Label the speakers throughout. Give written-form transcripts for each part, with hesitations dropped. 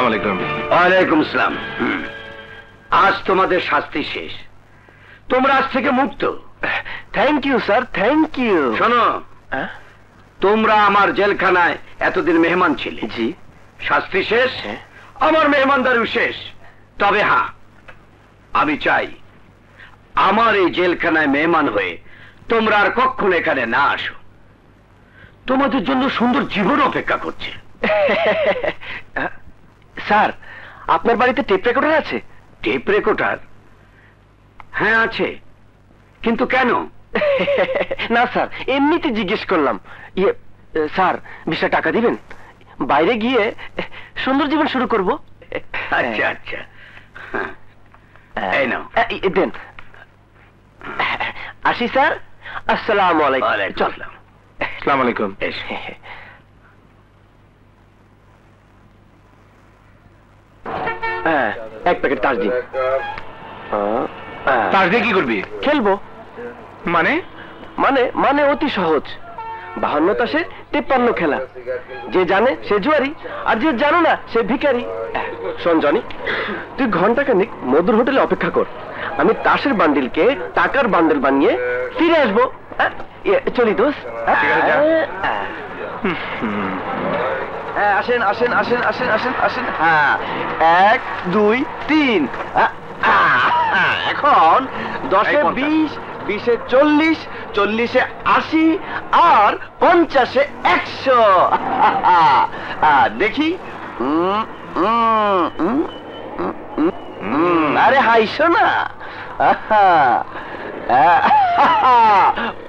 Speaker 1: আসসালামু আলাইকুম।
Speaker 2: ওয়ালাইকুম আসসালাম। আজ তোমাদের শাস্তি শেষ, তোমরা আজ থেকে মুক্ত।
Speaker 3: Thank you sir, thank you.
Speaker 2: শোনো, তোমরা আমার জেলখানায় এতদিন মেহমান ছিলে।
Speaker 3: জি।
Speaker 2: শাস্তি শেষ, আমার মেহমানদারিও শেষ। তবে হ্যাঁ, আমি চাই আমার এই জেলখানায় মেহমান হয়ে তোমরা আর কখনো এখানে না আসো। তোমাদের জন্য সুন্দর জীবন অপেক্ষা করছে।
Speaker 3: স্যার, আপনার বাড়িতে টেপ রেকর্ডার আছে?
Speaker 2: Tape recorder? হ্যাঁ আছে, কিন্তু কেন?
Speaker 3: না স্যার, এমনিতে জিজ্ঞেস করলাম। ইয়ে স্যার, 20 টাকা দিবেন, বাইরে গিয়ে সুন্দর জীবন শুরু করব।
Speaker 2: আচ্ছা আচ্ছা, এই নাও।
Speaker 3: দেন। আসি স্যার, আসসালামু আলাইকুম।
Speaker 2: চললাম।
Speaker 1: আসসালামু আলাইকুম।
Speaker 3: এক প্যাকেট তাস দিন।
Speaker 1: তাস দিয়ে কি করবি?
Speaker 3: খেলবো।
Speaker 1: মানে?
Speaker 3: মানে মানে অতি সহজ। 52 তাসে 53 খেলা। যে জানে সে জুয়ারি, আর যে জানো না সে ভিখারি। শোন জনি, তুই ঘন্টাখানিক মধুর হোটেলে অপেক্ষা কর। আমি তাসের বান্ডিলকে টাকার বান্ডেল বানিয়ে ফিরে আসবো। চলি দোস্ত। আসেন আসেন আসেন আসেন আসেন আসেন। হ্যাঁ, 1 2 3। এখন 10-এ 20, 20-এ 40, 40-এ 80 আর 50-এ 100। দেখি। আরে হাইছো না।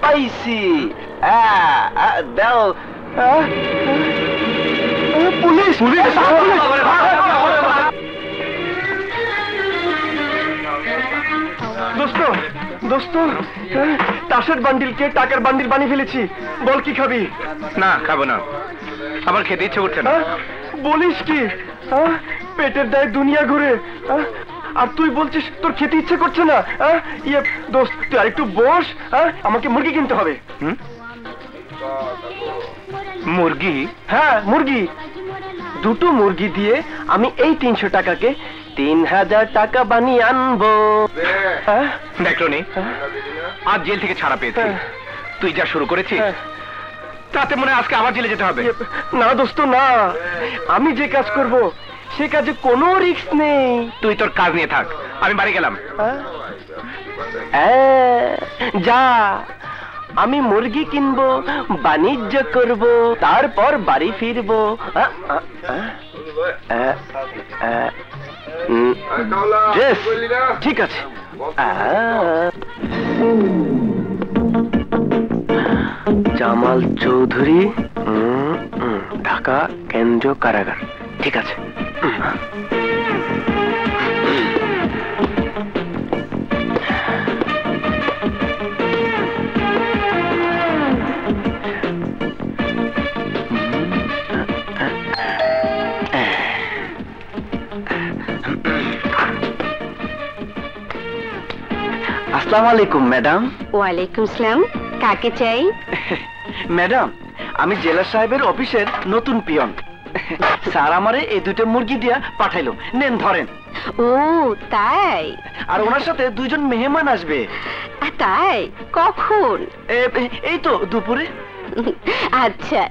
Speaker 3: পাইছি। দাও। পুলিশ! পুলিশ! দোস্ত, দোস্ত, তাসের বান্ডিলকে টাকার বান্ডিল বানিয়ে ফেলেছি। বল কি খাবি?
Speaker 1: না, খাবো না, আমার খেতে ইচ্ছে করছে না।
Speaker 3: বলিস কি? পেটের দায়ে দুনিয়া ঘুরে, আর তুই বলছিস তোর খেতে ইচ্ছে করছে না? ইয়ে দোস্ত, তুই আরেকটু বস। আমাকে মুরগি কিনতে হবে।
Speaker 1: মুরগি?
Speaker 3: হ্যাঁ, মুরগি। 2টো মুরগি দিয়ে আমি এই 300 টাকাকে 3000 টাকা বানিয়ে আনবো।
Speaker 1: দেখনি, আজ জেল থেকে ছাড়া পেয়েছি। তুই যা শুরু করেছিস তাতে মনে হয় আজকে আবার জেলে যেতে হবে।
Speaker 3: না দোস্ত না, আমি যে কাজ করব সে কাজে কোনো রিস্ক নেই।
Speaker 1: তুই তোর কাজ নিয়ে থাক, আমি বাড়ি গেলাম।
Speaker 3: যা, আমি মুরগি কিনবো, বাণিজ্য করব, তারপর বাড়ি ফিরবো। ঠিক আছে। জামাল চৌধুরী, ঢাকা কেন্দ্রীয় কারাগার। ঠিক আছে। আসসালামু আলাইকুম ম্যাডাম।
Speaker 4: ওয়ালাইকুম আসসালাম। কাকে চাই?
Speaker 3: ম্যাডাম, আমি জেলা সাহেবের অফিসের নতুন পিয়ন। স্যার আমারে এই 2টো মুরগি দিয়া পাঠাইলো, নেন ধরেন।
Speaker 4: ও তাই?
Speaker 3: আর ওনার সাথে 2 জন মেহমান আসবে।
Speaker 4: তাই? কখন?
Speaker 3: এই তো দুপুরে।
Speaker 4: আচ্ছা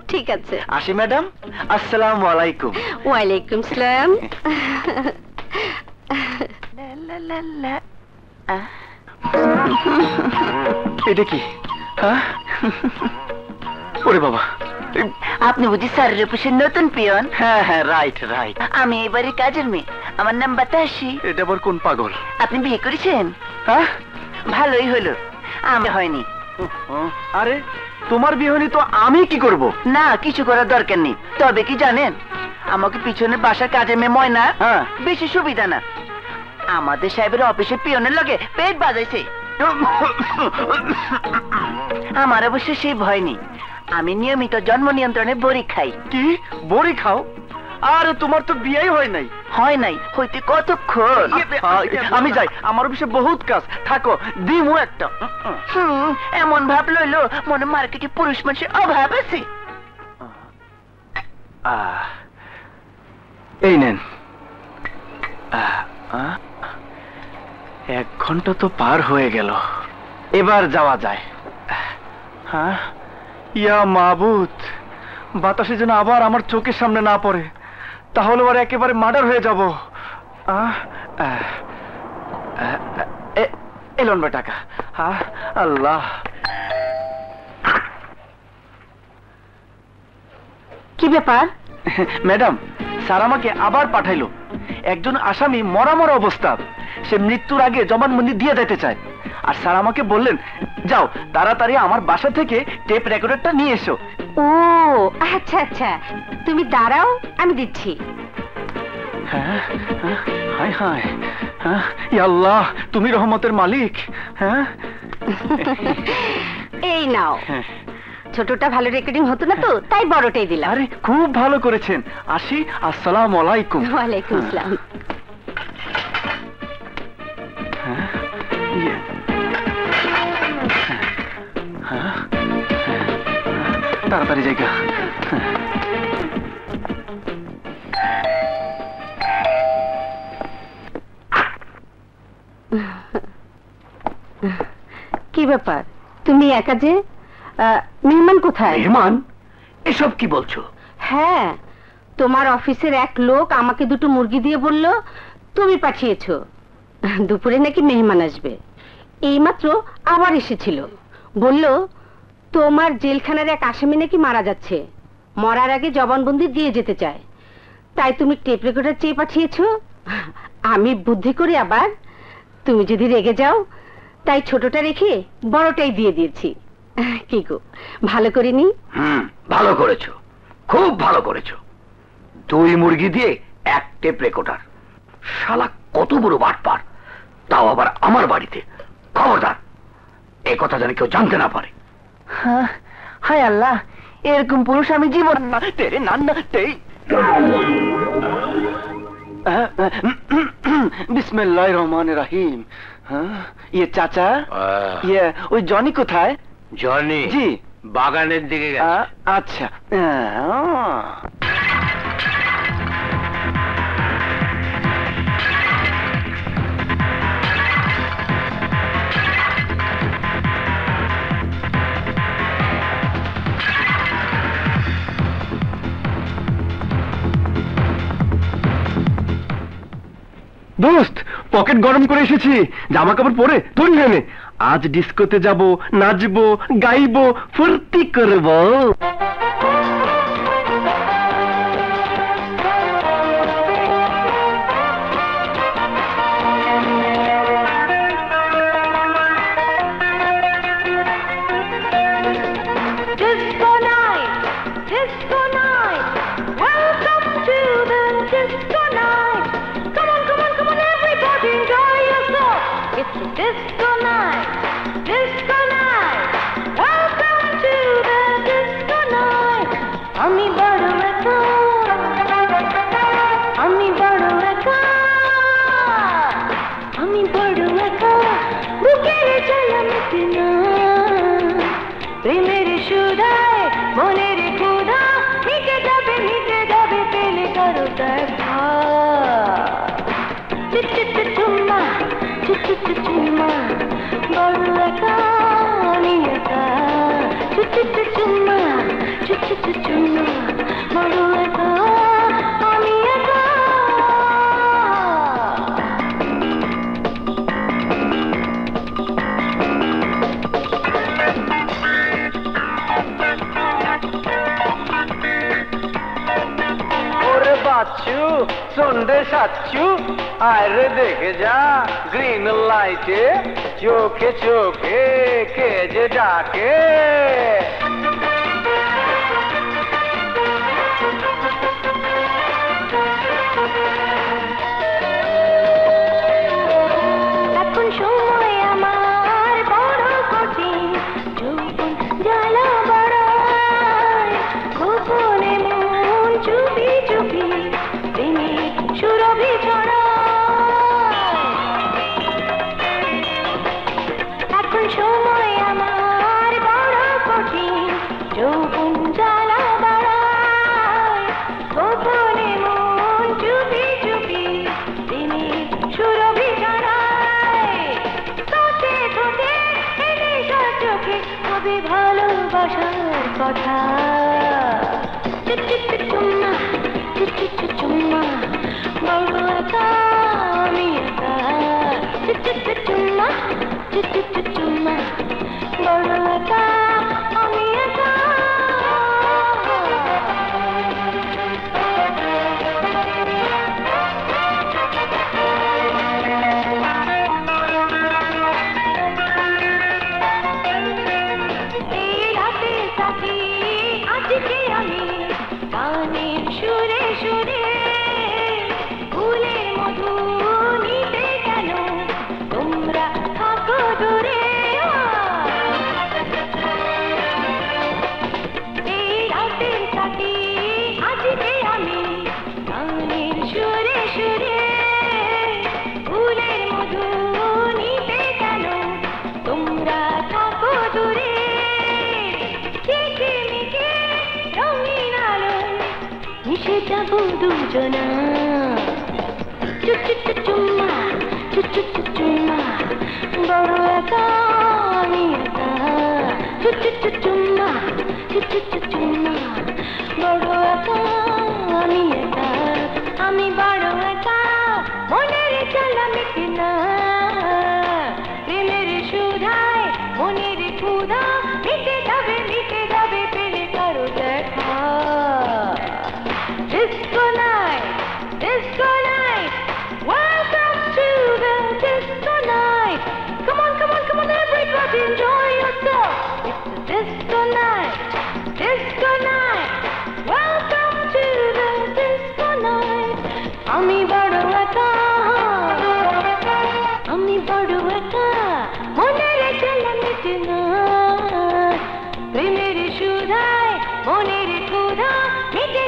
Speaker 4: ঠিক আছে।
Speaker 3: আসি ম্যাডাম, আসসালামু আলাইকুম।
Speaker 4: ওয়ালাইকুম আসসালাম।
Speaker 3: এটা কি? ওরে বাবা,
Speaker 5: আপনি বুঝি স্যারের অফিসের নতুন পিয়ন?
Speaker 3: হ্যাঁ হ্যাঁ, রাইট রাইট।
Speaker 5: আমি এবারে কাজের মেয়ে, আমার নাম বাতাসি।
Speaker 3: এটা আবার কোন পাগল?
Speaker 5: আপনি বিয়ে করেছেন? ভালোই হলো, আমি হয়নি।
Speaker 3: আরে তোমার বিয়ে হয়নি তো আমি কি করব?
Speaker 5: না, কিছু করার দরকার নেই। তবে কি জানেন, আমাকে পিছনের বাসার কাজের মেয়ে ময়না বেশি সুবিধা না। আমাদের সাহেবের অফিসে পিয়নের লগে পেট বাজাইছে। আমার অবশ্য সেই ভয় নেই, আমি নিয়মিত জন্ম নিয়ন্ত্রণে বড়ি খাই।
Speaker 3: কি বড়ি খাও? আরে তোমার তো বিয়েই হয় নাই।
Speaker 5: হয় নাই হইতে কতক্ষণ?
Speaker 3: আমি যাই, আমার অফিসে বহুত কাজ। থাকো, দিমু একটা।
Speaker 5: এমন ভাব লইলো মনে মার্কেটে পুরুষ মানুষের অভাব আছে।
Speaker 3: এই নেন। ঘন্টা তো পার হয়ে গেল, এবার যাওয়া যায়। হ্যাঁ, ইয়া মাবুদ, বাতাসে যেন আবার আমার চোখের সামনে না পড়ে, তাহলে আর একেবারে মার্ডার হয়ে যাব। এলন বে টাকা। আল্লাহ,
Speaker 4: কি ব্যাপার?
Speaker 3: ম্যাডাম, স্যার আমাকে আবার পাঠাইলো। একজন আসামি মরা মরা অবস্থা, সে মৃত্যুর আগে জবানবন্দি দিয়ে যেতে চায়। আর স্যার আমাকে বললেন, যাও তাড়াতাড়ি আমার বাসা থেকে টেপ রেকর্ডারটা নিয়ে এসো।
Speaker 4: ও আচ্ছা আচ্ছা, তুমি দাঁড়াও, আমি দিচ্ছি।
Speaker 3: হ্যাঁ, হায় হায়, ইয়া আল্লাহ, তুমি রহমতের মালিক। হ্যাঁ,
Speaker 4: এই নাও। ছোটটা ভালো রেকর্ডিং হতো না তো, তাই বড়টাই দিলাম।
Speaker 3: আরে খুব ভালো করেছেন। আসি, আসসালামু আলাইকুম।
Speaker 4: ওয়ালাইকুম আসসালাম।
Speaker 3: তাড়াতাড়ি জায়গা।
Speaker 4: কি ব্যাপার, তুমি একা যে? মেহমান কোথায়?
Speaker 2: মেহমান? এসব কি বলছো?
Speaker 4: হ্যাঁ, তোমার অফিসের এক লোক আমাকে দুটো মুরগি দিয়ে বলল তুমি পাঠিয়েছো। দুপুরে নাকি মেহমান আসবে। এইমাত্র আবার এসেছিল, বলল তোমার জেলখানার এক আসামি নাকি মারা যাচ্ছে, মরার আগে জবানবন্দি দিয়ে যেতে চায়, তাই তুমি টেপ রেকর্ডার চেয়ে পাঠিয়েছো। আমি বুদ্ধি করি আবার, তুমি যদি রেগে যাও তাই ছোটটা রেখে বড়টাই দিয়ে দিয়েছি। কি গো, ভালো করিনি?
Speaker 2: ভালো করেছো, খুব ভালো করেছো। 2 মুরগি দিয়ে 1 টেপ রেকর্ডার। শালা কত বড় বাটপার, তাও আবার আমার বাড়িতে। খবরদার, এই কথা জানি কেউ জানতে না পারে।
Speaker 5: হায় আল্লাহ, এরকম পুরুষ আমি জীবন না তেরে নান্না তেই।
Speaker 3: বিসমিল্লাহির রহমানির রহিম। ইয়ে চাচা, ইয়ে ওই জনি কোথায়?
Speaker 2: জনি?
Speaker 3: জি,
Speaker 2: বাগানের দিকে গেছে।
Speaker 3: আচ্ছা। দোস্ত, পকেট গরম করে এসেছি, জামা কাপড় পরে তৈরি হয়ে নে। আজ ডিস্কোতে যাব, নাচবো, গাইবো, ফুর্তি করবো।
Speaker 6: Disco night, disco night, welcome to the disco night. Ami bado eka, ami bado eka, ami bado eka. Bukere chalamte na, premere shudai, monere khuda, mite jabe pele karo dekha. Chit chit chumma. Chumma, badu eka, ani eka. Chumma, chumma, badu eka, ani eka.
Speaker 3: ওরে বাচ্চু, সন্ধ্যে সাচ্চু, আরে দেখে যা green লাইটে, চোখে চোখে কে যে ডাকে।
Speaker 6: এখন সময় আমার বড় কঠিন, যৌবন জ্বালা বাড়ায়, গোপনে মন চুপি চুপি প্রেমে সুরভি ছড়ায়। এখন সময় আমার বড় কঠিন, চুম্মা বড় একা আমি একা চুম্মা চুম্মা বড় একা আমি একা সুরে সুরে ফুলের মধু নিতে কেন তোমরা থাকো দূরে এই রাতের সাথী আজকে আমি গানের সুরে সুরে ফুলের মধু নিতে কেন তোমরা থাকো দূরে ঝিকিমিকি রঙিন আলো মিশে যাবো দুজনা চুম্মা চুম্মা বড় একা আমি একা চুম্মা চুম্মা বড় একা আমি একা আমি বড় একা মনের জ্বালা মিটে না প্রেমের সুধায় মনের ক্ষুধা মিটে যাবে পেলে কারো দেখা Disco night, welcome to the disco night. Come on, everybody enjoy yourself. It's a disco night, welcome to the disco night. আমি বড় একা মনের জ্বালা মিটে না প্রেমের সুধায় মনের ক্ষুধা মিটে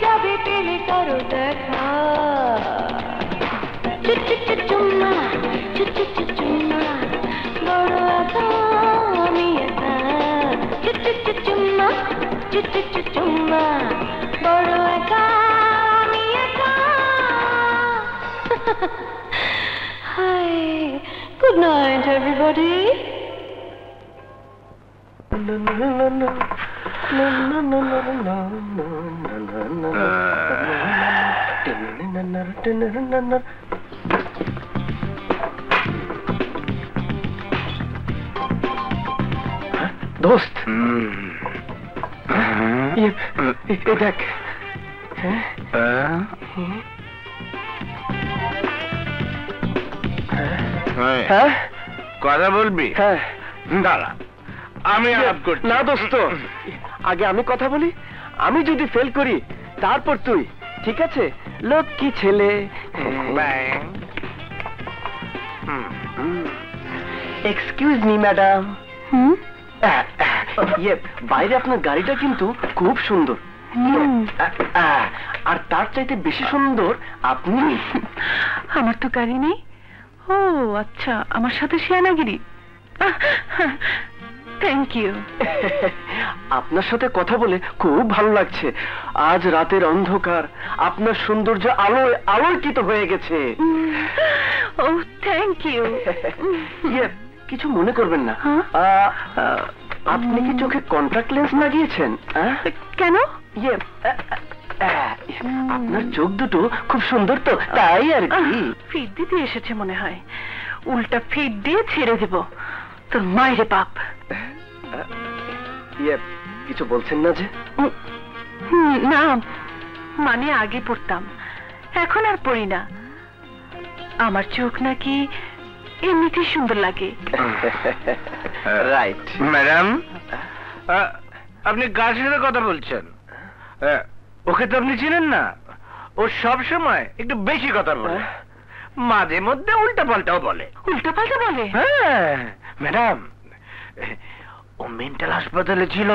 Speaker 6: যাবে পেলে কারো দেখা চুম্মা বড় একা আমি একা চুম্মা বড় একা আমি একা Hi, good night everybody.
Speaker 3: দোস্ত দেখ হ্যাঁ
Speaker 1: কথা বলবি?
Speaker 3: হ্যাঁ
Speaker 1: দাঁড়া, আমি আলাপ করছি।
Speaker 3: না দোস্ত, আগে আমি কথা বলি। আমি যদি ফেল করি তারপর তুই, ঠিক আছে? লক্ষ্মী ছেলে। Excuse me madam. বাইরে আপনার গাড়িটা কিন্তু খুব সুন্দর, আর তার চাইতে বেশি সুন্দর আপনি।
Speaker 4: আমার তো গাড়ি নেই। ও আচ্ছা, আমার সাথে শিয়ানাগিরি। Thank you.
Speaker 3: আপনার সাথে কথা বলে খুব ভালো লাগছে। আজ রাতের অন্ধকার আপনার সৌন্দর্য আলোয় আলোকিত হয়ে গেছে।
Speaker 4: ও থ্যাংক ইউ।
Speaker 3: কিছু মনে করবেন না। আপনি কি চোখে কন্টাক্ট লেন্স লাগিয়েছেন?
Speaker 4: কেন?
Speaker 3: আপনার চোখ দুটো খুব সুন্দর তো, তাই আর কি।
Speaker 4: ফিট দিতে এসেছে মনে হয়। উল্টা ফিট দিয়ে ছেড়ে দেব তোর মায়ের বাপ।
Speaker 3: কিছু বলছেন না যে?
Speaker 4: না, মানে আগে পড়তাম, এখন আর পড়ি না। আমার চোখ নাকি এমনিতেই সুন্দর লাগে।
Speaker 3: রাইট।
Speaker 1: ম্যাডাম, আপনি কার সাথে কথা বলছেন? ওকে তো আপনি চিনেন না। ও সব সময় একটু বেশি কথা বলে, মাঝে মধ্যে উল্টা পাল্টাও বলে।
Speaker 4: উল্টা পাল্টা বলে?
Speaker 1: হ্যাঁ ম্যাডাম, ও মেন্টাল হাসপাতালে ছিল,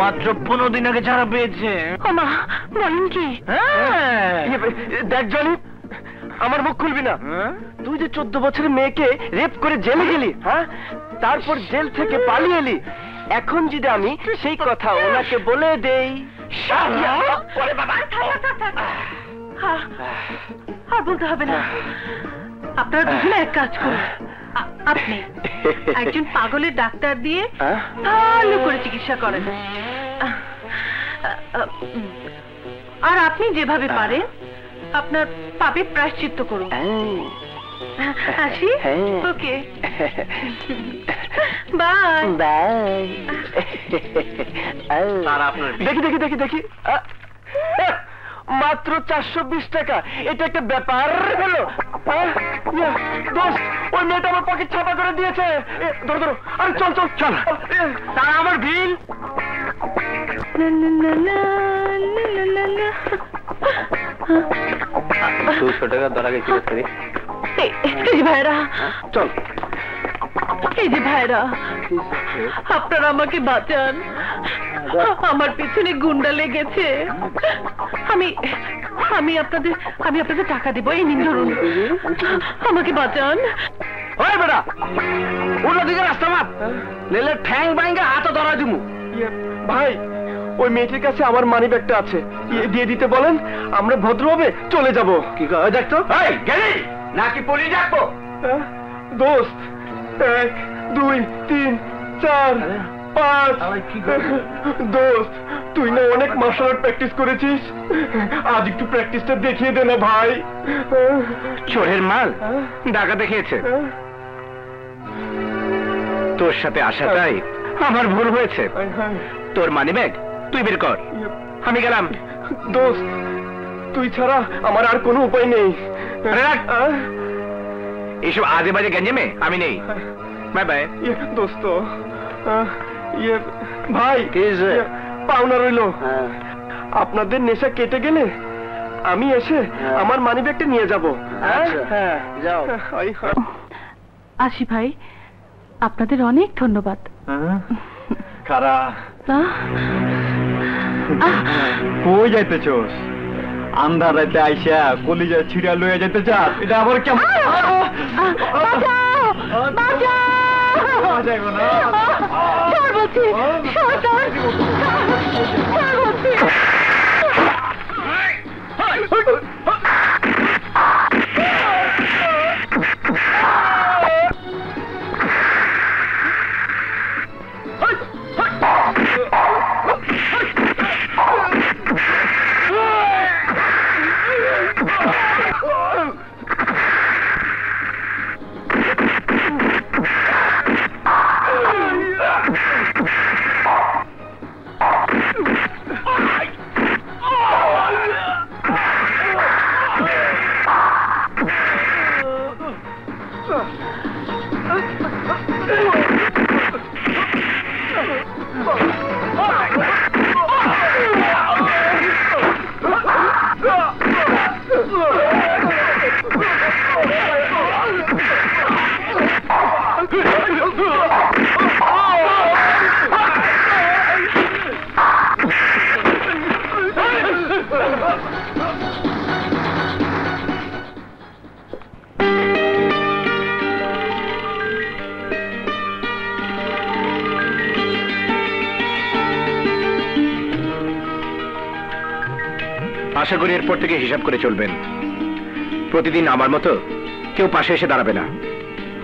Speaker 1: মাত্র 15 দিন আগে ছাড়া পেয়েছে।
Speaker 4: মা বলেন কি?
Speaker 3: দেখ জনি, আমার মুখ খুলবি না। তুই যে 14 বছরের মেয়েকে রেপ করে জেলে গেলি, হ্যাঁ, তারপর জেল থেকে পালিয়ে এলি। এখন যদি আমি সেই কথা ওনাকে বলে দেই।
Speaker 4: আর বলতে হবে না। আপনারা দুজনে এক কাজ করুন, আপনি একজন পাগলের ডাক্তার দিয়ে ভালো করে চিকিৎসা করেন।
Speaker 6: আর আপনি যেভাবে পারেন আপনার পাপের প্রায়শ্চিত্ত করুন। আসি? ওকে, বাই
Speaker 5: বাই।
Speaker 3: দেখি দেখি দেখি দেখি মাত্র 420 টাকা, এটা একটা ব্যাপার হলো? দোস্ত, ওই মেয়েটা আমার পকেট ছাপা করে দিয়েছে। ধরো ধরো, আরে চল চল চল। তারা আমার বিল। 200 টাকা ধরা গেছিল।
Speaker 6: এই যে ভাইরা,
Speaker 3: চল।
Speaker 6: এই যে ভাইরা, আপনারা আমাকে বাঁচান, আমার পিছনে গুন্ডা লেগেছে। আমি আমি আপনাদের টাকা দেবো, এই নিন ধরুন, আমাকে বাঁচান।
Speaker 3: ওই বেটা, অন্যদিকে রাস্তা মাপ, নেলে ঠ্যাং বাইঙ্গা হাতে ধরা দিমু। ভাই, ওই মেয়েটির কাছে আমার মানি ব্যাগটা আছে, দিয়ে দিতে বলেন, আমরা ভদ্রভাবে চলে যাব। কি কয় দেখতো? এই গেলি নাকি পুলিশ ডাকবো? দোস্ত, 1 2 3 4 5। দোস্ত, তুই না অনেক মার্শাল আর্ট প্র্যাকটিস করেছিস, আজ একটু প্র্যাকটিসটা দেখিয়ে দে না ভাই।
Speaker 1: চোরের মাল ডাকা দেখিয়েছে। তোর সাথে আসাটাই আমার ভুল হয়েছে। তোর মানি ব্যাগ তুই বের কর, আমি গেলাম।
Speaker 3: দোস্ত, তুই ছাড়া আমার আর কোনো উপায় নেই।
Speaker 1: এইসব আজে বাজে গঞ্জেমে আমি নেই। Bye bye.
Speaker 3: দোস্ত, ভাই, পাওনা রইল। আপনাদের নেশা কেটে গেলে আমি এসে আমার মানি ব্যাগটা নিয়ে যাব। হ্যাঁ, যাও।
Speaker 6: আসি ভাই, আপনাদের অনেক ধন্যবাদ।
Speaker 3: কারা কই যাইতেছোস? আন্ধার রাতে আইসা কলিজা ছিড়া লইয়া যাইতে চাস? এটা আবার কেমন?
Speaker 1: আশা করি এরপর থেকে হিসাব করে চলবেন। প্রতিদিন আমার মতো কেউ পাশে এসে দাঁড়াবে না।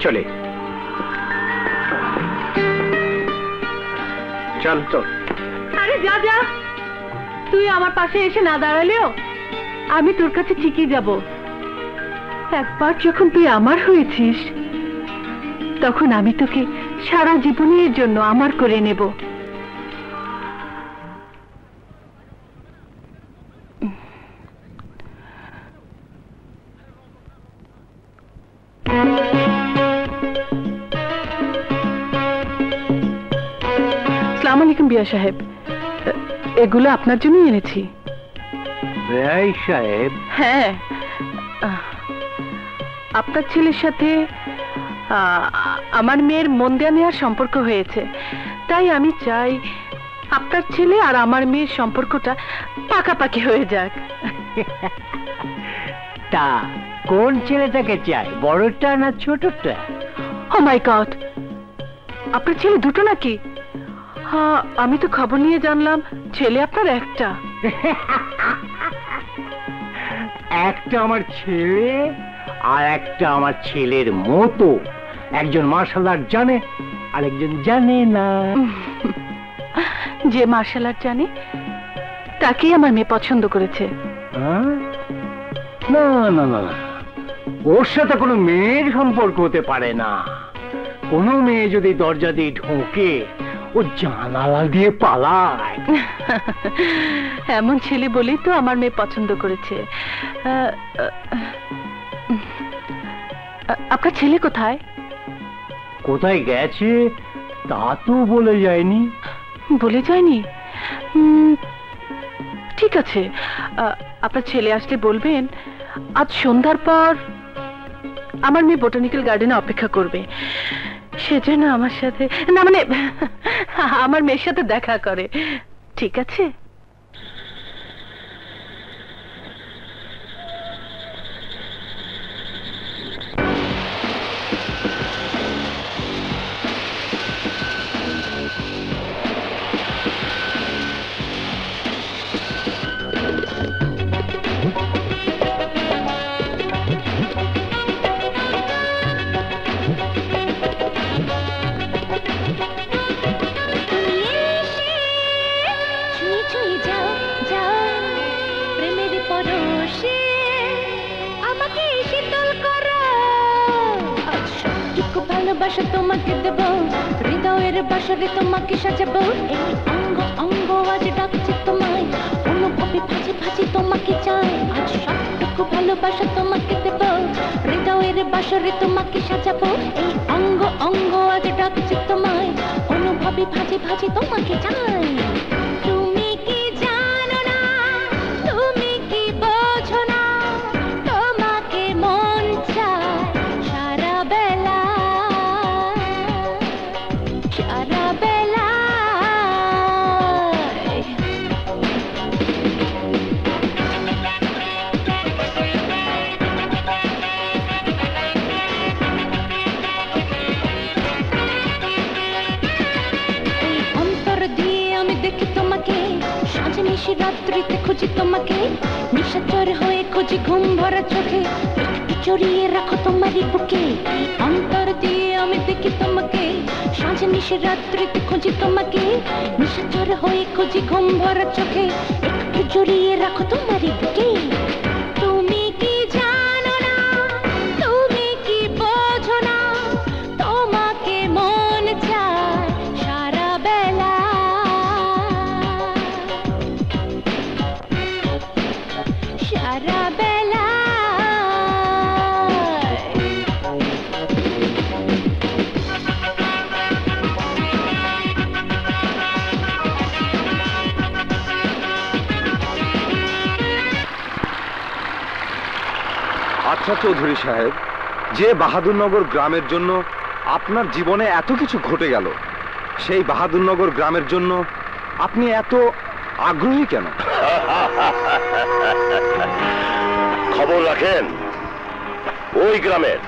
Speaker 1: চলে চল তো।
Speaker 6: আরে যা যা, তুই আমার পাশে এসে না দাঁড়ালেও আমি তোর কাছে ঠিকই যাব। একবার যখন তুই আমার হয়েছিস, তখন আমি তোকে সারা জীবনের জন্য আমার করে নেব। আসসালামু আলাইকুম বিয়া সাহেব, এগুলো আপনার জন্যই এনেছি।
Speaker 1: বেয়াই সাহেব?
Speaker 6: হ্যাঁ, আপনার ছেলের সাথে আমার মেয়ের মন দেয়া নেওয়ার সম্পর্ক হয়েছে, তাই আমি চাই আপনার ছেলে আর আমার মেয়ের সম্পর্কটা পাকাপাকি হয়ে যাক।
Speaker 7: তা কোন ছেলেটাকে চাই, বড়টা না ছোটটা?
Speaker 6: ও মাই গড, আপনার ছেলে দুটো নাকি? হ্যাঁ, আমি তো খবর নিয়ে জানলাম ছেলে আপনার একটা।
Speaker 7: একটা আমার ছেলে আর একটা আমার ছেলের মতো। একজন মার্শাল আর্ট জানে আর একজন জানে না।
Speaker 6: যে মার্শাল আর্ট জানে তাকেই আমার মেয়ে পছন্দ করেছে।
Speaker 7: হ্যাঁ? না না না না, ওর সাথে কোনো মেয়ের সম্পর্ক হতে পারে না। কোনো মেয়ে যদি দরজা দিয়ে ঢোকে, ও জানালা দিয়ে পালায়।
Speaker 6: এমন ছেলে বলেই তো আমার মেয়ে পছন্দ করেছে। আপনার ছেলে কোথায়?
Speaker 7: কোথায় গেছে তা তো বলে যায়নি।
Speaker 6: বলে যায়নি? ঠিক আছে, আপনার ছেলে আসলে বলবেন আজ সন্ধ্যার পর আমার মেয়ে বোটানিক্যাল গার্ডেনে অপেক্ষা করবে, সেজন্য আমার সাথে, না মানে আমার মেয়ের সাথে দেখা করে। ঠিক আছে? ভালোবাসা তোমাকে দেব, হৃদয়ের বাসরে তোমাকে সাজাবো, এই অঙ্গ অঙ্গ আজ ডাকছে তোমায়, অনুভবে ভাজি ভাজি তোমাকে চাই, আজ সবটুকু ভালোবাসা তোমাকে দেব, হৃদয়ের বাসরে তোমাকে সাজাবো, এই অঙ্গ অঙ্গ আজ ডাকছে তোমায়, অনুভবে ভাজি ভাজি তোমাকে চাই। তুমি কি জানো না, তুমি কি বোঝো না, তোমাকে মন চায় সারা বেলা, সারা বেলা। অন্তর দিয়ে আমি দেখি তোমাকে, সাঁঝে নিশি রাত্রিতে খুঁজি তোমাকে, নিশাচর হয়ে খুঁজি ঘুম ভরা চোখে, একটু জড়িয়ে রাখো তোমারই বুকে। অন্তর দিয়ে আমি দেখি তোমাকে, সাঁঝে নিশি রাত্রিতে খুঁজি তোমাকে, নিশাচর হয়ে খুঁজি ঘুম ভরা চোখে, একটু জড়িয়ে রাখো তোমারই বুকে। তুমি কি জানো না, তুমি কি বোঝো না, তোমাকে মন চায় সারা বেলা, সারা বেলা।
Speaker 8: আচ্ছা চৌধুরী সাহেব, যে বাহাদুরনগর গ্রামের জন্য আপনার জীবনে এত কিছু ঘটে গেল, সেই বাহাদুরনগর গ্রামের জন্য আপনি এত আগ্রহী কেন?
Speaker 9: খবর রাখেন ওই গ্রামের,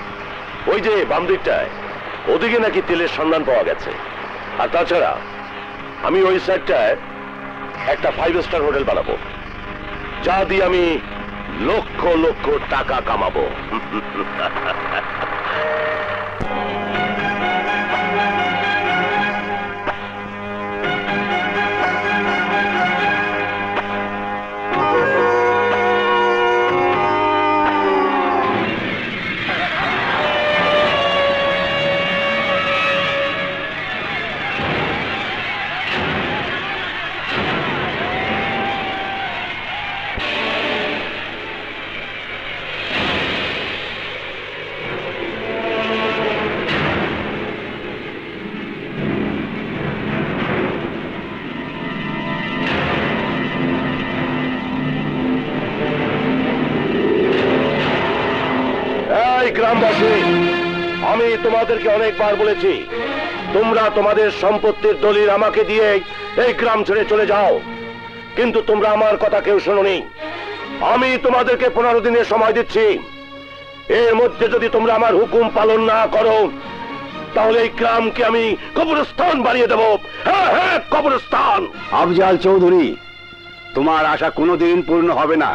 Speaker 9: ওই যে বাম দিকটায়, ওদিকে নাকি তেলের সন্ধান পাওয়া গেছে। আর তাছাড়া আমি ওই সাইডটায় একটা 5 স্টার হোটেল বানাবো, যা দিয়ে আমি লক্ষ লক্ষ টাকা কামাবো। গ্রামবাসী, আমি তোমাদেরকে অনেকবার বলেছি তোমরা তোমাদের সম্পত্তির দলিল আমাকে দিয়ে এই গ্রাম ছেড়ে চলে যাও, কিন্তু তোমরা আমার কথা কেউ শোনোনি। আমি তোমাদেরকে 15 দিনের সময় দিচ্ছি, এর মধ্যে যদি তোমরা আমার হুকুম পালন না করো তাহলে এই গ্রামকে আমি কবরস্থান বানিয়ে দেব। হ্যাঁ হ্যাঁ, কবরস্থান।
Speaker 2: আফজাল চৌধুরী, তোমার আশা কোনোদিন পূর্ণ হবে না।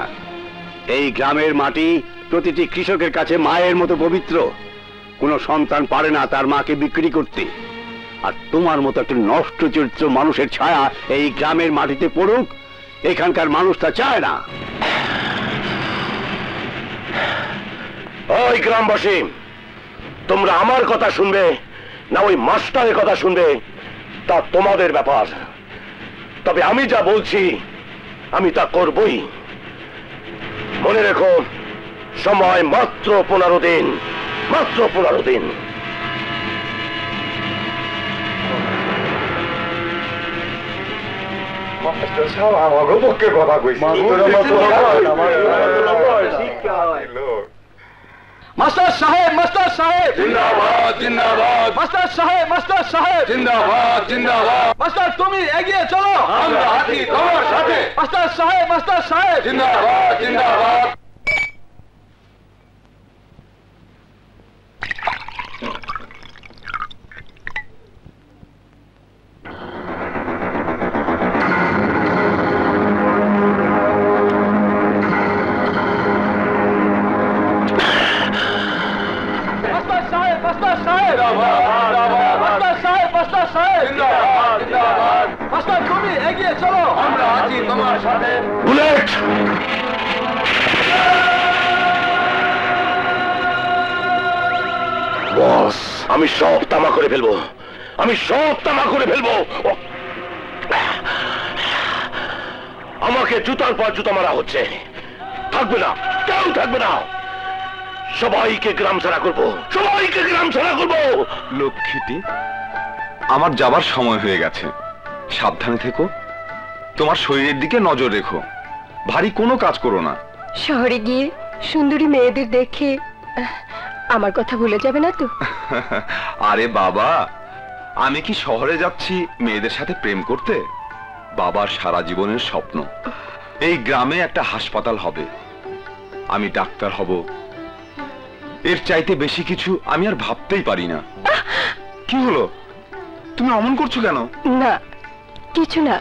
Speaker 2: এই গ্রামের মাটি প্রতিটি কৃষকের কাছে মায়ের মতো পবিত্র। কোনো সন্তান পারে না তার মাকে বিক্রি করতে। আর তোমার মতো একটা নষ্ট চরিত্র মানুষের ছায়া এই গ্রামের মাটিতে পড়ুক, এখানকার মানুষ তা চায় না।
Speaker 9: ওই গ্রামবাসী, তোমরা আমার কথা শুনবে না ওই মাস্টারের কথা শুনবে তা তোমাদের ব্যাপার। তবে আমি যা বলছি আমি তা করবই। মনে রেখো, সময় মাত্র 15 দিন, মাত্র 15 দিন।
Speaker 8: আমাকে পক্ষে কথা কইছি।
Speaker 3: মাস্টার সাহেব, মাস্টার সাহেব,
Speaker 8: জিন্দাবাদ জিন্দাবাদ,
Speaker 3: মাস্টার সাহেব, মাস্টার সাহেব,
Speaker 8: জিন্দাবাদ জিন্দাবাদ,
Speaker 3: মাস্টার তুমি এগিয়ে চলো,
Speaker 8: আমরা আছি তোমার সাথে।
Speaker 3: মাস্টার সাহেব, মাস্টার সাহেব।
Speaker 8: জিন্দাবাদ জিন্দাবাদ।
Speaker 3: মাস্টার সাহেব, মাস্টার সাহেব, মাস্টার সাহেব, মাস্টার সাহেব,
Speaker 8: জিন্দাবাদ জিন্দাবাদ,
Speaker 3: মাস্টার তুমি এগিয়ে চলো,
Speaker 8: আমরা আছি তোমার সাথে।
Speaker 9: বুলেট! বস, আমি সব তামা করে ফেলবো, আমি সব তামা করে ফেলবো। আমাকে জুতার পর জুতা মারা হচ্ছে। থাকবে না, কেউ থাকবে না। সবাইকে গ্রাম ছাড়া করবো, সবাইকে গ্রাম ছাড়া করবো।
Speaker 8: লক্ষ্মীটি, আমার যাবার সময় হয়ে গেছে। সাবধানে থেকো, তোমার শরীরের দিকে নজর রেখো, ভারী কোনো কাজ করো না।
Speaker 6: শহরে গিয়ে সুন্দরী মেয়েদের দেখে আমার কথা ভুলে যাবে না তো?
Speaker 8: আরে বাবা, আমি কি শহরে যাচ্ছি মেয়েদের সাথে প্রেম করতে? বাবার সারা জীবনের স্বপ্ন এই গ্রামে একটা হাসপাতাল হবে, আমি ডাক্তার হব। এর চাইতে বেশি কিছু আমি আর ভাবতেই পারি না। কি হলো, তুমি অমন করছো কেন?
Speaker 6: না, কিছু না।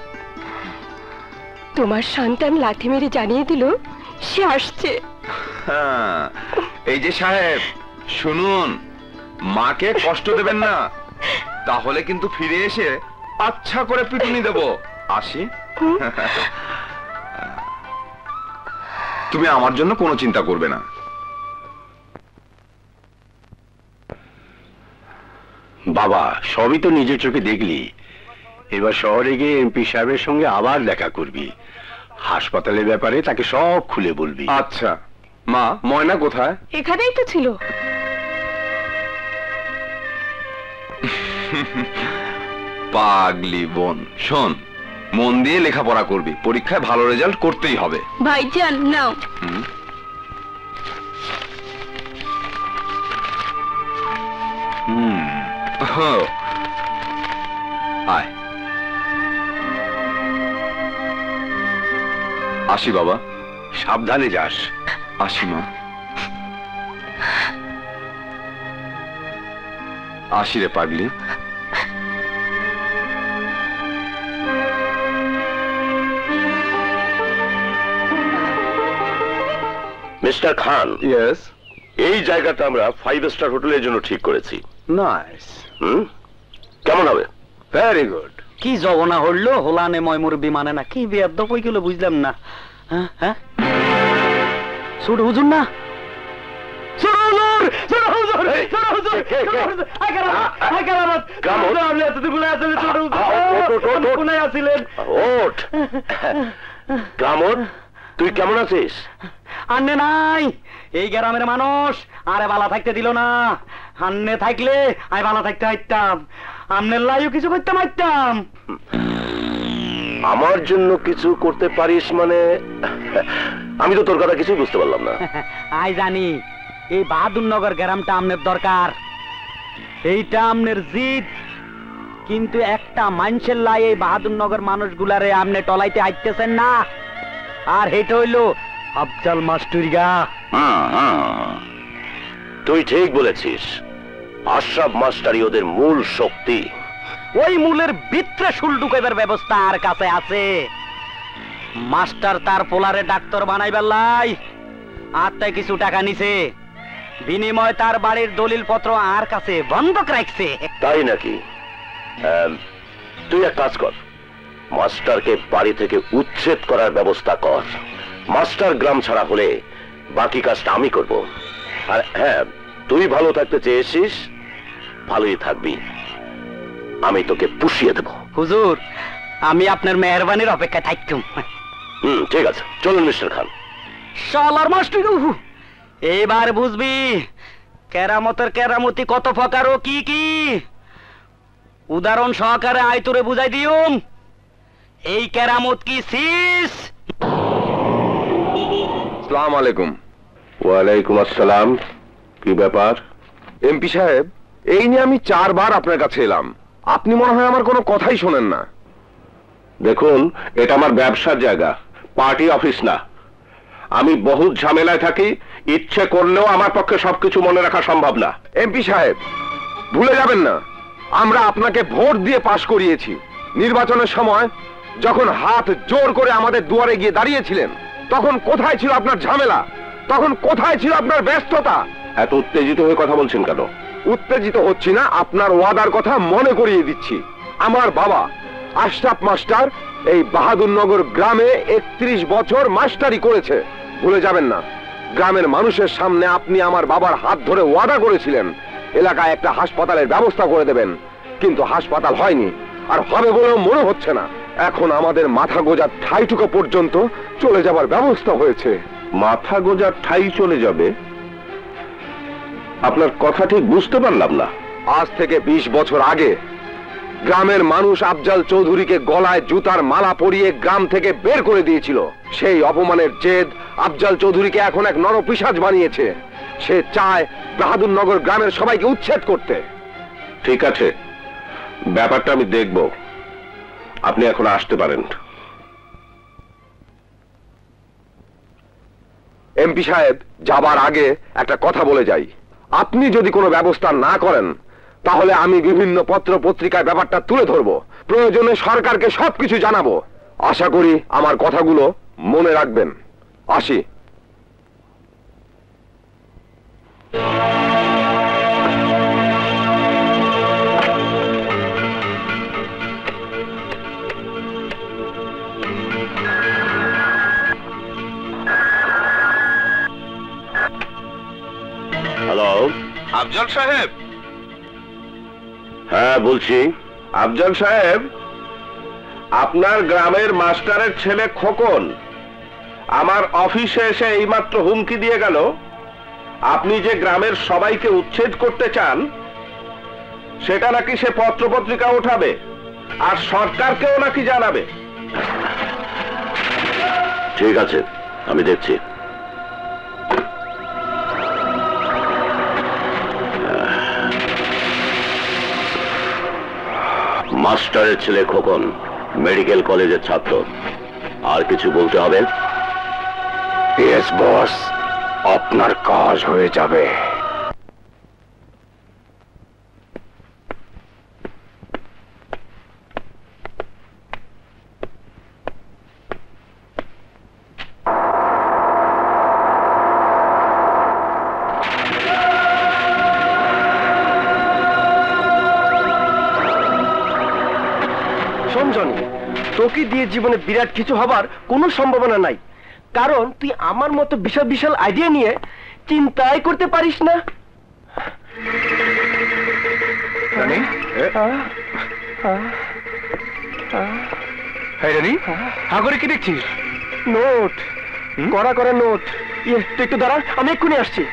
Speaker 6: তোমার সন্তান লাথি মেরে জানিয়ে দিল সে আসছে।
Speaker 8: হ্যাঁ, এই যে সাহেব, শুনুন, মাকে কষ্ট দেবেন না, তাহলে কিন্তু ফিরে এসে আচ্ছা করে পিটুনি দেব। আসি। তুমি আমার জন্য কোনো চিন্তা করবে না।
Speaker 2: বাবা, সবই তো নিজের চোখে দেখলি। এবার শহরে গিয়ে এমপি সাহেবের সঙ্গে আবার দেখা করবি। হাসপাতালের ব্যাপারে তাকে সব খুলে বলবি।
Speaker 8: আচ্ছা মা, ময়না কোথায়?
Speaker 6: এখানেই তো ছিল।
Speaker 8: পাগলি বোন, শোন, মন দিয়ে লেখাপড়া করবি, পরীক্ষায় ভালো রেজাল্ট করতেই হবে।
Speaker 6: ভাইজান নাও।
Speaker 8: আয়, আসি বাবা।
Speaker 2: সাবধানে যাস।
Speaker 8: আসি মা। আসি রে পাগলি।
Speaker 9: মিস্টার খান,
Speaker 8: ইয়েস।
Speaker 9: এই জায়গাটা আমরা 5 স্টার হোটেলের জন্য ঠিক করেছি।
Speaker 2: নাইস,
Speaker 9: কেমন হবে?
Speaker 2: Very good.
Speaker 5: কি জগনা হইলো হোলানে ময়মুর বিমানে না কি বেদ্য কই গেল বুঝলাম না। হ্যাঁ, ছোট হুজুর না? ছোট হুজুর, ছোট হুজুর, ছোট হুজুর,
Speaker 9: ওঠ গ্রামর, তুই কেমন আছিস?
Speaker 5: আন্নে নাই, এই গ্রামের মানুষ আরে বালা থাকতে দিল না। আন্নে থাকলে আমি বালা থাকতে হাইতাম, আমনের লাইও কিছু করতে মারতাম।
Speaker 9: আমার জন্য কিছু করতে পারিস মানে? আমি তো তোর কথা কিছুই বুঝতে পারলাম না।
Speaker 5: আই জানি এই বাহাদুরনগর গ্রামটা আমনের দরকার, এইটা আমনের জিদ। কিন্তু একটা মানুষের লাই এই বাহাদুরনগর মানুষগুলারে আমনে টলাইতে আইতেছেন না, আর হেটা হইলো আফজাল মাস্টুরিগা।
Speaker 9: তুই ঠিক বলেছিস, আশরাফ মাস্টারই ওদের মূল শক্তি।
Speaker 5: ওই মূলের ভিতরে শুল ঢুকাইবার ব্যবস্থা আর কাছে আছে। মাস্টার তার পোলারে ডাক্তার বানাইবার লাই আর তাই কিছু টাকা নিছে, বিনিময় তার বাড়ির দলিল পত্র আর কাছে বন্ধক রাখছে।
Speaker 9: তাই নাকি? তুই এক কাজ কর, মাস্টারকে বাড়ি থেকে উচ্ছেদ করার ব্যবস্থা কর। মাস্টার গ্রাম ছাড়া হলে বাকি কাজটা আমি করব। আর হ্যাঁ, তুই ভালো থাকতে চেয়েছিস, ভালোই থাকবি, আমি তোকে পুষিয়ে দেব।
Speaker 5: হুজুর, আমি আপনার মেহরবানির অপেক্ষায় থাকতুম।
Speaker 9: ঠিক আছে, চলুন মিস্টার খান।
Speaker 5: শালার মাস্টার, এবার বুঝবি কেরামতের কেরামতি কত প্রকার ও কি কি। উদাহরণ সহকারে আয় তোরে বুঝাই দিউম। এই কেরামত কি সিস?
Speaker 8: আসসালামু আলাইকুম।
Speaker 9: ওয়ালাইকুম আসসালাম। কি ব্যাপার?
Speaker 8: এমপি সাহেব, এই নিয়ে আমি 4 বার আপনার কাছে এলাম, আপনি মনে হয় আমার কোনো কথাই শোনেন না।
Speaker 9: দেখুন, এটা আমার ব্যবসার জায়গা, পার্টি অফিস না। আমি বহুত ঝামেলায় থাকি, ইচ্ছে করলেও আমার পক্ষে সবকিছু মনে রাখা সম্ভব না।
Speaker 8: এমপি সাহেব, ভুলে যাবেন না, আমরা আপনাকে ভোট দিয়ে পাশ করিয়েছি। নির্বাচনের সময় যখন হাত জোর করে আমাদের দুয়ারে গিয়ে দাঁড়িয়েছিলেন, তখন কোথায় ছিল আপনার ঝামেলা? তখন কোথায় ছিল আপনার ব্যস্ততা?
Speaker 9: এত উত্তেজিত হয়ে কথা বলছেন কেন?
Speaker 8: উত্তেজিত হচ্ছি না, আপনার ওয়াদার কথা মনে করিয়ে দিচ্ছি। আমার বাবা আশরাফ মাস্টার এই বাহাদুরনগর গ্রামে 31 বছর মাস্টারি করেছে, ভুলে যাবেন না। গ্রামের মানুষের সামনে আপনি আমার বাবার হাত ধরে ওয়াদা করেছিলেন এলাকায় একটা হাসপাতালের ব্যবস্থা করে দেবেন, কিন্তু হাসপাতাল হয়নি, আর হবে বলেও মনে হচ্ছে না। এখন আমাদের মাথা গোজার ঠাইটুকু পর্যন্ত চলে যাবার ব্যবস্থা হয়েছে।
Speaker 9: মাথা গোজার ঠাই চলে যাবে? আপনার কথা ঠিক বুঝতে পারলাম না।
Speaker 8: আজ থেকে 20 বছর আগে গ্রামের মানুষ আফজাল চৌধুরীকে গলায় জুতার মালা পরিয়ে গ্রাম থেকে বের করে দিয়েছিল। সেই অপমানের জেদ আফজাল চৌধুরীকে এখন এক নরপিশাচ বানিয়েছে। সে চায় বাহাদুরনগর গ্রামের সবাইকে উচ্ছেদ করতে।
Speaker 9: ঠিক আছে, ব্যাপারটা আমি দেখব, আপনি এখন আসতে পারেন।
Speaker 8: এমপি সাহেব, যাবার আগে একটা কথা বলে যাই। আপনি যদি কোনো ব্যবস্থা না করেন, তাহলে আমি বিভিন্ন পত্র পত্রিকায় ব্যাপারটা তুলে ধরবো, প্রয়োজনে সরকারকে সবকিছু জানাবো। আশা করি আমার কথাগুলো মনে রাখবেন। আসি।
Speaker 9: হ্যালো,
Speaker 8: আফজাল সাহেব।
Speaker 9: হ্যাঁ বলছি।
Speaker 8: আফজাল সাহেব, আপনার গ্রামের মাস্টারের ছেলে খোকন আমার অফিসে এসে এইমাত্র হুমকি দিয়ে গেল, আপনি যে গ্রামের সবাইকে উচ্ছেদ করতে চান সেটা নাকি সে পত্রপত্রিকা উঠাবে, আর সরকারকেও নাকি জানাবে।
Speaker 9: ঠিক আছে, আমি দেখছি। মাস্টারের ছেলে খোকন মেডিকেল কলেজের ছাত্র। আর কিছু বলতে হবে?
Speaker 8: ইয়েস বস, আপনার কাজ হয়ে যাবে।
Speaker 3: জনি, তোকে দিয়ে জীবনে বিরাট কিছু হবার কোনো সম্ভাবনা নাই, কারণ তুই আমার মতো বিশাল বিশাল আইডিয়া নিয়ে চিন্তাই করতে পারিস না।
Speaker 1: রানী, রানী, হা করে কি দেখছিস?
Speaker 3: নোট, করা করা নোট। ইয়ে, তুই একটু দাঁড়া, আমি এক্ষুনি আসছি।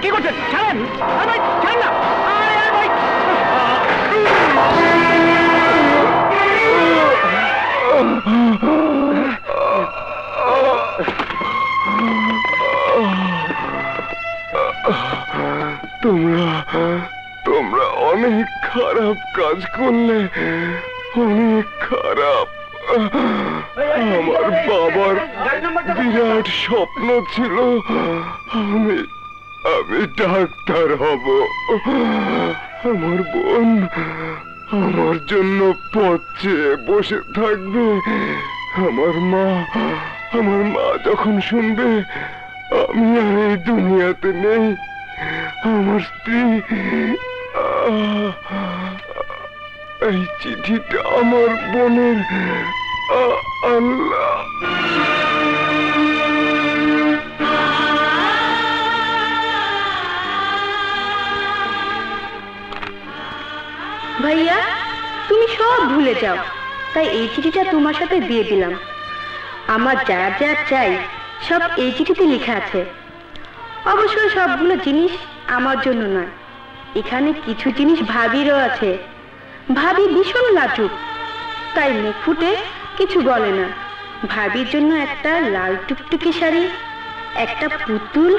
Speaker 3: কি করছেন? ছাড়েন! আরে ভাই, ছাড়েন না! আরে ভাই!
Speaker 10: তোমরা অনেক খারাপ কাজ করলে, অনেক খারাপ। আমার বাবার বিরাট স্বপ্ন ছিল আমি ডাক্তার হব। আমার বোন আমার জন্য পথ চেয়ে বসে থাকবে। আমার মা যখন শুনবে আমি আর এই দুনিয়াতে নেই, আমার স্ত্রী, এই চিঠিটা আমার বোনের। আল্লাহ,
Speaker 6: ভাইয়া তুমি সব ভুলে যাও, তাই এই চিঠিটা তোমার সাথে দিয়ে দিলাম। আমার যা যা চাই সব এই চিঠিতে লেখা আছে। অবশ্যই সবগুলো জিনিস আমার জন্য নয়, এখানে কিছু জিনিস ভাবিরও আছে। ভাবি ভীষণ লাজুক, তাই মুখ ফুটে কিছু বলে না। ভাবির জন্য একটা লাল টুকটুকি শাড়ি, একটা পুতুল,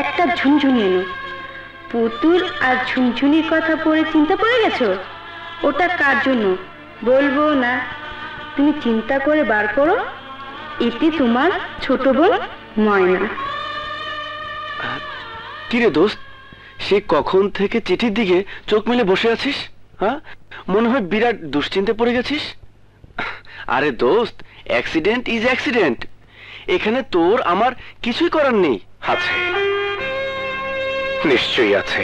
Speaker 6: একটা ঝুনঝুনি এনো। পুতুল আর ঝুনঝুনির কথা পড়ে চিন্তা পড়ে গেছো? ওটা কার জন্য বলবো না, তুমি চিন্তা করে বার করো। এটি তোমার ছোট বোন ময়না।
Speaker 3: কিরে দোস্ত, সে কখন থেকে চিঠির দিকে চোখ মেলে বসে আছিস? হ্যাঁ, মনে হয় বিরাট দুশ্চিন্তে পড়ে গেছিস। আরে দোস্ত, অ্যাক্সিডেন্ট ইজ অ্যাক্সিডেন্ট, এখানে তোর আমার কিছুই করার নেই।
Speaker 9: আছে, নিশ্চয়ই আছে।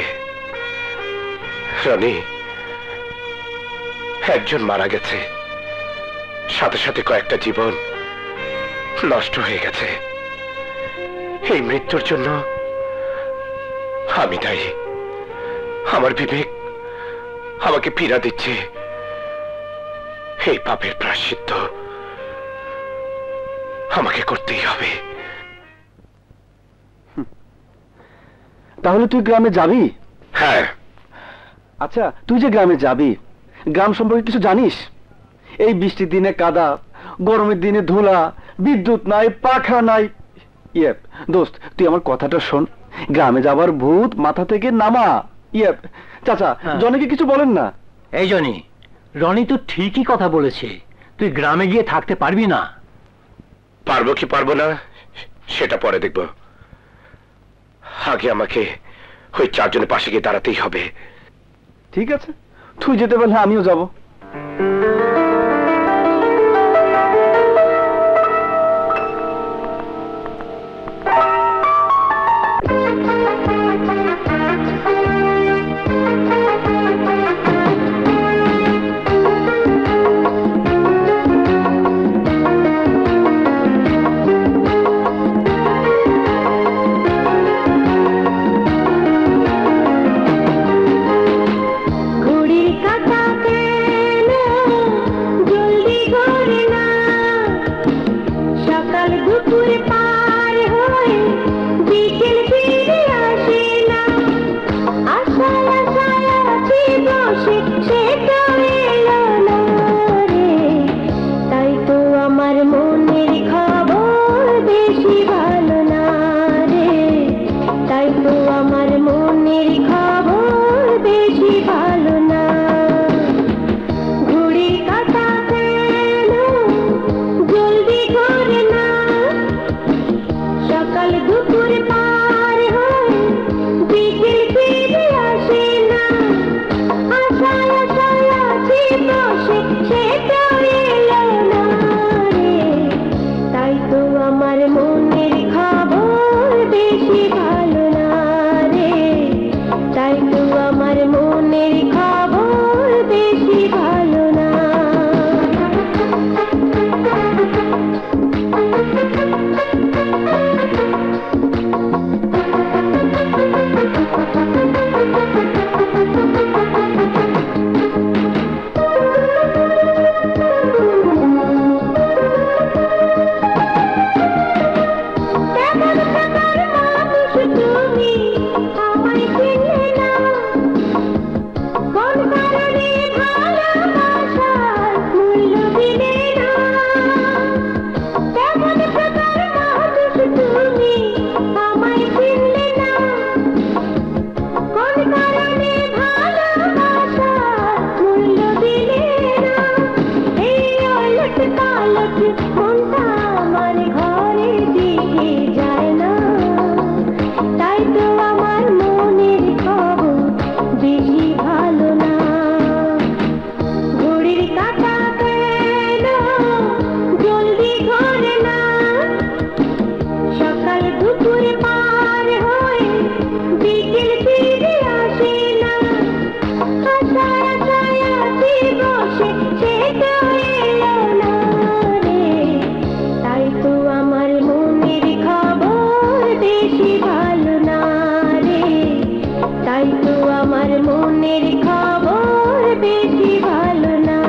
Speaker 9: রনি, একজন মারা গেছে, সাথে সাথে কয়েকটা জীবন নষ্ট হয়ে গেছে। এই মৃত্যুর জন্য আমি দায়ী। আমার বিবেক আমাকে পীড়া দিচ্ছে। এই পাপের প্রায়শ্চিত্ত আমাকে করতেই হবে।
Speaker 3: তাহলে তুই গ্রামে যাবি?
Speaker 9: হ্যাঁ।
Speaker 3: আচ্ছা, তুই যে গ্রামে যাবি, গ্রাম সম্পর্কে কিছু জানিস? এই বৃষ্টির দিনে কাদা, গরমের দিনে ধুলা, বিদ্যুৎ নাই, পাখা নাই। ইয়েপ দোস্ত, তুই আমার কথাটা শোন, গ্রামে যাবার ভূত মাথা থেকে নামা। ইয়েপ চাচা, জনিকে কিছু বলেন না।
Speaker 7: এই জনি, রনি তো ঠিকই কথা বলেছে, তুই গ্রামে গিয়ে থাকতে পারবি না।
Speaker 9: পারবো কি পারবো না সেটা পরে দেখব। আগে আমাকে ওই চারজনের পাশে গিয়ে দাঁড়াতেই হবে।
Speaker 3: ঠিক আছে, তুই যেতে পারলে আমিও যাব।
Speaker 11: মনের খবর বেশি ভালো না।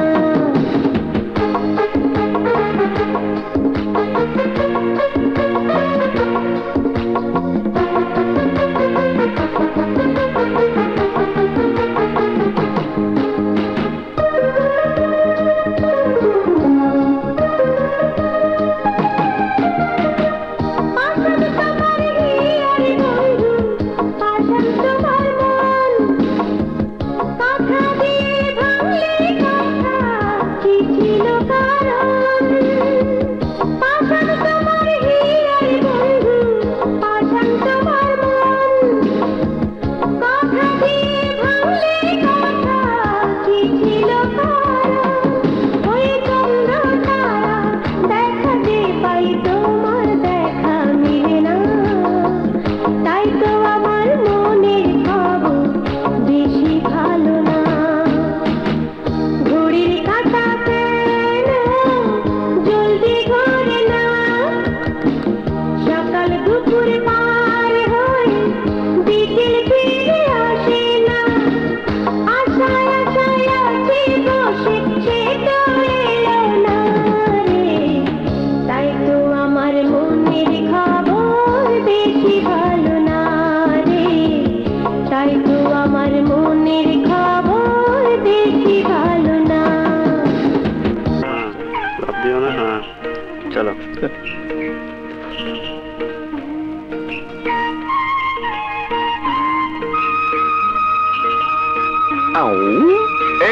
Speaker 3: চলো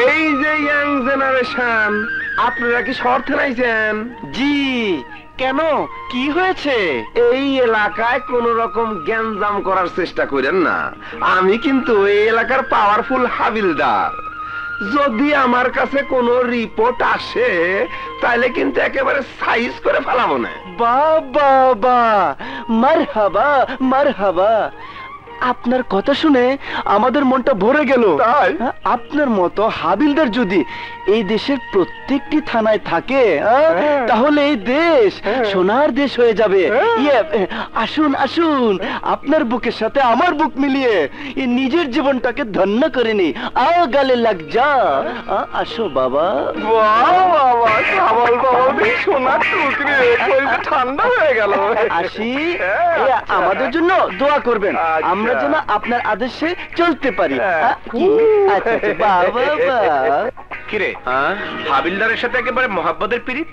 Speaker 2: এই যে ইয়াং জেনারেশন, আপনারা কি শহর নাইছেন?
Speaker 3: জি, কেন কি হয়েছে?
Speaker 2: এই এলাকায় কোন রকম গ্যাঞ্জাম করার চেষ্টা করেন না। আমি কিন্তু এই এলাকার পাওয়ারফুল হাবিলদার। যদি আমার কাছে কোনো রিপোর্ট আসে তাহলে কিন্তু একেবারে সাইজ করে ফেলাবো না।
Speaker 3: বাবা বা মারহাবা মারহাবা, আপনার কথা শুনে আমাদের মনটা ভরে গেল। আপনার মতো হাবিলদার যদি এই দেশের প্রত্যেকটি থানায় থাকে তাহলে এই দেশ সোনার দেশ হয়ে যাবে। আসুন আসুন, আপনার বুকের সাথে আমার বুক মিলিয়ে এই নিজের জীবনটাকে ধন্য করে নি। আও গালে লাগ যা, আসো বাবা।
Speaker 2: ঠান্ডা হয়ে গেল।
Speaker 3: আসি, আমাদের জন্য দোয়া করবেন, আমরা যেন আপনার আদেশে চলতে পারি।
Speaker 1: কিরে, হাবিলদারের সাথে একেবারে মহাব্বতের পিরিত?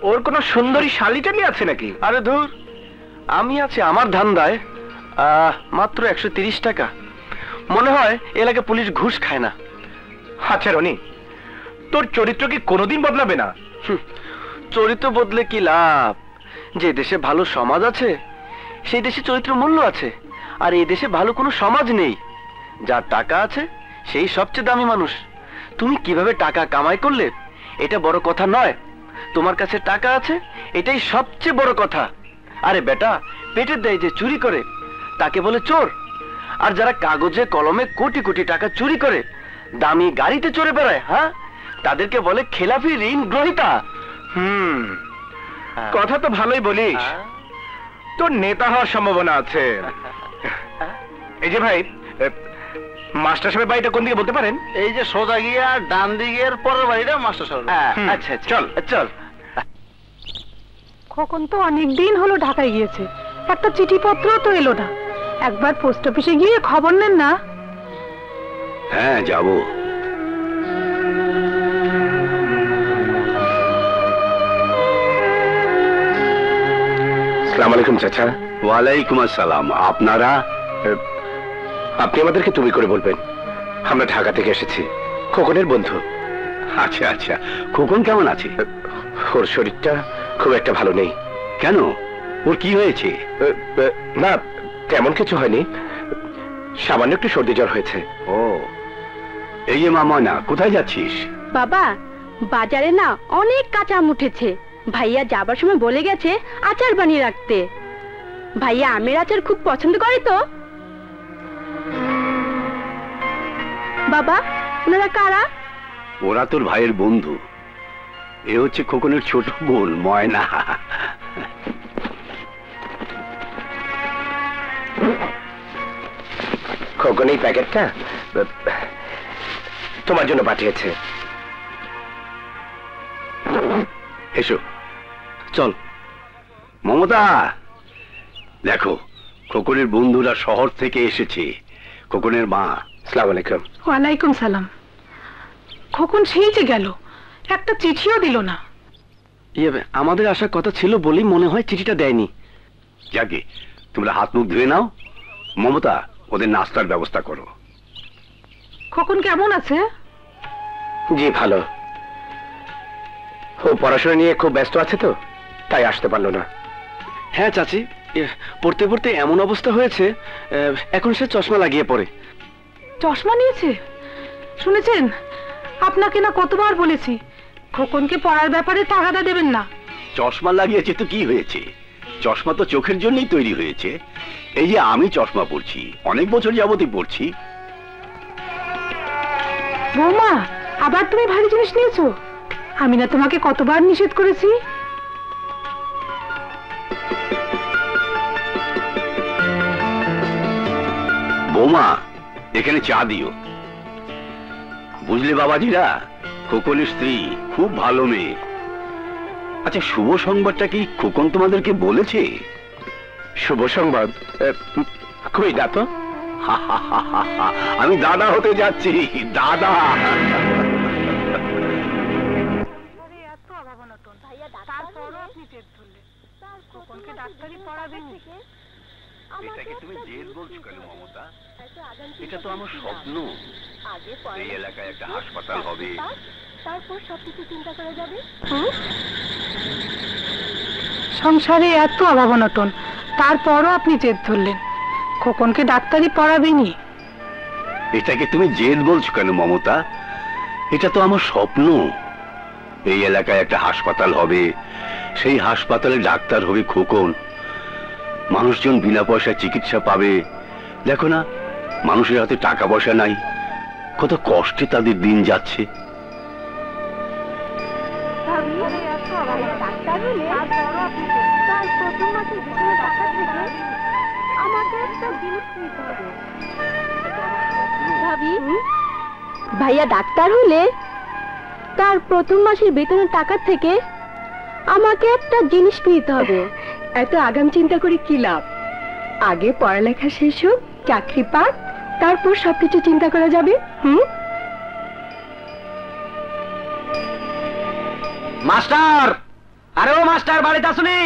Speaker 1: ওর কোন সুন্দরী শালি টালি আছে নাকি?
Speaker 3: আরে ধুর, আমি আছি আমার ধান্দায়। মাত্র 130 টাকা। মনে হয় এলাকা পুলিশ ঘুষ খায় না।
Speaker 1: আচ্ছা রনি, তোর চরিত্র কি কোনোদিন বদলাবে না?
Speaker 3: চরিত্র বদলে কি লাভ? যে দেশে ভালো সমাজ আছে সেই দেশে চরিত্র মূল্য আছে, আর এই দেশে ভালো কোনো সমাজ নেই। যার টাকা আছে সেই সবচেয়ে দামি মানুষ। তুমি কিভাবে টাকা কামাই করলে এটা বড় কথা নয়, তোমার কাছে টাকা আছে এটাই সবচেয়ে বড় কথা। আরে বেটা, পেটের দায়ে যে চুরি করে তাকে বলে চোর, আর যারা কাগজে কলমে কোটি কোটি টাকা চুরি করে দামি গাড়িতে চড়ে বেড়ায়, তাদেরকে বলে খেলাফি ঋণ গ্রহীতা।
Speaker 1: কথা তো ভালোই বলিস, তোর নেতা হওয়ার সম্ভাবনা আছে। এই যে ভাই, মাস্টার সাহেবের বাড়িটা কোন দিকে বলতে পারেন?
Speaker 3: এই যে সোজা গিয়া ডান দিকের পরের বাড়িটা মাস্টার সাহেব। আচ্ছা চল চল।
Speaker 6: খোকন তো অনেকদিন হলো ঢাকায় গিয়েছে, একটা চিঠিপত্র তো এলো না। একবার পোস্ট অফিসে গিয়ে খবর নেন না?
Speaker 2: হ্যাঁ যাবো।
Speaker 1: আসসালামু আলাইকুম চাচা।
Speaker 2: ওয়ালাইকুম আসসালাম। আপনারা?
Speaker 1: আপনি আমাদেরকে তুমি করে বলবেন, আমরা ঢাকা থেকে এসেছি, খোকনের বন্ধু।
Speaker 2: আচ্ছা আচ্ছা, খোকন কেমন আছে?
Speaker 1: ওর শরীরটা খুব একটা ভালো নেই।
Speaker 2: কেন, ওর কি হয়েছে?
Speaker 1: না, তেমন কিছু হয়নি, সামান্য একটু সর্দি জ্বর হয়েছে।
Speaker 2: ও, এই যে মামা, কোথায় যাচ্ছিস?
Speaker 4: বাবা, বাজারে না অনেক কাঁচা আম উঠেছে, ভাইয়া যাবার সময় বলে গেছে আচার বানিয়ে রাখতে। ভাইয়া আমের আচার খুব পছন্দ করে তো। বাবা, ওনারা কারা?
Speaker 2: ওরা তোর ভাইয়ের বন্ধু। এ হচ্ছে খোকনের ছোট বোন ময়না।
Speaker 1: খোকন এই প্যাকেটটা
Speaker 3: তোমার জন্য পাঠিয়েছে।
Speaker 2: এসো, চল। মমতা, দেখো খোকনের বন্ধুরা শহর থেকে এসেছে। খোকনের মা।
Speaker 3: আসসালামু আলাইকুম।
Speaker 6: ওয়ালাইকুম সালাম। খোকন সেই যে গেল, একটা চিঠিও দিল না।
Speaker 3: আমাদের আসার কথা ছিল বলেই মনে হয় চিঠিটা দেয়নি।
Speaker 2: যাকে তোমরা হাত মুখ ধুয়ে নাও। মমতা, ওদের নাস্তার ব্যবস্থা করো।
Speaker 6: খোকন কেমন আছে?
Speaker 3: জি ভালো। ও পড়াশোনা নিয়ে খুব ব্যস্ত আছে তো, তাই আসতে পারলো না। হ্যাঁ চাচি, পড়তে পড়তে এমন অবস্থা হয়েছে, এখন সে চশমা লাগিয়ে পড়ে।
Speaker 6: চশমা নিয়েছে? শুনেছেন, আপনাকে না কতবার বলেছি খোকনকে পড়ার ব্যাপারে তাগাদা দেবেন না।
Speaker 2: চশমা লাগিয়েছে তো কি হয়েছে? চশমা তো চোখের জন্যই তৈরি হয়েছে। এই যে আমি চশমা পরছি, অনেক বছর যাবতই পরছি।
Speaker 6: বৌমা, আবার তুমি ভারী জিনিস নিয়েছো? আমি না তোমাকে কতবার নিষেধ করেছি।
Speaker 2: বৌমা, এখানে চা দিও। বুঝলে বাবাজিরা, খোকনের স্ত্রী খুব ভালো মেয়ে। আচ্ছা, শুভ সংবাদটা কি খোকন তোমাদেরকে বলেছে?
Speaker 3: শুভ সংবাদ? কই না তো।
Speaker 2: আমি দাদা হতে যাচ্ছি, দাদা। এটাকে তুমি জেদ বলছো কেন মমতা? এটা তো আমার স্বপ্ন। এই এলাকায় একটা হাসপাতাল হবে,
Speaker 11: তারপর সবকিছু চিন্তা করা যাবে।
Speaker 6: সংসারে এত অভাব অনটন, তারপরও আপনি জেদ ধরলেন খোকনকে ডাক্তারি পড়াবেনি।
Speaker 2: এটাকে তুমি জেদ বলছো কেন মমতা? এটা তো আমার স্বপ্ন। এই এলাকায় একটা হাসপাতাল হবে, সেই হাসপাতালে ডাক্তার হবে খোকন। মানুষজন বিনা পয়সায় চিকিৎসা পাবে। দেখো না, মানুষের হাতে টাকা পয়সা নাই, কত কষ্টে তাদের দিন যাচ্ছে।
Speaker 11: ভাইয়া ডাক্তার হলে তার প্রথম মাসের বেতনের টাকা থেকে আমাকে একটা জিনিস কিনতে হবে। এত আগাম চিন্তা করে কি লাভ? আগে পড়ালেখা শেষ হোক, চাকরি পাক, তারপর সবকিছু চিন্তা করা যাবে।
Speaker 5: মাস্টার! আরে ও মাস্টার, বাড়িতে আসুনি?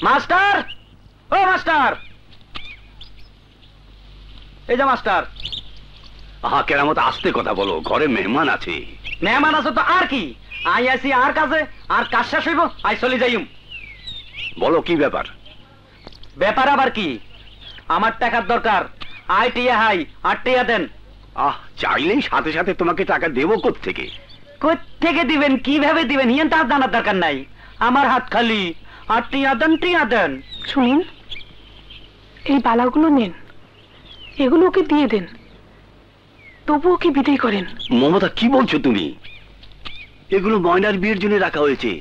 Speaker 5: মাস্টার, ও মাস্টার! এই যে মাস্টার।
Speaker 2: আহা, কেরামত আস্তে কথা বলো, ঘরে মেহমান আছে।
Speaker 5: মেহমান আছে তো আর কি, আই আসি আর কাজে, আর কাজ শেষ হইব আই চলে যাইম।
Speaker 2: বলো কি ব্যাপার?
Speaker 5: ব্যাপার আবার কি? আমার টাকার দরকার, আই টিয়া হাই, আর টিয়া দেন।
Speaker 2: চাইলেই সাথে সাথে তোমাকে টাকা দেবো কোত্থেকে?
Speaker 5: কোত্থেকে দিবেন, কিভাবে দিবেন, হিয়েন তার জানার দরকার নাই। আমার হাত খালি, আর টিয়া দেন, টিয়া দেন।
Speaker 6: শুনুন, এই বালাগুলো নেন, এগুলো ওকে দিয়ে দেন, তবু ওকে বিদায় করেন।
Speaker 2: মমতা, কি বলছো তুমি? এগুলো ময়নার বিয়ের জন্য রাখা হয়েছে।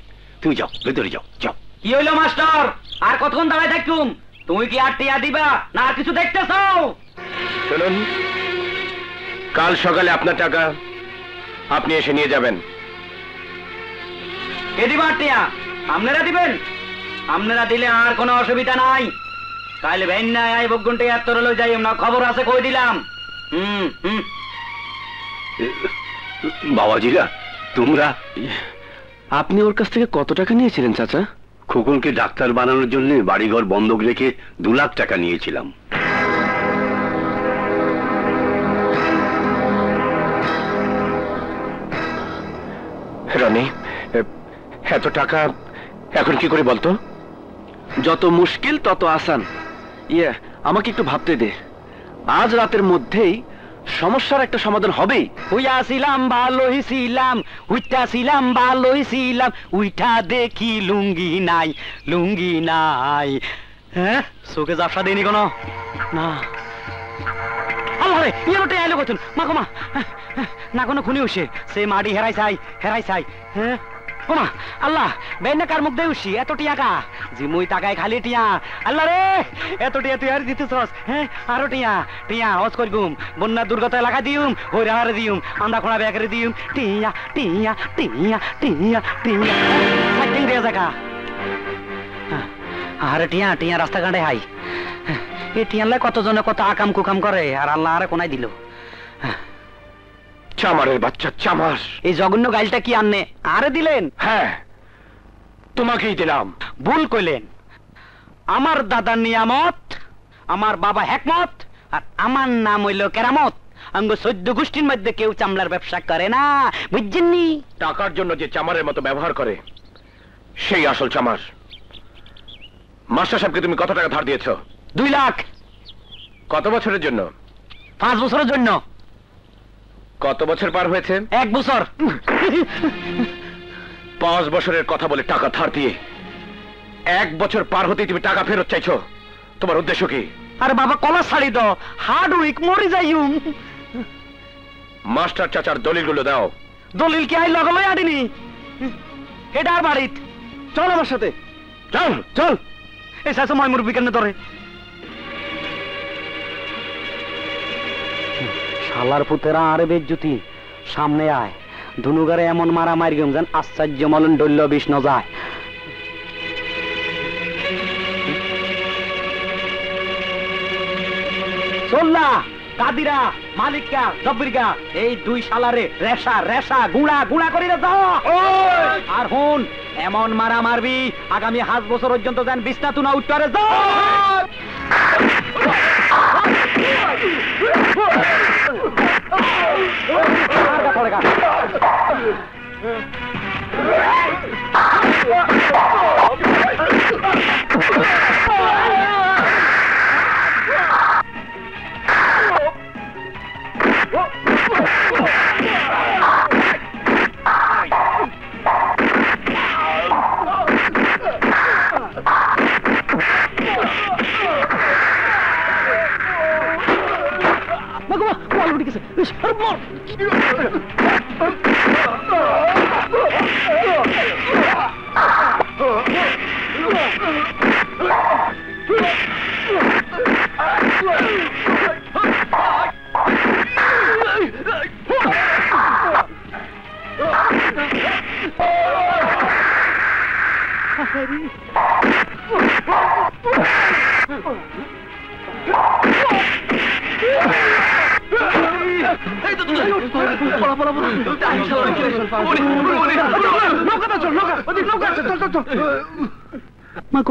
Speaker 2: তুমি যাও, ভেতরে যাও, যাও।
Speaker 5: কি হইলো মাস্টার, আর কতক্ষণ দাঁড়ায় থাকুম? তুমি কি আর টিয়া দিবা না আর কিছু দেখতেছ?
Speaker 3: শুনুন, কাল সকালে আপনার টাকা আপনি এসে নিয়ে যাবেন।
Speaker 5: কে দিবা আর টিয়া? আপনারা দিবেন? আপনারা দিলে আর কোনো অসুবিধা নাই। কাইলে ভেন নাই আই বগুনটে এত লই যাই না, খবর আছে কই দিলাম।
Speaker 2: বাবাজিরা, তোমরা
Speaker 3: আপনি ওর কাছ থেকে কত টাকা নিয়েছিলেন চাচা?
Speaker 2: খোকনকে ডাক্তার বানানোর জন্য বাড়িঘর বন্ধক রেখে 2 লাখ টাকা নিয়েছিলাম।
Speaker 3: রনি, এত টাকা এখন কি করে বলতো? যত মুশকিল তত আসান। আমাকে একটু ভাবতে দে, আজ রাতের মধ্যেই সমস্যার একটা সমাধান হবেই।
Speaker 5: হুইয়াছিলাম ভালোই ছিলাম, উইটাছিলাম ভালোই ছিলাম, উইঠা দেখি লুঙ্গি নাই, লুঙ্গি নাই। হ্যাঁ, চোখে জাফসা দেয়নি কোনো? না। আল্লাহ রে, ইয়েরোটে আইলো কতন, মা গো মা, না কোনো খুনি হইছে, সে মাটি হেরাই চাই, হেরাই চাই। হ্যাঁ, ওমা আল্লাহ বেনে কার মুখ দেউছি এত টিয়া কা জি মুই তাকায় খালি টিয়া আল্লাহ রে এত টিয়া তুই আর দিতেছস হ্যাঁ আরো টিয়া টিয়া হজ করগুম বন্যা দুর্গত এলাকা দিউম হইরা হারে দিউম আন্দা খোড়া বেকারে দিউম টিয়া টিয়া টিয়া টিয়া টিয়া সাইকিং রে জায়গা আরে টিয়া টিয়া রাস্তা কাটে হাই এই টিয়ালে কতজনে কত আকাম কুকাম করে আর আল্লাহ আরে কোনায় দিল
Speaker 3: চামারের বাচ্চা চামার
Speaker 5: এই জঘন্য গাইলটা কি আননে আরে দিলেন
Speaker 3: হ্যাঁ তোমাকেই দিলাম
Speaker 5: ভুল কইলেন আমার দাদার নিয়ামত আমার বাবা হেকমত আর আমার নাম হইল কেরামত আঙ্গ 14 গোষ্ঠীর মধ্যে কেউ চামড়ার ব্যবসা করে না বুঝছেননি
Speaker 3: টাকার জন্য যে চামারের মতো ব্যবহার করে সেই আসল চামার মাস্টার সাহেবকে তুমি কত টাকা ধার দিয়েছ
Speaker 5: 2 লাখ
Speaker 3: কত বছরের জন্য
Speaker 5: 5 বছরের জন্য
Speaker 3: কত বছর পার হয়েছে
Speaker 5: 1 বছর
Speaker 3: 5 বছরের কথা বলে টাকা ধার দিয়ে 1 বছর পার হতেই তুমি টাকা ফেরত চাইছো তোমার উদ্দেশ্য কি
Speaker 5: আরে বাবা কলা ছাড়ি দাও হার্ড উইক মরি যাইউম
Speaker 3: মাস্টার চাচার দলিলগুলো দাও
Speaker 5: দলিল কি আই লগলই আডিনি হেডার বাড়িত
Speaker 3: চল আমার সাথে চল চল
Speaker 5: এই সাসো মই মুরবি কেন ধরে শালার পুতেরা আরে বেজ্জুতি সামনে আয় ধনুগারে এমন মারা মারি গেম যেন আশ্চর্য মলন ডল্য বিষ ন যায় চল্লা কাদিরা মালিকা জব্বিরগা এই 2 শালারে রেশা রেশা গুড়া গুড়া করে দাও আর হুন এমন মারা মারবি আগামী 5 বছর পর্যন্ত যেন বিছনা তুনা উঠরে যাও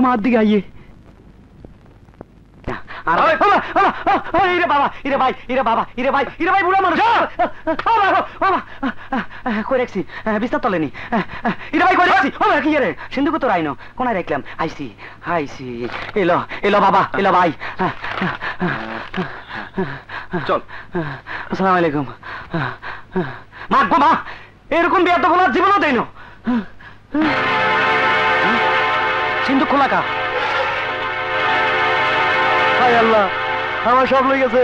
Speaker 5: মার দিকে আইয়ে বুড়া মানুষ কই রাখছি বিস্তার তলেনি ইরে ভাই কই রাখছি কি রে সিন্ধুকে তো রাইনো কোনায় রাখলাম আইসি আইসি এলো এলো বাবা এলো ভাই
Speaker 3: চল
Speaker 5: আসসালামু আলাইকুম মা গো মা এরকম বিয়া তো বলার জীবনও দেই না সিন্ধু খোলা কা হায় আল্লাহ আমার সব লই গেছে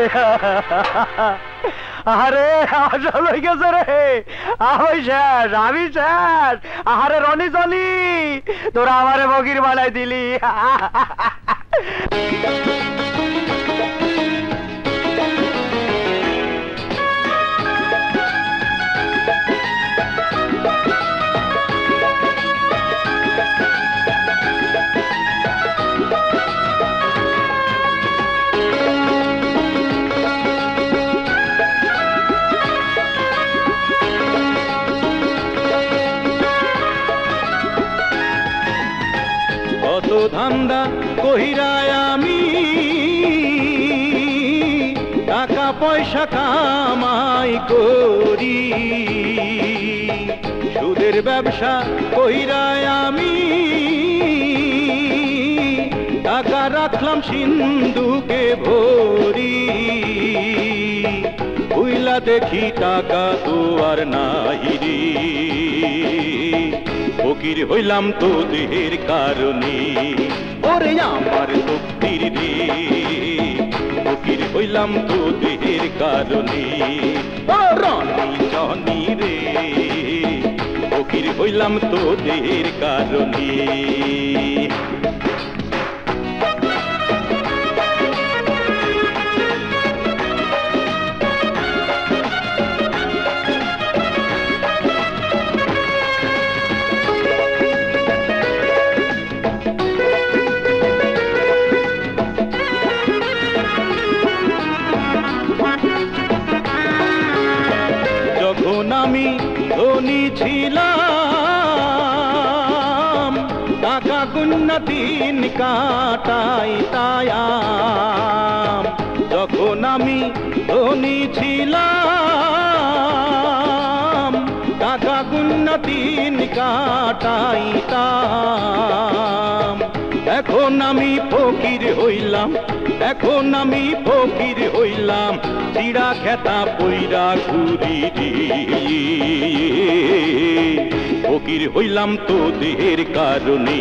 Speaker 5: আরে আমার সব লই গেছে রে আমি শেষ আরে রনি চলি তোরা আমারে বগির বানাই দিলি
Speaker 12: ধান্দা কহিরায় আমি টাকা পয়সা কামাই করি সুদের ব্যবসা কহিরায় আমি টাকা রাখলাম সিন্ধুকে ভরি বুইলা দেখি টাকা তো আর নাইরি ফকির হইলাম তো দেহের কারণে ওরে আমার শক্তির রে ফকির হইলাম তো দেহের কারণে ও রানী জানি রে ফকির হইলাম তোদের কারণে। যখন আমি ধনী ছিলাম টাকা গুন্না দিন কাটাইতাম, যখন আমি ধনী ছিলাম টাকা গুন্না দিন কাটাইতাম। এখন আমি ফকির হইলাম, এখন আমি ফকির হইলাম, চিড়া খেতা পইরা ঘুরি রে। ফকির হইলাম তোদের কারণে,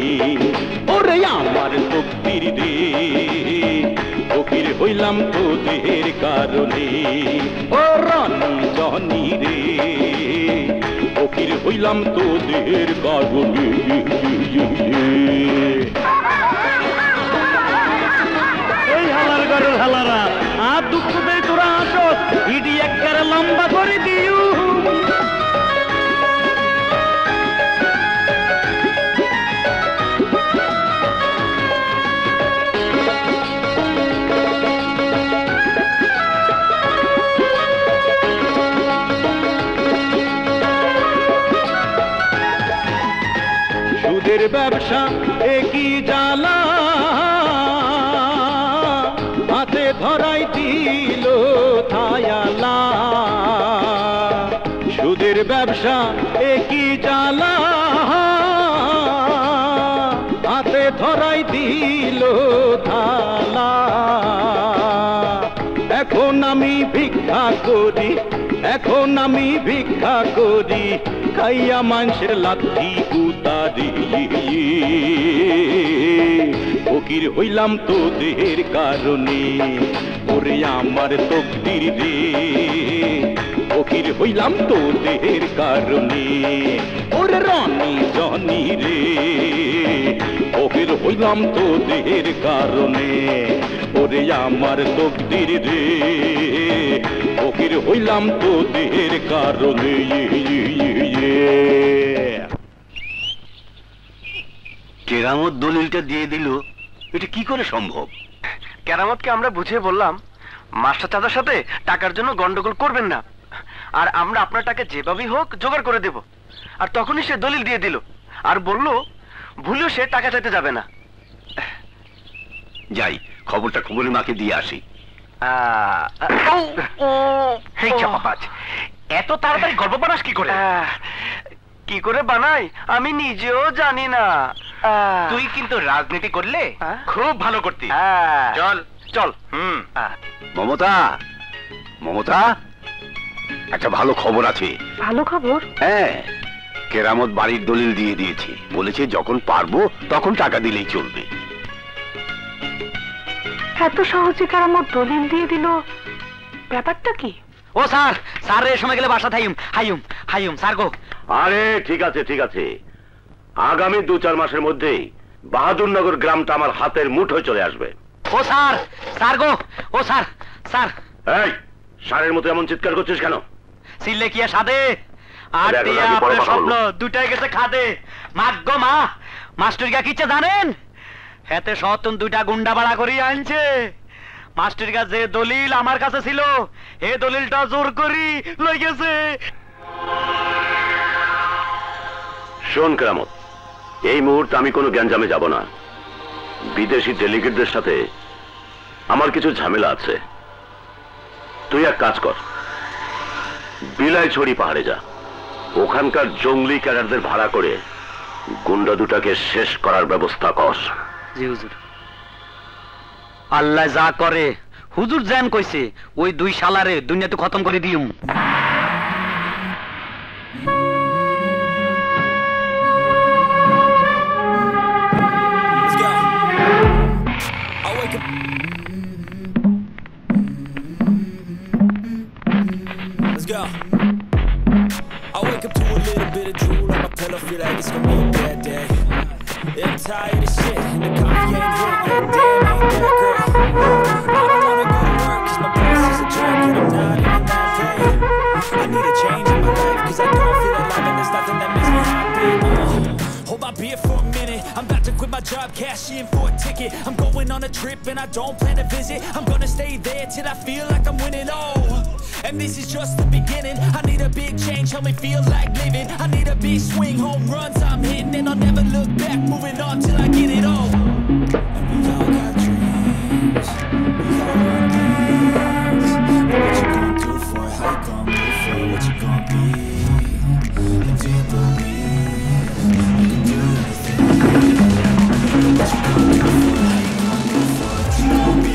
Speaker 12: ওরে আমার তকদির রে। ফকির হইলাম তোদের কারণে, ও রানী জনি রে। ফকির হইলাম তোদের কারণে।
Speaker 5: এই হালার ঘরের হালারা আর দুঃখ দেয় তোরা আসো, ইডি একবারে লম্বা করে দিও।
Speaker 12: সুদের ব্যবসা একই জ্বালা, হাতে ধরাই দিল থায়ালা। সুদের ব্যবসা একই জ্বালা, হাতে ধরাই দিল থালা। এখন আমি ভিক্ষা করি, এখন আমি ভিক্ষা করি, খাইয়া মানুষের লাথি উতারি। ফকির হইলাম তোদের কারণে, ওরে আমার তকদির রে। ফকির হইলাম তোদের কারণে, ওরে রানী জনি রে। ফকির হইলাম তোদের কারণে, ওরে আমার তকদির রে। ফকির হইলাম তোদের কারণে।
Speaker 2: কেরামত দলিলটা দিয়ে দিল, এটা কি করে সম্ভব?
Speaker 3: কেরামতকে আমরা বুঝিয়ে বললাম মাস্টার চাচার সাথে টাকার জন্য গন্ডগোল করবেন না, আর আমরা আপনার টাকা যেভাবেই হোক জোগাড় করে দেব। আর তখনই সে দলিল দিয়ে দিল, আর বলল ভুলেও সে টাকা চাইতে যাবে না।
Speaker 2: যাই খবরটা খবরের মাকে দিয়ে আসি।
Speaker 3: এত তাড়াতাড়ি গল্প বানাস কি করে? কি করে বানাই আমি নিজেও জানি না।
Speaker 1: তুই কিন্তু রাজনীতি করলে খুব ভালো করতি। চল
Speaker 3: চল।
Speaker 2: মমতা, মমতা, একটা ভালো খবর আছে।
Speaker 6: ভালো খবর?
Speaker 2: হ্যাঁ, কেরামত বাড়ির দলিল দিয়ে দিয়েছি, বলেছে যখন পারবো তখন টাকা দিলেই চলবে।
Speaker 6: এত সহজে কেরামত দলিল দিয়ে দিল, ব্যাপারটা কি?
Speaker 5: ও স্যার, স্যার এই সময় গেলে বাসা থাইম, হাইম হাইম স্যার গো।
Speaker 9: আরে ঠিক আছে ঠিক আছে, আগামী 2-4 মাসের মধ্যেই বাহাদুরনগর গ্রামটা আমার হাতের মুঠোয় চলে আসবে।
Speaker 5: ও স্যার, স্যার গো, ও স্যার, স্যার।
Speaker 9: এই সারের মতো এমন চিৎকার করছিস কেন?
Speaker 5: সিলে কি সাদে আর টিয়া আপনার স্বপ্ন দুটাই গেছে খাদে। মাগো মা, মাস্টার গা কিচ্ছে জানেন? হেতে সতন 2টা গুন্ডা ভাড়া করিয়ে আনছে। মাস্টার গা যে দলিল আমার কাছে ছিল, এই দলিলটা জোর করি লই গেছে।
Speaker 9: শোন কেরামত, এই মুহূর্তে আমি কোনো গ্যাঞ্জামে যাব না। বিদেশি ডেলিগেটদের সাথে আমার কিছু ঝামেলা আছে। তুই এক কাজ কর, বিলাইছড়ি পাহাড়ে যা, ওখানকার জঙ্গলি ক্যাডারদের ভাড়া করে গুন্ডা দুটাকে শেষ করার ব্যবস্থা কর।
Speaker 5: জি হুজুর। আল্লাহ যা করে হুজুর জান কইছে, ওই 2 শালারে দুনিয়াতে খতম করে দিউম।
Speaker 13: Let's go. I wake up to a little bit of drool on my pillow, feel like it's gonna be a bad day. Yeah, I'm tired of shit, and the coffee ain't hit yet, damn, ain't that great. I don't wanna go to work, cause my boss is a jerk, and I'm not even that paid. I need a change in my life, cause I don't feel alive, and there's nothing that makes me happy. Hold my beer for a minute, I'm about to quit my job, cash in for a ticket. I'm going on a trip and I don't plan to visit. I'm gonna stay there till I feel like I'm winning, and this is just the beginning. I need a big change, help me feel like living. I need a big swing, home runs I'm hitting, and I'll never look back, moving on till I get it all. And we all got dreams, we all want things. But what you gonna do for it, how you gonna move for it, what you gonna be? And do you believe you can do anything? What you gonna do for it, how you gonna move for it, what you gonna be?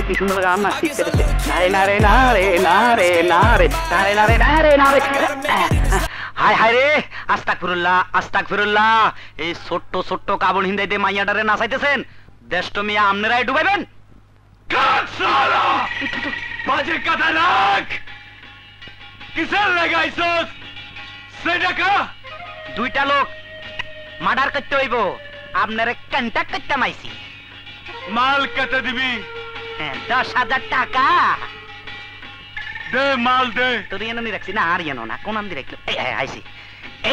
Speaker 5: কি সুন্দর গান না শিখতে নারে নারে নারে নারে নারে নারে নারে নারে হায় হায় রে আস্তাগফিরুল্লাহ আস্তাগফিরুল্লাহ। এই ছোট্ট ছোট্ট কাবুল হিন্দাইতে মাইয়াটারে নাচাইতেছেন, দেশটা মিয়া আমনেরাই ডুবাইবেন।
Speaker 2: বাজে কথা রাখ, কিসের লাগাইছস সেটা কা?
Speaker 5: দুইটা লোক মার্ডার করতে হইব, আপনারে কন্টাক্ট করতে মাইছি।
Speaker 2: মাল কত দিবি?
Speaker 5: 10,000 টাকা
Speaker 2: দে, মাল দে।
Speaker 5: তোর এনে নি রাখছি না, আর এনো না, কোন আন্দি রাখলো? এই আইছি,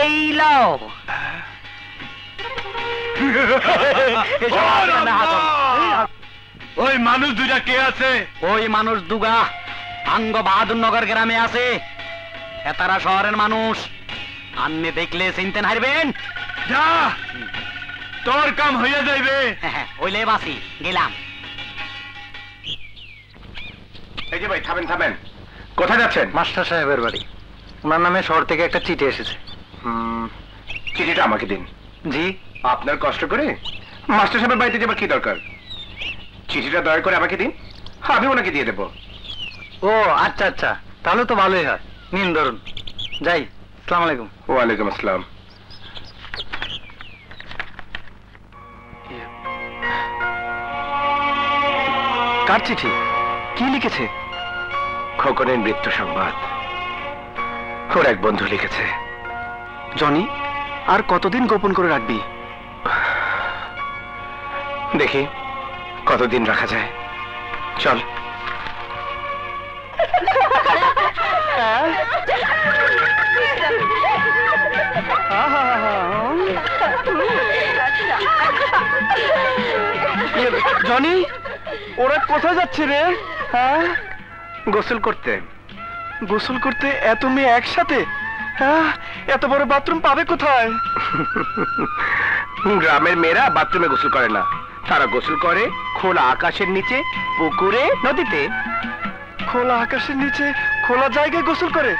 Speaker 5: এই লও।
Speaker 2: ওই মানুষ দুইটা কে আছে?
Speaker 5: ওই মানুষ দুগা আঙ্গ বাহাদুরনগর গ্রামে আছে, এতারা শহরের মানুষ। আপনি দেখলে চিনতেন হারবেন।
Speaker 2: যা, তোর কাম হইয়া যাইবে।
Speaker 5: ওইলে বাসি গেলাম।
Speaker 1: এই যে ভাই, থামেন থামেন, কোথায় যাচ্ছেন?
Speaker 3: মাস্টার সাহেবের বাড়ি। ওনার নামে শহর থেকে একটা চিঠি এসেছে।
Speaker 1: চিঠিটা আমাকে দিন।
Speaker 3: জি।
Speaker 1: আপনার কষ্ট করে মাস্টার সাহেবের বাড়িতে যাবার কি দরকার? চিঠিটা দয়া করে আমাকে দিন, আমি ওনাকে দিয়ে দেবো।
Speaker 3: ও আচ্ছা আচ্ছা, তাহলে তো ভালোই হয়। নিন ধরুন, যাই। আসসালামু আলাইকুম।
Speaker 1: ওয়ালাইকুম আসসালাম।
Speaker 3: কার চিঠি? কি লিখেছে?
Speaker 1: খোকনের মৃত্যু সংবাদ ওর এক বন্ধু লিখেছে।
Speaker 3: জনি, আর কতদিন গোপন করে রাখবি?
Speaker 1: দেখি কতদিন রাখা যায়। চল।
Speaker 3: জনি, ওরা কোথায় যাচ্ছে রে? হ্যাঁ,
Speaker 1: গোসল করতে।
Speaker 3: গোসল করতে? এত মেয়ে একসাথে? হ্যাঁ, এত বড় বাথরুম পাবে কোথায়?
Speaker 1: গ্রামের মেয়েরা বাথরুমে গোসল করে না, তারা গোসল করে খোলা আকাশের নিচে, পুকুরে, নদীতে।
Speaker 3: খোলা আকাশের নিচে খোলা জায়গায় গোসল করে?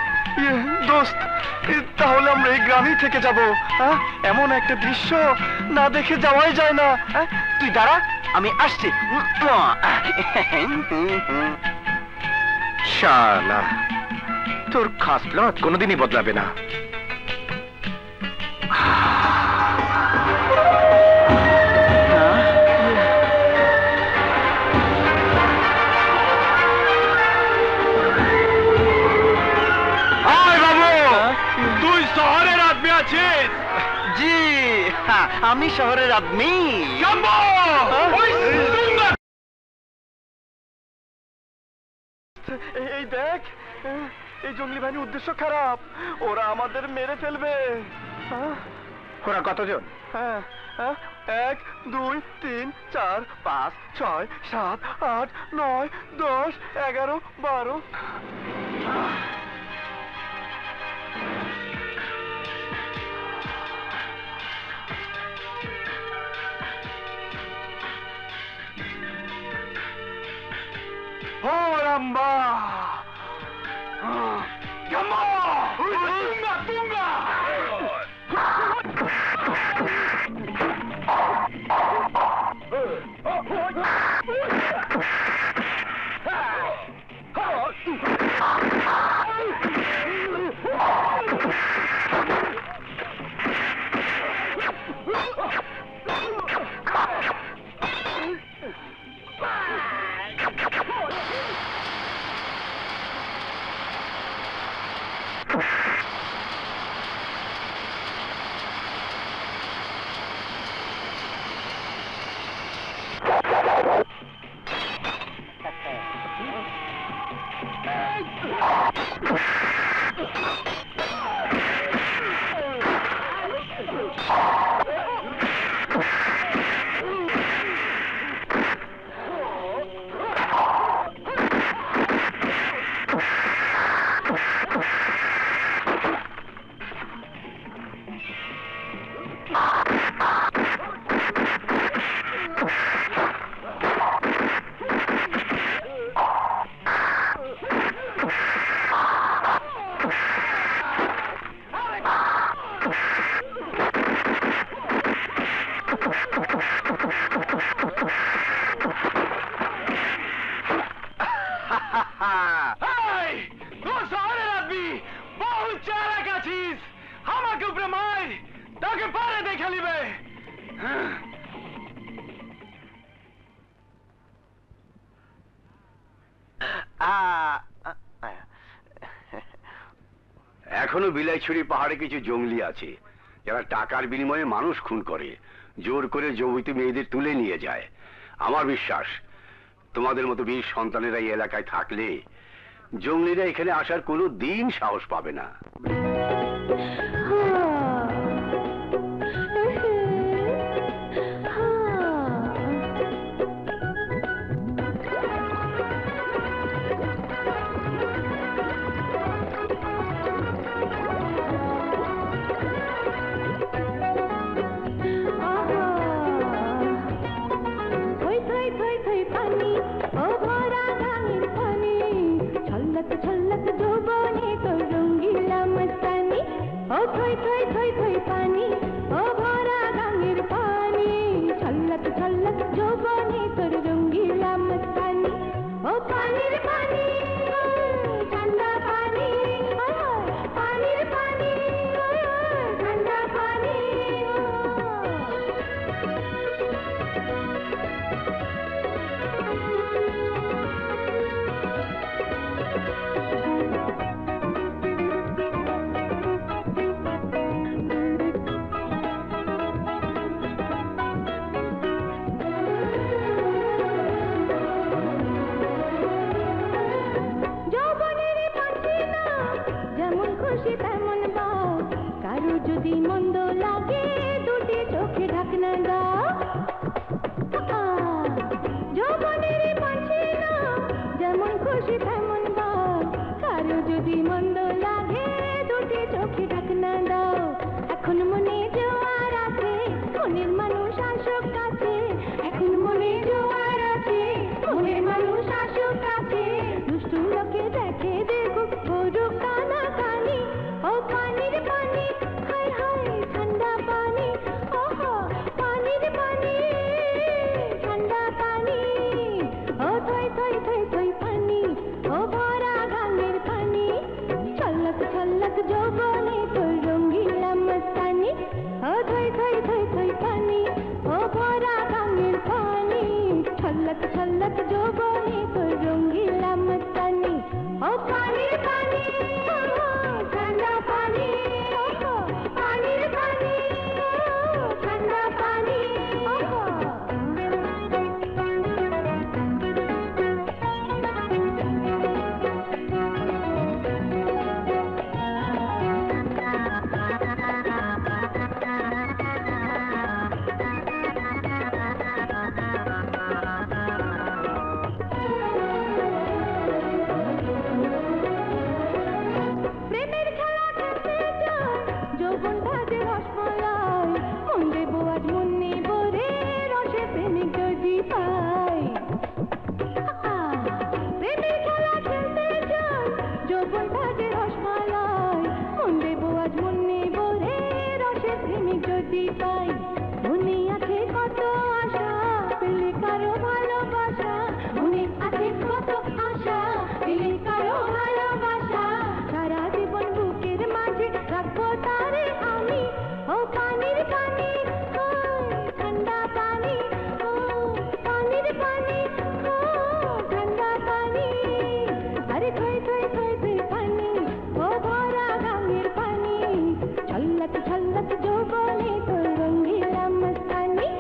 Speaker 3: দোস্ত, তাহলে আমরা এই গ্রামেই থেকে যাব। এমন একটা দৃশ্য না দেখে যাওয়াই যায় না। তুই দাঁড়া, আমি আসছি।
Speaker 1: শালা, তোর খাস প্লট কোনোদিনই বদলাবে না।
Speaker 2: তুই শহরের আদমি আছিস?
Speaker 3: জি, আমি শহরের আদমি। এই দেখ, এই জঙ্গলি বাহিনীর উদ্দেশ্য খারাপ, ওরা আমাদের মেরে ফেলবে।
Speaker 1: ওরা কতজন?
Speaker 3: 1 2 3 4 5 6 7 8 9 10 11 12।
Speaker 10: Gamba! Gamba! Tunga! Tunga!
Speaker 2: এখনো বিলাইছড়ি পাহাড়ে কিছু জঙ্গলি আছে যারা টাকার বিনিময়ে মানুষ খুন করে, জোর করে যৌবতী মেয়েদের তুলে নিয়ে যায়। আমার বিশ্বাস তোমাদের মতো বীর সন্তানেরা এই এলাকায় থাকলে জঙ্গলিরা এখানে আসার কোনো দিন সাহস পাবে না।
Speaker 11: পানির
Speaker 6: যদি পাই মনে আছে কত আশা পেলে কারো ভালোবাসা মনে আছে কত আশা পেলে কারো ভালোবাসা সারা জীবন বুকের মাঝে রাখবো তারে আমি ও পানির পানি ও ঠান্ডা পানি ও পানির পানি ও ঠান্ডা পানি আরে থই থই থই থই পানি ও ভরা গাঙ্গের পানি ছল্লক ছল্লক যৌবনে তোর রঙ্গিলা মস্তানি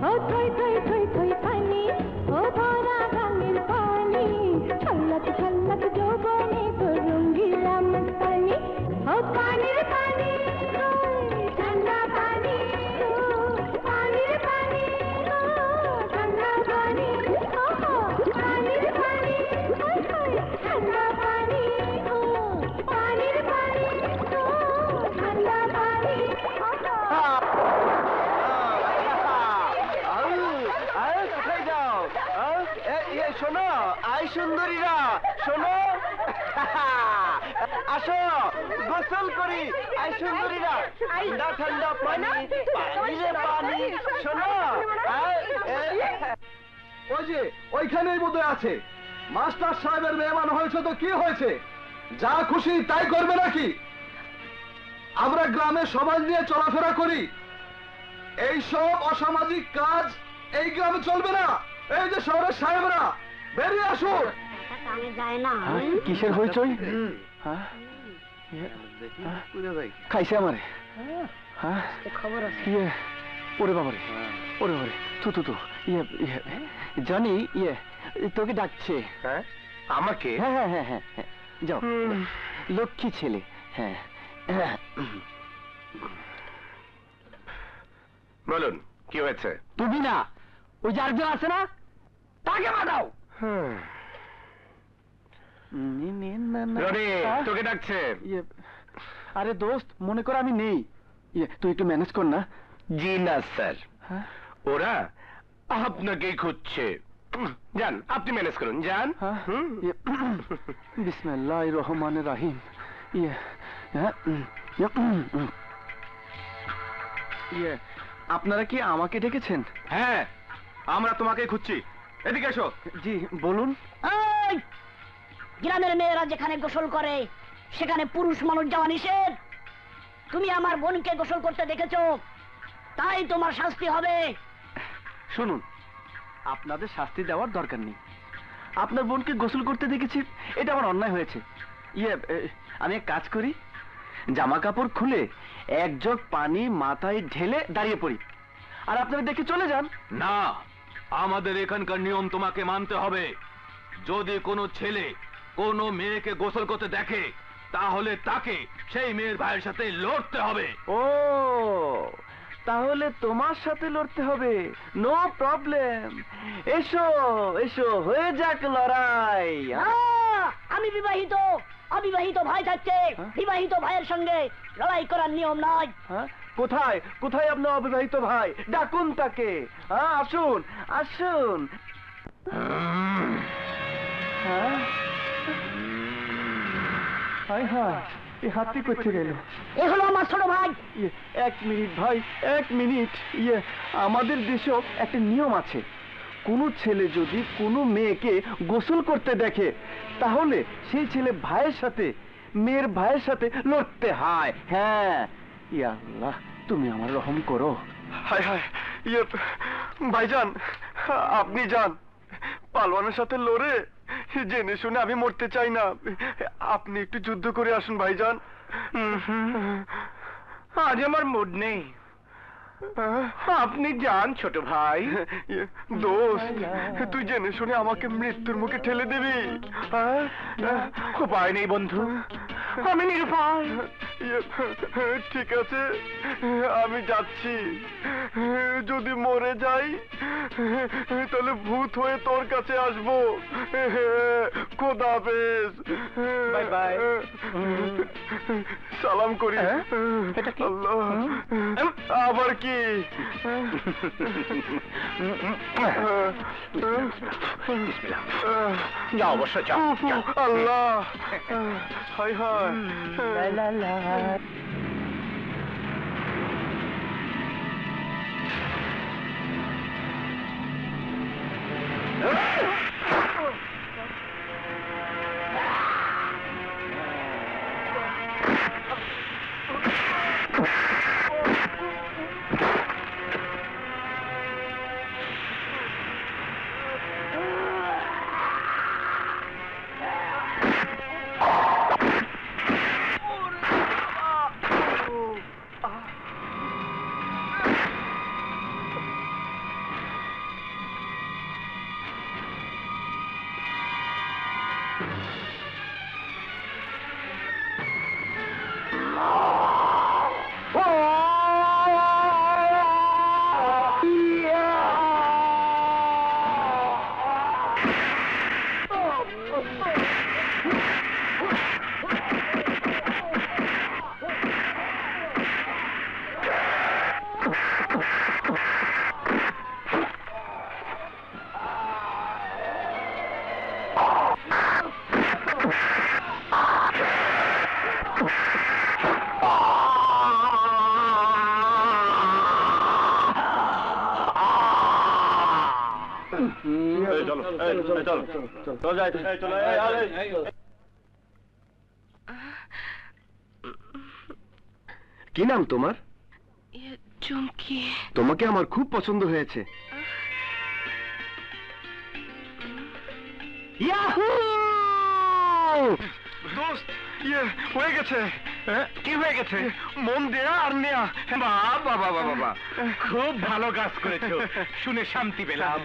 Speaker 6: ও থই থই থই থই পানি ও ভরা গাঙ্গের পানি ছল্লক ছল্লক যৌবনে তোর রঙ্গিলা মস্তানি ও পানির পানি ও ঠান্ডা পানি ও পানির পানি ও ঠান্ডা পানি ও পানির পানি ও ঠান্ডা পানি ও পানির পানি ও ঠান্ডা পানি
Speaker 3: কোথায় যাও? শোনো, আই সুন্দরীরা শোনো, আসো গোসল করি। আই সুন্দরীরা, ঠান্ডা ঠান্ডা পানি, পানিরে পানি, শোনো।
Speaker 14: ওই যে ওইখানেই বোধহয় আছে। মাস্টার সাহেবের মেহমান হয়েছে তো কি হয়েছে? যা খুশি তাই করবে নাকি? আমরা গ্রামে সমাজ নিয়ে চলাফেরা করি, এই সব অসামাজিক কাজ এই গ্রামে চলবে না। এই যে শহরের সাহেবরা বেরিয়ে আসুন।
Speaker 3: কিসের হইচই? খাইছে আমারে? খবর আছে? ওরে বাবারে, ওরে বাবারে, তু তু তু জানি তোকে ডাকছে।
Speaker 1: আমাকে?
Speaker 3: হ্যাঁ হ্যাঁ হ্যাঁ হ্যাঁ হ্যাঁ, যাও লক্ষ্মী ছেলে। হ্যাঁ
Speaker 1: বলুন কি হয়েছে?
Speaker 3: তুমি না, ওই যে আরেকজন আছে না, তাকে বাঁধাও।
Speaker 1: তোকে ডাকছে।
Speaker 3: আরে দোস্ত, মনে কর আমি নেই, তুই একটু ম্যানেজ কর না।
Speaker 1: জি না স্যার, ওরা আপনাকেই খুঁজছে। যান, আপনি ম্যানেজ করুন, যান।
Speaker 3: বিসমিল্লাহির রহমানির রহিম। আপনারা কি আমাকে ডেকেছেন?
Speaker 14: হ্যাঁ, আমরা তোমাকে খুঁজছি। এদিকে এসো।
Speaker 3: জি বলুন।
Speaker 15: গ্রামের মেয়েরা যেখানে গোসল করে সেখানে পুরুষ মানুষ যাওয়া নিষেধ। তুমি আমার বোনকে গোসল করতে দেখেছো, তাই তোমার শাস্তি হবে।
Speaker 3: শুনুন, আপনাদের শাস্তি দেওয়ার দরকার নেই। আপনার বোনকে গোসল করতে দেখেছি, এটা আমার অন্যায় হয়েছে। আমি এক কাজ করি, জামা কাপড় খুলে এক জগ পানি মাথায় ঢেলে দাঁড়িয়ে পড়ি, আর আপনারা দেখে চলে যান।
Speaker 16: না, আমাদের এখানকার নিয়ম তোমাকে মানতে হবে। যদি কোনো ছেলে কোনো মেয়েকে গোসল করতে দেখে, তাহলে তাকে সেই মেয়ের ভাইয়ের সাথে লড়তে হবে।
Speaker 3: ও, তাহলে তোমার সাথে লড়তে হবে, নো প্রবলেম। এসো এসো, হয়ে যাক লড়াই।
Speaker 15: আমি বিবাহিত, অবিবাহিত ভাই থাকছে, বিবাহিত ভাইয়ের সঙ্গে লড়াই করার নিয়ম নয়।
Speaker 3: কোথায় কোথায় আপনার অবিবাহিত ভাই? ডাকুন তাকে। আসুন আসুন। হায় হায়, এই হাতটি করতে গেল।
Speaker 15: এ হলো আমার ছোট ভাই।
Speaker 3: এক মিনিট ভাই, এক মিনিট। আমাদের দেশেও একটা নিয়ম আছে, কোনো ছেলে যদি কোনো মেয়েকে গোসল করতে দেখে, তাহলে সেই ছেলে ভাইয়ের সাথে, মেয়ের ভাইয়ের সাথে লড়তে হয়। হ্যাঁ, ইয়া আল্লাহ, তুমি আমার রহম করো।
Speaker 14: হায় হায়, ভাইজান আপনি যান, পালওয়ানের সাথে লড়ে জেনে শুনে আমি মরতে চাই না। আপনি একটু যুদ্ধ করে আসুন ভাইজান।
Speaker 1: আজ আমার মুড নেই, আপনি যান ছোট ভাই।
Speaker 14: দোস্ত, তুই জেনে শুনে আমাকে মৃত্যুর মুখে ঠেলে দিবি?
Speaker 1: উপায় নেই বন্ধু, আমি নিরুপায়।
Speaker 14: ঠিক আছে, আমি যাচ্ছি। যদি মরে যাই তাহলে ভূত হয়ে তোর কাছে আসবো। খোদা হাফেজ,
Speaker 3: বাই বাই।
Speaker 14: সালাম করি। আল্লাহ, আবার কি?
Speaker 1: যাও, অবশ্য যাও।
Speaker 14: আল্লাহ, হায় হায়।
Speaker 3: কি নাম তোমার?
Speaker 11: চুমকি।
Speaker 3: তোমাকে আমার খুব পছন্দ হয়েছে।
Speaker 1: দোস্ত হয়ে গেছে। কি হয়ে গেছে? মন দেয়া আর নেয়া। বাবা বাবা বাবা, খুব ভালো কাজ করেছো, শুনে শান্তি পেলাম।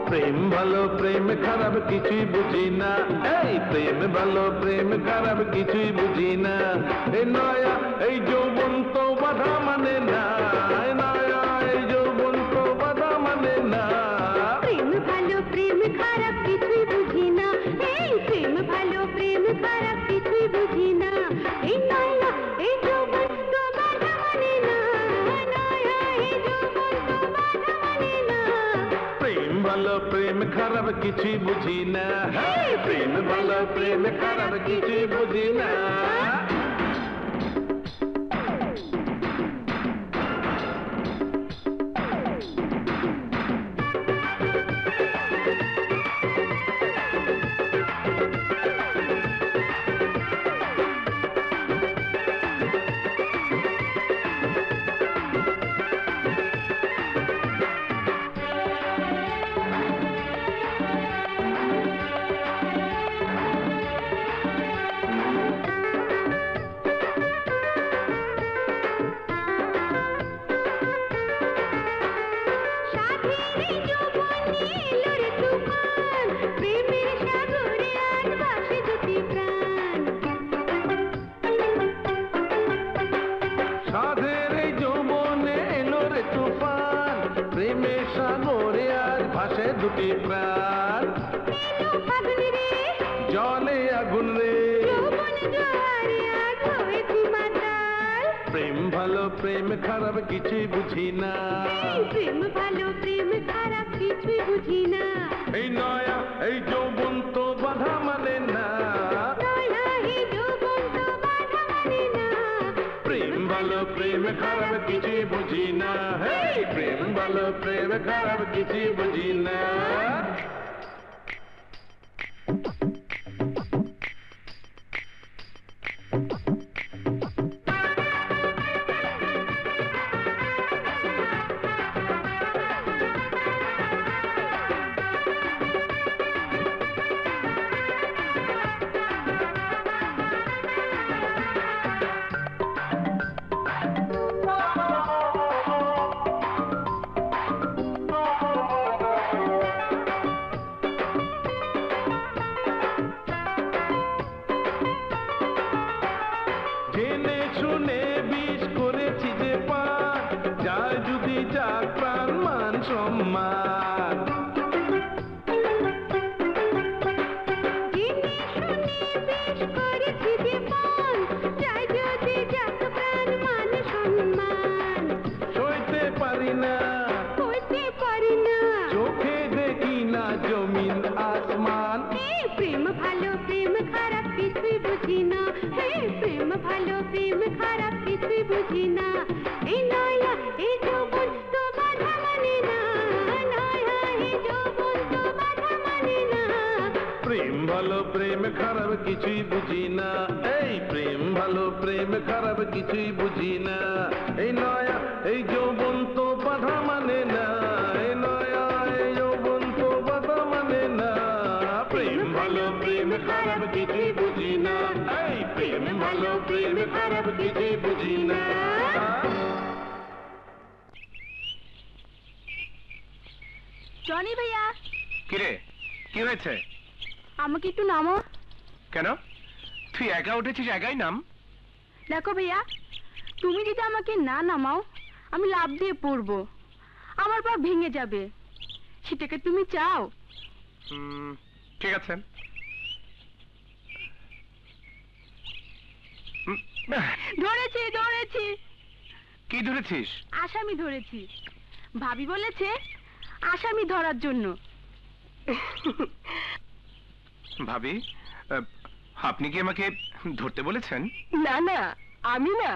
Speaker 17: প্রেম ভালো প্রেম খারাপ কিছুই বুঝি না, এই প্রেম ভালো প্রেম খারাপ কিছুই বুঝি না। এই নয়া এই যৌবন তো বাধা মানে না, নয়া এই যৌবন তো বাধা মানে না।
Speaker 11: প্রেম ভালো প্রেম খারাপ কিছুই বুঝি না, এই প্রেম ভালো প্রেম খারাপ কিছুই বুঝি না। এই নয়া এই যৌবন তো বাধা মানে না, নয়া এই যৌবন তো বাধা মানে না।
Speaker 17: প্রেম ভালো প্রেম খারাপ কিছুই বুঝি না, প্রেম ভালো প্রেম খারাপ কিছুই বুঝি না। সাধের এই যৌবনে এলো রে তুফান, প্রেমের সাগরে আজ ভাসে দুটি প্রাণ। জলে আগুন রে, প্রেম ভালো প্রেম খারাপ কিছুই বুঝি না,
Speaker 11: প্রেম ভালো প্রেম খারাপ কিছুই বুঝি না।
Speaker 17: এই নয়া এই যৌবন তো বাধা মানে না,
Speaker 11: নয়া এই যৌবন তো বাধা মানে না।
Speaker 17: প্রেম ভালো প্রেম খারাপ কিছুই বুঝি না, প্রেম ভালো প্রেম খারাপ কিছুই বুঝি না। জেনে শুনে বিষ করেছি যে পান, যার যদি যাক প্রাণ মান সম্মান। সইতে পারি না, চোখে দেখি না জমিন আসমান।
Speaker 11: প্রেম ভালো প্রেম খারাপ কিছুই বুঝি না, প্রেম ভালো প্রেম খারাপ কিছুই বুঝি না। এই নয়া এই যৌবন তো বাধা মানে না, নয়া এই যৌবন তো বাধা মানে না।
Speaker 17: প্রেম ভালো প্রেম খারাপ কিছুই বুঝি না, এই প্রেম ভালো প্রেম খারাপ কিছুই বুঝি না। এই নয়া এই যৌবন তো বাধা মানে না, এই নয়া এই যৌবন তো বাধা মানে না। প্রেম ভালো প্রেম খারাপ কিছুই বুঝি না, এই প্রেম ভালো প্রেম খারাপ কিছুই বুঝি না।
Speaker 11: জনি ভাইয়া,
Speaker 1: কিরে কি হয়েছে?
Speaker 11: আমাকে একটু নামো।
Speaker 1: কেন? তুই তুই একা উঠেছিস, একাই নাম।
Speaker 11: দেখো ভাইয়া, তুমি যদি আমাকে না নামাও আমি লাফ দিয়ে পড়বো, আমার পা ভেঙে যাবে। সেটাকে তুমি চাও?
Speaker 1: ঠিক আছে।
Speaker 11: ধরেছি ধরেছি।
Speaker 1: কি ধরেছিস?
Speaker 11: আসামি ধরেছি। ভাবি বলেছে আসামি ধরার জন্য।
Speaker 1: ভাবি, আপনি কি আমাকে ধরতে বলেছেন?
Speaker 11: না না, আমি না,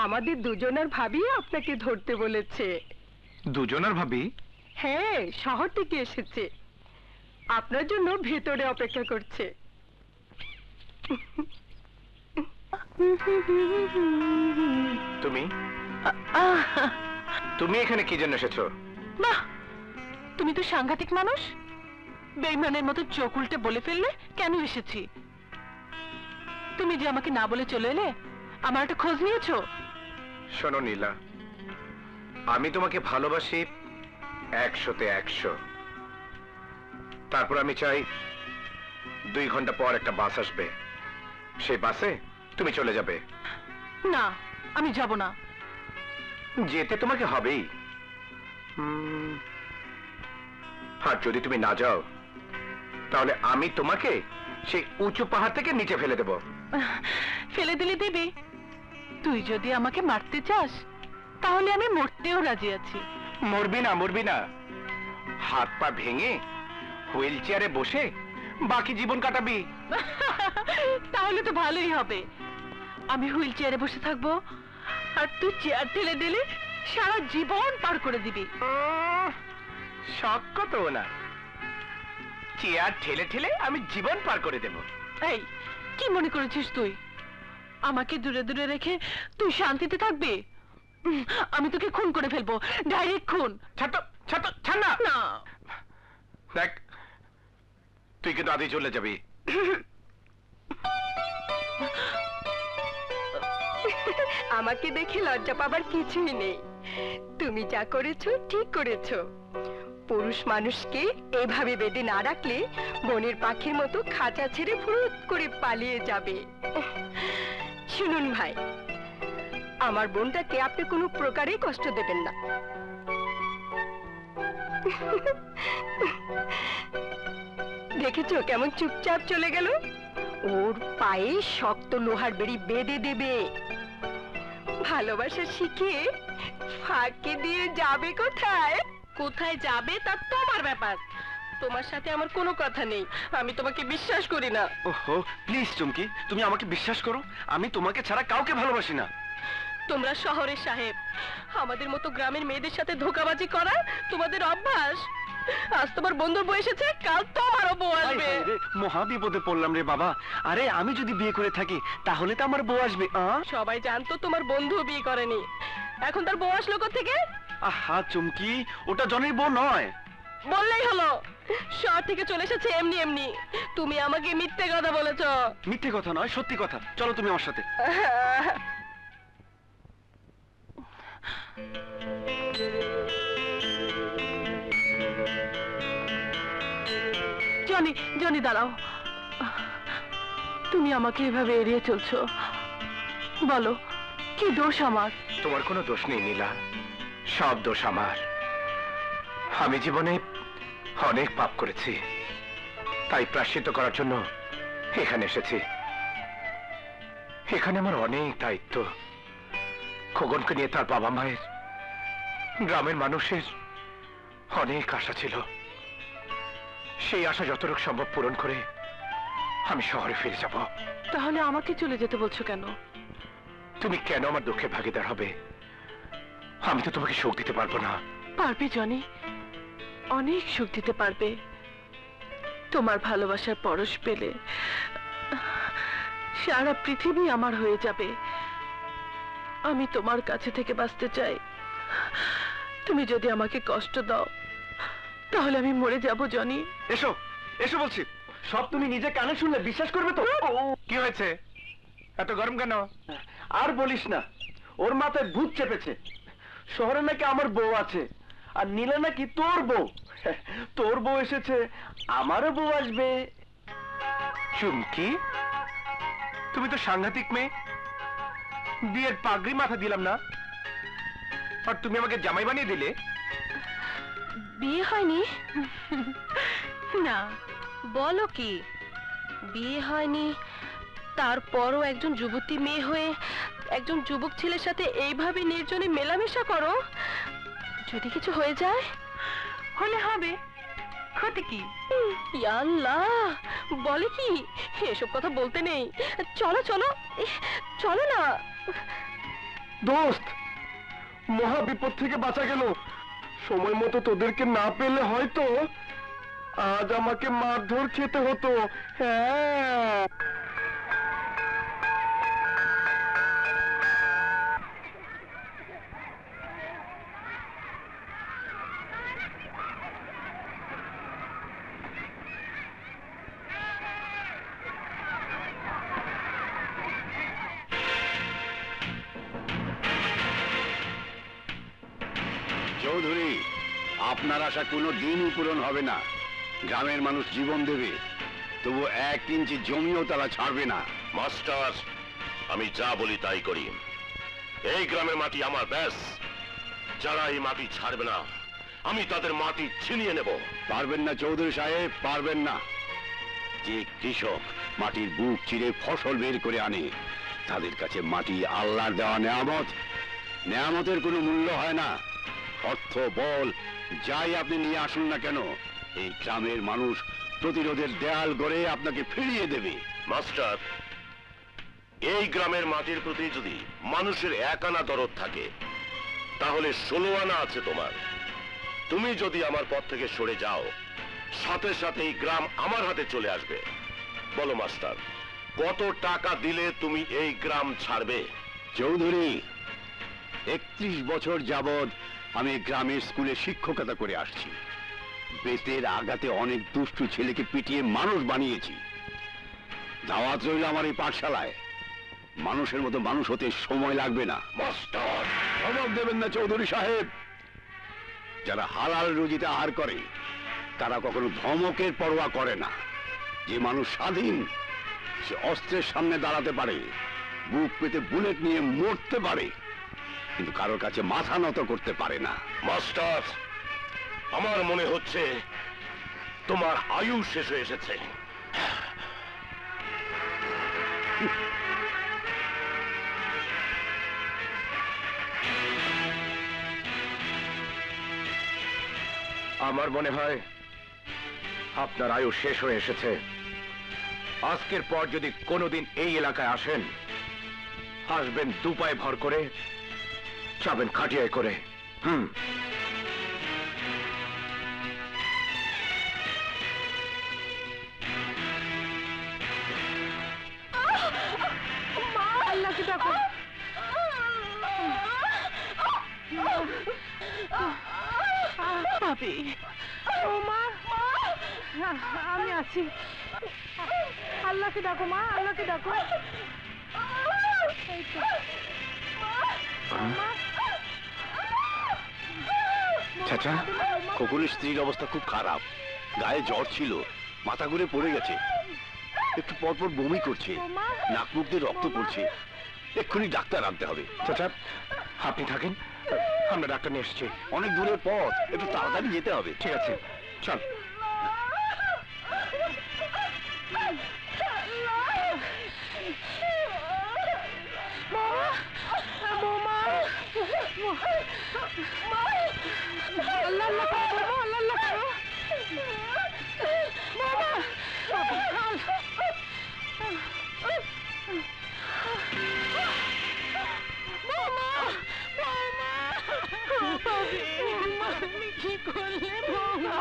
Speaker 11: আমাদের দুজনের ভাবি আপনাকে ধরতে বলেছে।
Speaker 1: দুজনের ভাবি?
Speaker 11: হ্যাঁ, শহর থেকে এসেছে, আপনার জন্য ভেতরে অপেক্ষা করছে।
Speaker 1: তুমি তুমি এখানে কি জন্য এসেছো?
Speaker 6: বাহ, তুমি তো সাংঘাতিক মানুষ। বেঈমানের মতো চোখ উল্টে বলে ফেললে কেন এসেছি। তুমি যে আমাকে না বলে চলে এলে, আমার একটা খোঁজ নিয়েছো?
Speaker 1: শোনো নীলা, আমি তোমাকে ভালোবাসি 100-তে 100। তারপর আমি চাই 2 ঘন্টা পর একটা বাস আসবে, সেই বাসে তুমি চলে যাবে।
Speaker 6: না, আমি যাব না।
Speaker 1: যেতে তোমাকে হবেই। আর যদি তুমি না যাও তাহলে আমি তোমাকে সেই উঁচু পাহাড় থেকে নিচে ফেলে দেব।
Speaker 6: ফেলে দিলে দিবি? তুই যদি আমাকে মারতে চাস তাহলে আমি মরতেও রাজি আছি।
Speaker 1: মরবি না, মরবি না, হাত পা ভেঙে হুইল চেয়ারে বসে বাকি জীবন কাটাবি।
Speaker 6: তাহলে তো ভালোই হবে। আমি হুইল চেয়ারে বসে থাকবো আর তুই চেয়ার ঠেলে দিলে সারা জীবন পার করে দিবি।
Speaker 1: শখ কত না, চেয়ার ঠেলে ঠেলে আমি জীবন পার করে দেব।
Speaker 6: এই, কি মনে করেছিস তুই আমাকে দূরে দূরে রেখে তুই শান্তিতে থাকবি? আমি তোকে খুন করে ফেলবো, ডাইরেক্ট খুন।
Speaker 1: ছাড় না। দেখ, তুই কিন্তু আদি চলে যাবি।
Speaker 11: আমাকে দেখে লজ্জা পাবার কিছুই নেই। তুমি যা করেছো ঠিক করেছো। পুরুষ মানুষকে এভাবে বেঁধে না রাখলে বনের পাখির মতো খাঁচা ছেড়ে ফুরুত করে পালিয়ে যাবে। শুনুন ভাই, আমার বোনটাকে আপনি কোনো প্রকারে কষ্ট দেবেন না। দেখেছো কেমন চুপচাপ চলে গেল? ওর পায়ে শক্ত লোহার বেড়ি বেঁধে দেবে। ভালোবাসা শিখে ফাঁকি দিয়ে যাবে কোথায়? কোথায় যাবে তা তোমার ব্যাপার, তোমার সাথে আমার কোনো কথা নেই। আমি তোমাকে বিশ্বাস করি না।
Speaker 3: ওহো, প্লিজ চুমকি, তুমি আমাকে বিশ্বাস করো, আমি তোমাকে ছাড়া কাউকে ভালোবাসি না।
Speaker 11: তোমরা শহরের সাহেব, আমাদের মতো গ্রামের মেয়েদের সাথে ধোঁকাবাজি করা তোমাদের অভ্যাস। আজ তোমার বন্ধুর বউ এসেছে, কাল তোমারও বউ আসবে।
Speaker 3: মহা বিপদে পড়লাম রে বাবা। আরে আমি যদি বিয়ে করে থাকি তাহলে তো আমার বউ আসবে।
Speaker 11: সবাই জানতো তোমার বন্ধু বিয়ে করেনি, এখন তার বউ আসলো কোত্থেকে?
Speaker 3: আহা চুমকি, ওটা জনির বউ নয়।
Speaker 11: বললেই হলো, শহর থেকে চলে এসেছে এমনি এমনি। তুমি আমাকে মিথ্যে কথা বলেছ।
Speaker 3: মিথ্যে কথা নয়, সত্যি কথা। চলো তুমি আমার সাথে।
Speaker 6: জনি, জনি দাঁড়াও। তুমি আমাকে এভাবে এড়িয়ে চলছো, বলো কি দোষ আমার?
Speaker 1: তোমার কোনো দোষ নেই নীলা, সব দোষ আমার। আমি জীবনে অনেক পাপ করেছি, তাই প্রায়শ্চিত্ত করার জন্য এখানে এসেছি। এখানে আমার অনেক দায়িত্ব। খোকনকে নিয়ে তার বাবা মায়ের, গ্রামের মানুষের অনেক আশা ছিল। সেই আশা যতটুকু সম্ভব পূরণ করে আমি শহরে ফিরে যাব।
Speaker 6: তাহলে আমাকে চলে যেতে বলছো কেন?
Speaker 1: তুমি কেন আমার দুঃখে ভাগিদার হবে? আমি তো তোমাকে সুখ দিতে পারবো না।
Speaker 6: পারবে জনি, অনেক সুখ দিতে পারবে। তোমার ভালোবাসার পরশ পেলে সারা পৃথিবী আমার হয়ে যাবে। আমি তোমার কাছে থেকে বাঁচতে চাই। তুমি যদি আমাকে কষ্ট দাও তাহলে আমি মরে যাব জনি।
Speaker 3: এসো, এসো বলছি। সব তুমি নিজে কানে শুনলে বিশ্বাস করবে তো?
Speaker 1: কি হয়েছে, এত গরম কেন?
Speaker 3: আর বলিস না, ওর মাথায় ভূত চেপেছে। শহরে নাকি আমার বউ আছে, আর নীলা নাকি তোর বউ। তোর বউ এসেছে, আমারও বউ আসবে।
Speaker 1: চুমকি, তুমি তো সাংঘাতিক মেয়ে, বিয়ের পাগড়ি মাথা দিলাম না, আর তুমি আমাকে জামাই বানিয়ে দিলে।
Speaker 11: বিয়ে হয়নি? না, বলো কি বিয়ে হয়নি, তারপরও একজন যুবতী মেয়ে হয়ে একজন যুবক ছেলের সাথে এইভাবে নির্জনে মেলামেশা করো? যদি কিছু হয়ে যায়?
Speaker 6: হলে হবে, ক্ষতি কি?
Speaker 11: আল্লাহ, বলে কি? এসব কথা বলতে নেই। চলো চলো চলো না।
Speaker 3: দোস্ত, মহা বিপদ থেকে বাঁচা গেল। সময় মতো তোদেরকে না পেলে হয়তো আজ আমাকে মারধর খেতে হতো। হ্যাঁ,
Speaker 2: চৌধুরী, আপনার আশা কোনো দিনই পূরণ হবে না। গ্রামের মানুষ জীবন দেবে, তবু 1 ইঞ্চি জমিও তারা ছাড়বে না।
Speaker 9: মাস্টার, আমি যা বলি তাই করি। এই গ্রামের মাটি আমার ব্যাস। যারা এই মাটি ছাড়বে না, আমি তাদের মাটি ছিনিয়ে নেব।
Speaker 2: পারবেন না চৌধুরী সাহেব, পারবেন না। যে কৃষক মাটির বুক চিরে ফসল বের করে আনে, তাদের কাছে মাটি আল্লাহর দেওয়া নেয়ামত। নেয়ামতের কোনো মূল্য হয় না। অর্থ, বল যাই আপনি নিয়ে আসুন না কেন, এই গ্রামের মানুষ প্রতিরোধের দেয়াল গড়ে আপনাকে ফিরিয়ে দেবে।
Speaker 9: মাস্টার, এই গ্রামের মাটির প্রতি যদি মানুষের 1 আনা দরদ থাকে, তাহলে 16 আনা আছে তোমার। তুমি যদি আমার পথ থেকে সরে যাও, সাথে সাথে এই গ্রাম আমার হাতে চলে আসবে। বলো মাস্টার, কত টাকা দিলে তুমি এই গ্রাম ছাড়বে?
Speaker 2: চৌধুরী, 31 বছর যাবৎ আমি গ্রামের স্কুলে শিক্ষকতা করে আসছি। বেতের আঘাতে অনেক দুষ্টু ছেলেকে পিটিয়ে মানুষ বানিয়েছি। দাওয়াত রইল আমার এই পাঠশালায়। মানুষের মতো মানুষ হতে সময় লাগবে না।
Speaker 9: মাস্টার,
Speaker 2: ধমক দেবেন না চৌধুরী সাহেব। যারা হালাল রুজিতে আহার করে, তারা কখনো ধমকের পরোয়া করে না। যে মানুষ স্বাধীন, সে অস্ত্রের সামনে দাঁড়াতে পারে, বুক পেতে বুলেট নিয়ে মরতে পারে, কিন্তু কারোর কাছে মাথা নত করতে পারে না।
Speaker 9: মাস্টার, আমার মনে হচ্ছে তোমার আয়ু শেষ হয়ে এসেছে।
Speaker 1: আমার মনে হয় আপনার আয়ু শেষ হয়ে এসেছে। আজকের পর যদি কোনোদিন এই এলাকায় আসেন, আসবেন 2 পায়ে ভর করে, যাবেন খাটিয়ায় করে।
Speaker 6: আল্লাহকে ডাকো। ভাবি, ও মা, আমি আছি। আল্লাহকে ডাকো মা, আল্লাহকে ডাকো। এই তো।
Speaker 2: চাচা, খোকনের স্ত্রীর অবস্থা খুব খারাপ। গায়ে জ্বর ছিল, মাথা ঘুরে পড়ে গেছে, একটু পরপর বমি করছে, নাক মুখ দিয়ে রক্ত পড়ছে। এক্ষুনি ডাক্তার আনতে হবে।
Speaker 1: চাচা, আপনি থাকেন, আমরা ডাক্তার নিয়ে এসেছি।
Speaker 2: অনেক দূরের পথ, একটু তাড়াতাড়ি যেতে হবে।
Speaker 1: ঠিক আছে, চল।
Speaker 6: কি করলে বৌমা?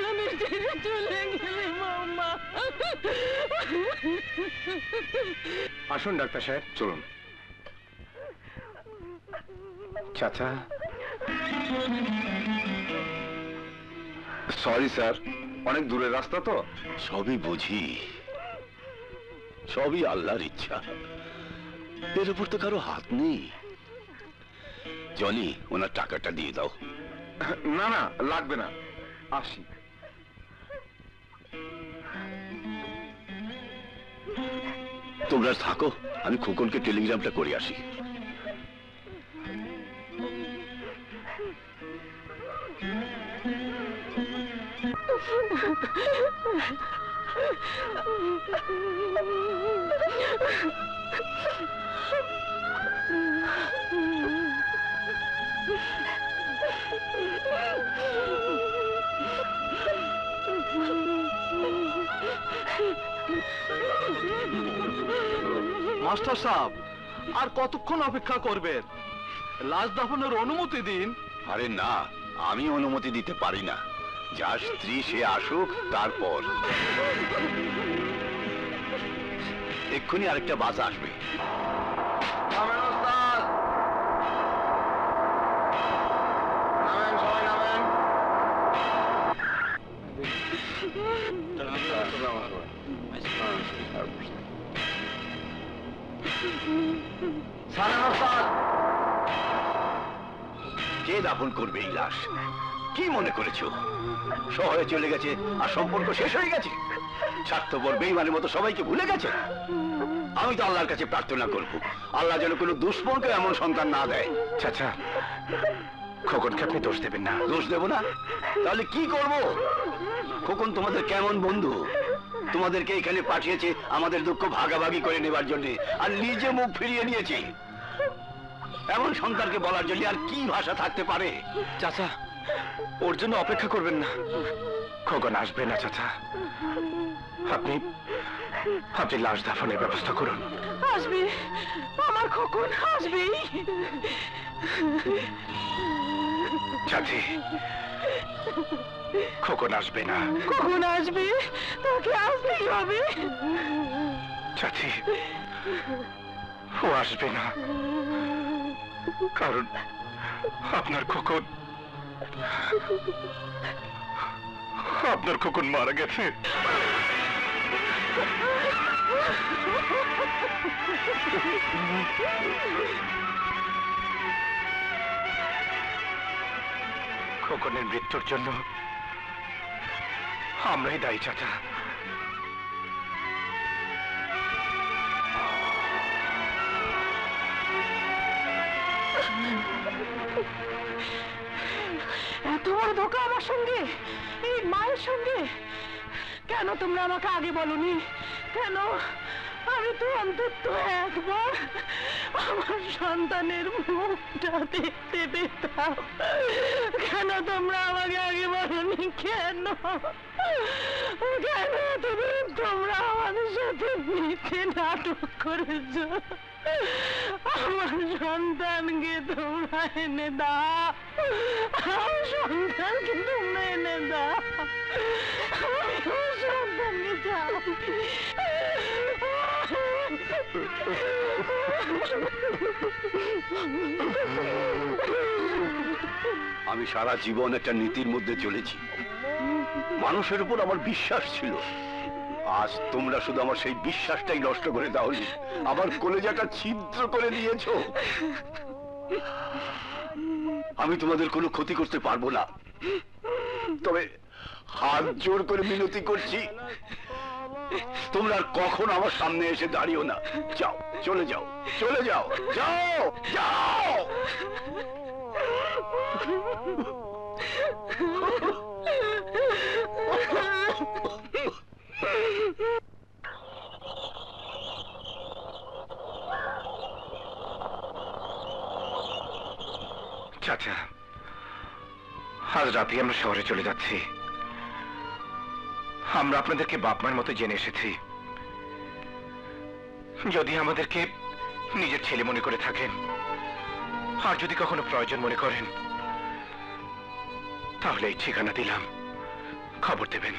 Speaker 6: আমি ছেড়ে চলে গেলে বৌমা।
Speaker 1: আসুন ডাক্তার সাহেব, চলুন। চাচা,
Speaker 8: সরি স্যার, অনেক দূরের রাস্তা তো।
Speaker 2: সবই বুঝি, সবই আল্লাহর ইচ্ছা। এর উপর তো কারো হাত নেই। জনি, ওনার টাকাটা দিয়ে দাও।
Speaker 8: না না, লাগবে না, আসি।
Speaker 9: তোমরা থাকো, আমি খোকনকে টেলিগ্রামটা করে আসি।
Speaker 14: মাস্টার সাহেব, আর কতক্ষণ অপেক্ষা করবেন? লাশ দাফনের অনুমতি দিন।
Speaker 9: আরে না, আমি অনুমতি দিতে পারি না। যার স্ত্রী সে আসুক, তারপর। এক্ষুনি আরেকটা বাস আসবে। কে দাফন করবে এই লাশ? কি মনে করেছো শহরে চলে গেছে আর সম্পর্ক শেষ হয়ে গেছে? স্বার্থপর বেঈমানের মতো সবাইকে ভুলে গেছে। আমি তো আল্লাহর কাছে প্রার্থনা করব, আল্লাহ যেন কোনো দুশ্মনকে এমন সন্তান না দেয়।
Speaker 1: চাচা, খোকনকে আপনি দোষ দেবেন না।
Speaker 9: দোষ দেব না? তাহলে কি করব? খোকন তোমাদের কেমন বন্ধু? তোমাদেরকে এখানে পাঠিয়েছে আমাদের দুঃখ ভাগাভাগি করে নেবার জন্য, আর নিজে মুখ ফিরিয়ে নিয়েছে। এমন সন্তানকে বলার জন্য আর কি ভাষা থাকতে পারে?
Speaker 1: চাচা, ওর জন্য অপেক্ষা করবেন না। খোকন আসবে না চাচা। আপনি লাশ দাফনের ব্যবস্থা করুন।
Speaker 6: আসবে, আমার খোকন আসবে।
Speaker 1: চাচি, খোকন আসবে না।
Speaker 6: কখন আসবে? তাকে আসতেই হবে।
Speaker 1: চাচি, ও আসবে না, কারণ আপনার খোকন মারা গেছে। খোকনের মৃত্যুর জন্য আমরাই দায়ী চাচা।
Speaker 6: এত বড় ধোঁকা আমার সঙ্গে, এই মায়ের সঙ্গে। কেন তোমরা আমাকে আগে বলনি? কেন? আমি তো অন্তত একবার আমার সন্তানের মুখটা দেখতে পেতাম। কেন তোমরা আমাকে আগে বলনি? কেন কেন এতদিন তোমরা আমাদের সাথে মিথ্যে নাটক করেছ? আমার সন্তানকে তোমরা এনে দাও, আমার সন্তানকে তোমরা এনে দাও। আমি আমার সন্তানকে চাই।
Speaker 9: আমি সারা জীবন একটা নীতির মধ্যে চলেছি, মানুষের উপর আমার বিশ্বাস ছিল। আজ তোমরা শুধু আমার সেই বিশ্বাসটাই নষ্ট করে দাওনি, আমার কলেজাটা ছিদ্র করে দিয়েছো। আমি তোমাদের কোনো ক্ষতি করতে পারবো না, তবে হাত জোর করে মিনতি করছি, তোমরা আর কখনো আমার সামনে এসে দাঁড়িও না। যাও, চলে যাও, চলে যাও, যাও, যাও।
Speaker 1: চাচা, আজ রাতে আমরা শহরে চলে যাচ্ছি। আমরা আপনাদেরকে বাপ মার মতো জেনে এসেছি। যদি আমাদেরকে নিজের ছেলে মনে করে থাকেন, আর যদি কখনো প্রয়োজন মনে করেন, তাহলে এই ঠিকানা দিলাম, খবর দেবেন।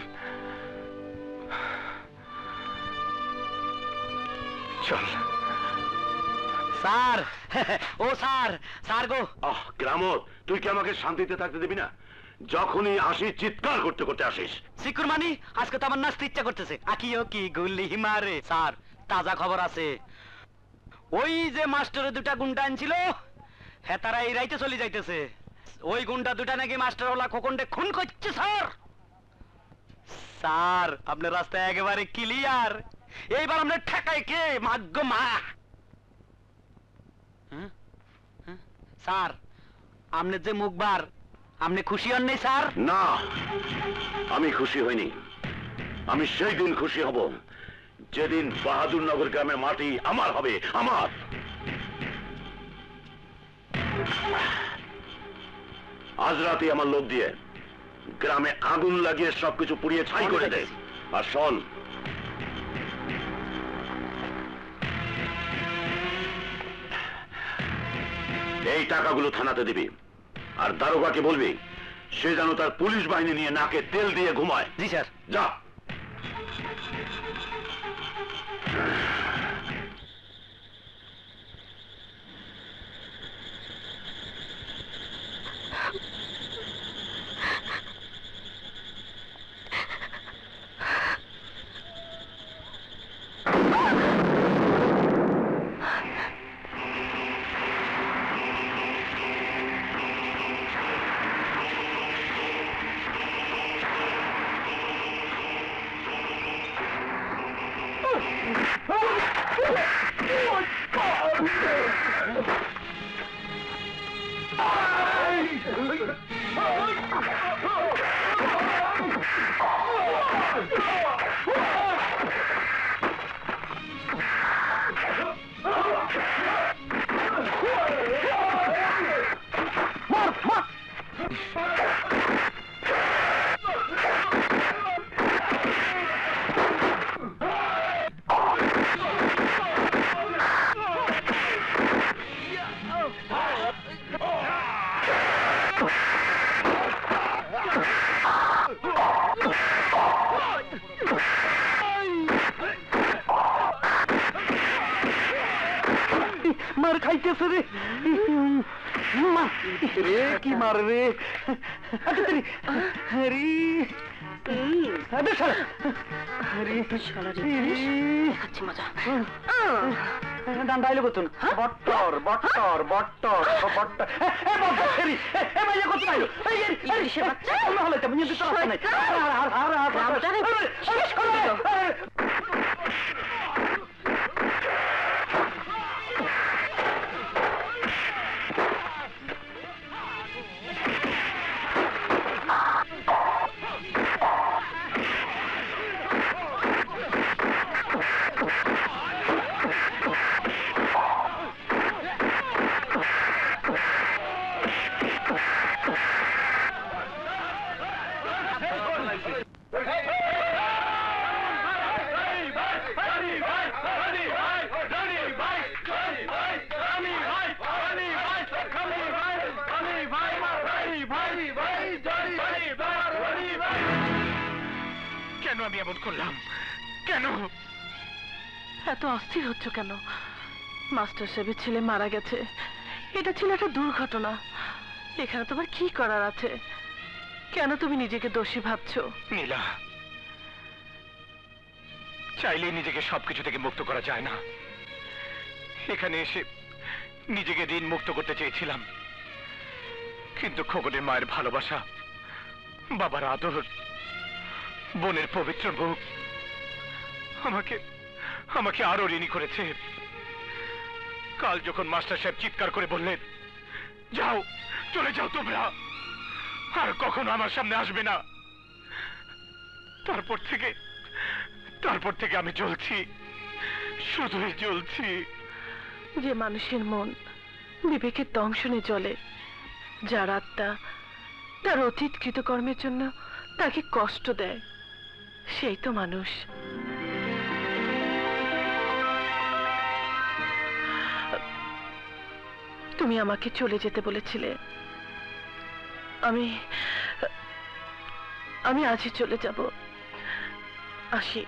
Speaker 1: চল।
Speaker 5: স্যার, ও স্যার, স্যার গো।
Speaker 9: গ্রামত, তুই কি আমাকে শান্তিতে থাকতে দিবি না? যখনই আসিস চিৎকার করতে করতে আসিস।
Speaker 5: সিকুর মানি, আজকে তো আমার নাচতে ইচ্ছা করতেছে। আকিও কি গুলি মারে। স্যার, তাজা খবর আছে। ওই যে মাস্টারের দুটা গুন্ডা আনছিল, হ্যাঁ তারা এই রাইতে চলে যাইতেছে। ওই গুন্ডা দুটা নাকি মাস্টার ওলা খোকনকে খুন করছে। স্যার, স্যার আপনার রাস্তা একেবারে ক্লিয়ার। এইবার আমরা ঠেকাই কে? মাগ্য মা। স্যার, আপনি যে মুখবার, আপনি খুশি হন নাই স্যার?
Speaker 9: না, আমি খুশি হইনি। আমি সেই দিন খুশি হব যেদিন বাহাদুরনগর গ্রামের মাটি আমার হবে, আমার। আজ রাতে আমার লোক দিয়ে গ্রামে আগুন লাগিয়ে সবকিছু পুড়িয়ে ছাই করে দে। আর শোন, এই টাকাগুলো থানাতে দিবি, আর দারোগাকে বলবি সে যেন তার পুলিশ বাহিনী নিয়ে নাকে তেল দিয়ে ঘুমায়।
Speaker 5: জি স্যার।
Speaker 9: যা।
Speaker 5: মার খাইতেছে রে, রে কি মার রে। ডান্ডাইলে করতো না। বট্টর বট্টর বট্টর বট্টর
Speaker 1: কেন আমি এমন করলাম? কেন
Speaker 6: এত অস্থির হচ্ছ কেন? মাস্টার সাহেবের ছেলে মারা গেছে, এটা ছিল একটা দুর্ঘটনা। এখানে তোমার কি করার আছে? কেন তুমি নিজেকে দোষী ভাবছো?
Speaker 1: নীলা, চাইলেই নিজেকে সবকিছু থেকে মুক্ত করা যায় না। এখানে এসে নিজেকে ঋণ মুক্ত করতে চেয়েছিলাম, কিন্তু খোকনের মায়ের ভালোবাসা, বাবার আদর, বোনের পবিত্র মুখ আমাকে আরো ঋণী করেছে। কাল যখন মাস্টার সাহেব চিৎকার করে বললেন, যাও, চলে যাও তোমরা, আর কখনো আমার সামনে আসবে না, তারপর থেকে আমি জ্বলছি, শুধুই জ্বলছি।
Speaker 6: যে মানুষের মন বিবেকের দংশনে জ্বলে, যার আত্মা তার অতীত কৃতকর্মের জন্য তাকে কষ্ট দেয়, সেই তো মানুষ। তুমি আমাকে চলে যেতে বলেছিলে, আমি আজই চলে যাব। আসি।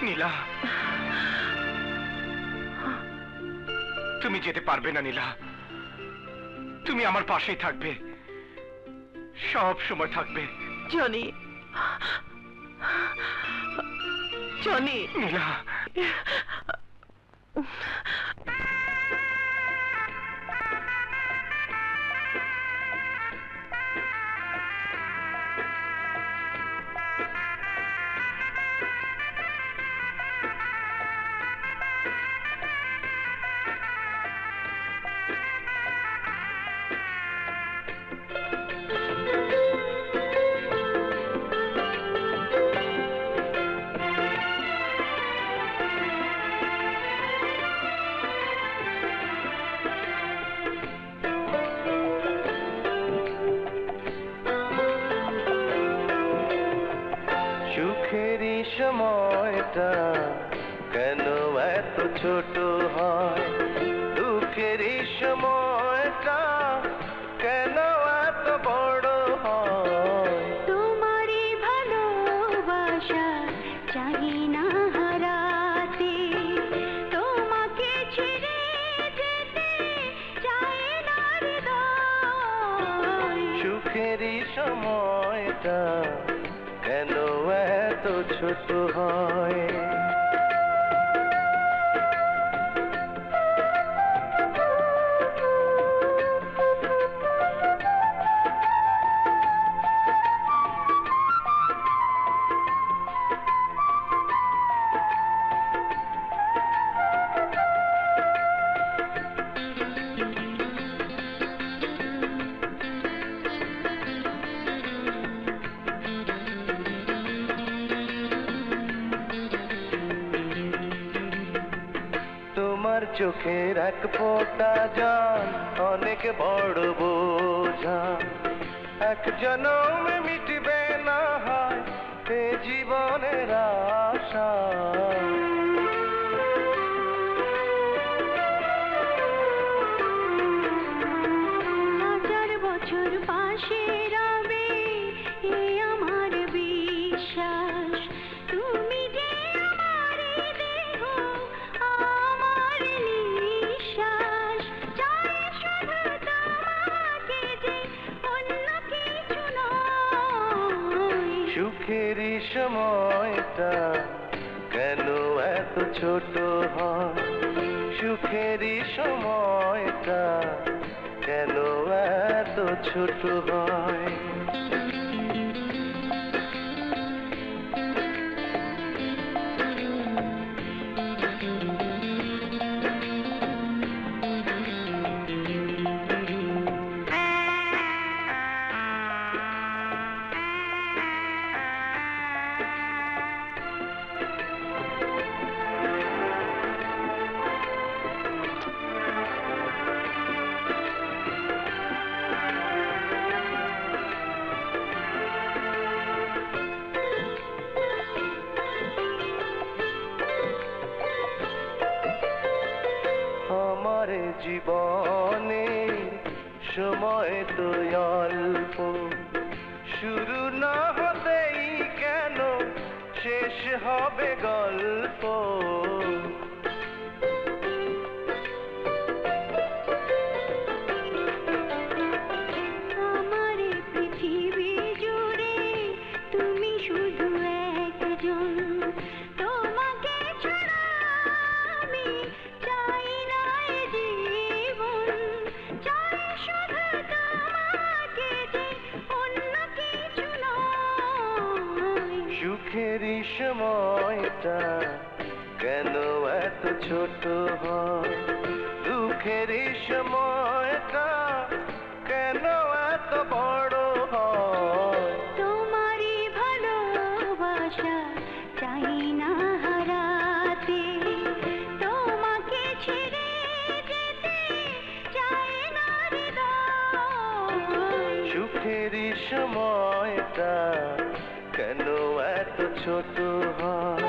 Speaker 1: নীলা, তুমি যেতে পারবে না নীলা। তুমি আমার পাশেই থাকবে, সব সময় থাকবে।
Speaker 6: Johnny, Johnny.
Speaker 1: নীলা,
Speaker 18: সময়টা কেন এত ছোট হয়, দুঃখেরই সময়টা কেন এত বড় হয়।
Speaker 19: তোমারই ভালোবাসা চাই না হারাতে, তোমাকে ছেড়ে যেতে চাই না হৃদয়।
Speaker 18: সুখেরই সময়টা কেন এত ছোট হয়। তোমার চোখের এক ফোঁটা জল অনেক বড় বোঝা, এক জনমে মিটবে না হয় এ জীবনের আশা।
Speaker 19: হাজার বছর পাশে রবে এ আমার বিশ্বাস, তুমি যে আমার দেহ আমার নিঃশ্বাস। চাই শুধু তোমাকে যে অন্য কিছু নয়।
Speaker 18: সুখেরই সময়টা কেন এত ছোট হয়, সুখেরই সময়টা কেন এত ছোট হয়। আমার জীবনে সময় তো অল্প, শুরু না হতেই কেন শেষ হবে গল্প।
Speaker 19: আমার পৃথিবী জুড়ে তুমি শুধু একজন, তোমাকে ছাড়া আমি চাই না এ জীবন। চাই শুধু তোমাকে যে অন্য কিছু নয়।
Speaker 18: সুখেরই সময়টা কেন এত ছোট হয়, দুঃখেরই সময়টা কেন এত বড় হয়।
Speaker 19: তোমারই ভালোবাসা চাই না হারাতে, তোমাকে ছেড়ে যেতে চাই না হৃদয়।
Speaker 18: সুখেরই সময়টা কেন এত ছোট হয়,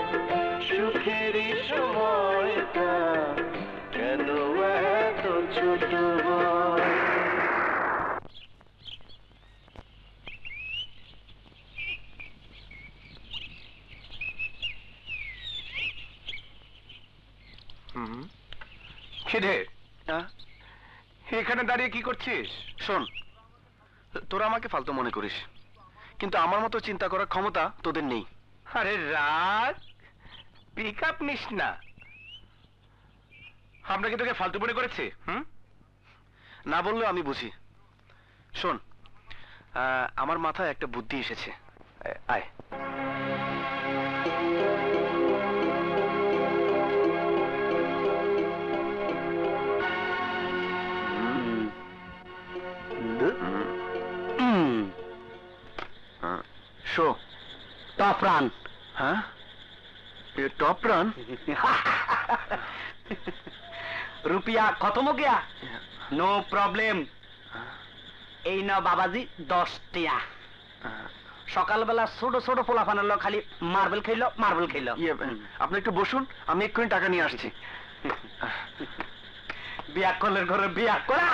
Speaker 18: সুখেরই সময়টা কেন এত ছোট হয়।
Speaker 1: খিদে এখানে দাঁড়িয়ে কি করছিস?
Speaker 3: শোন, তোরা আমাকে ফালতু মনে করিস, কিন্তু আমার মতো চিন্তা করার ক্ষমতা তোদের নেই।
Speaker 1: আরে রাগ, পিক আপ নিস না। আমরা কি তোকে ফালতু মনে করেছি?
Speaker 3: না বললেও আমি বুঝি। শোন, আমার মাথায় একটা বুদ্ধি এসেছে। আয়। শো
Speaker 5: টপ রান।
Speaker 3: হ্যাঁ, टॉप रन
Speaker 5: रुपया खत्म हो गया? No problem. এই না বাবাজি 10 টিয়া। সকালবেলা ছোট ছোট পোলাপানের লোক খালি মার্বেল খেললো মার্বেল খেললো।
Speaker 3: আপনি একটু বসুন, আমি এক্ষুনি টাকা নিয়ে আসছি।
Speaker 5: বিয়া করলের ঘরে বিয়া করা।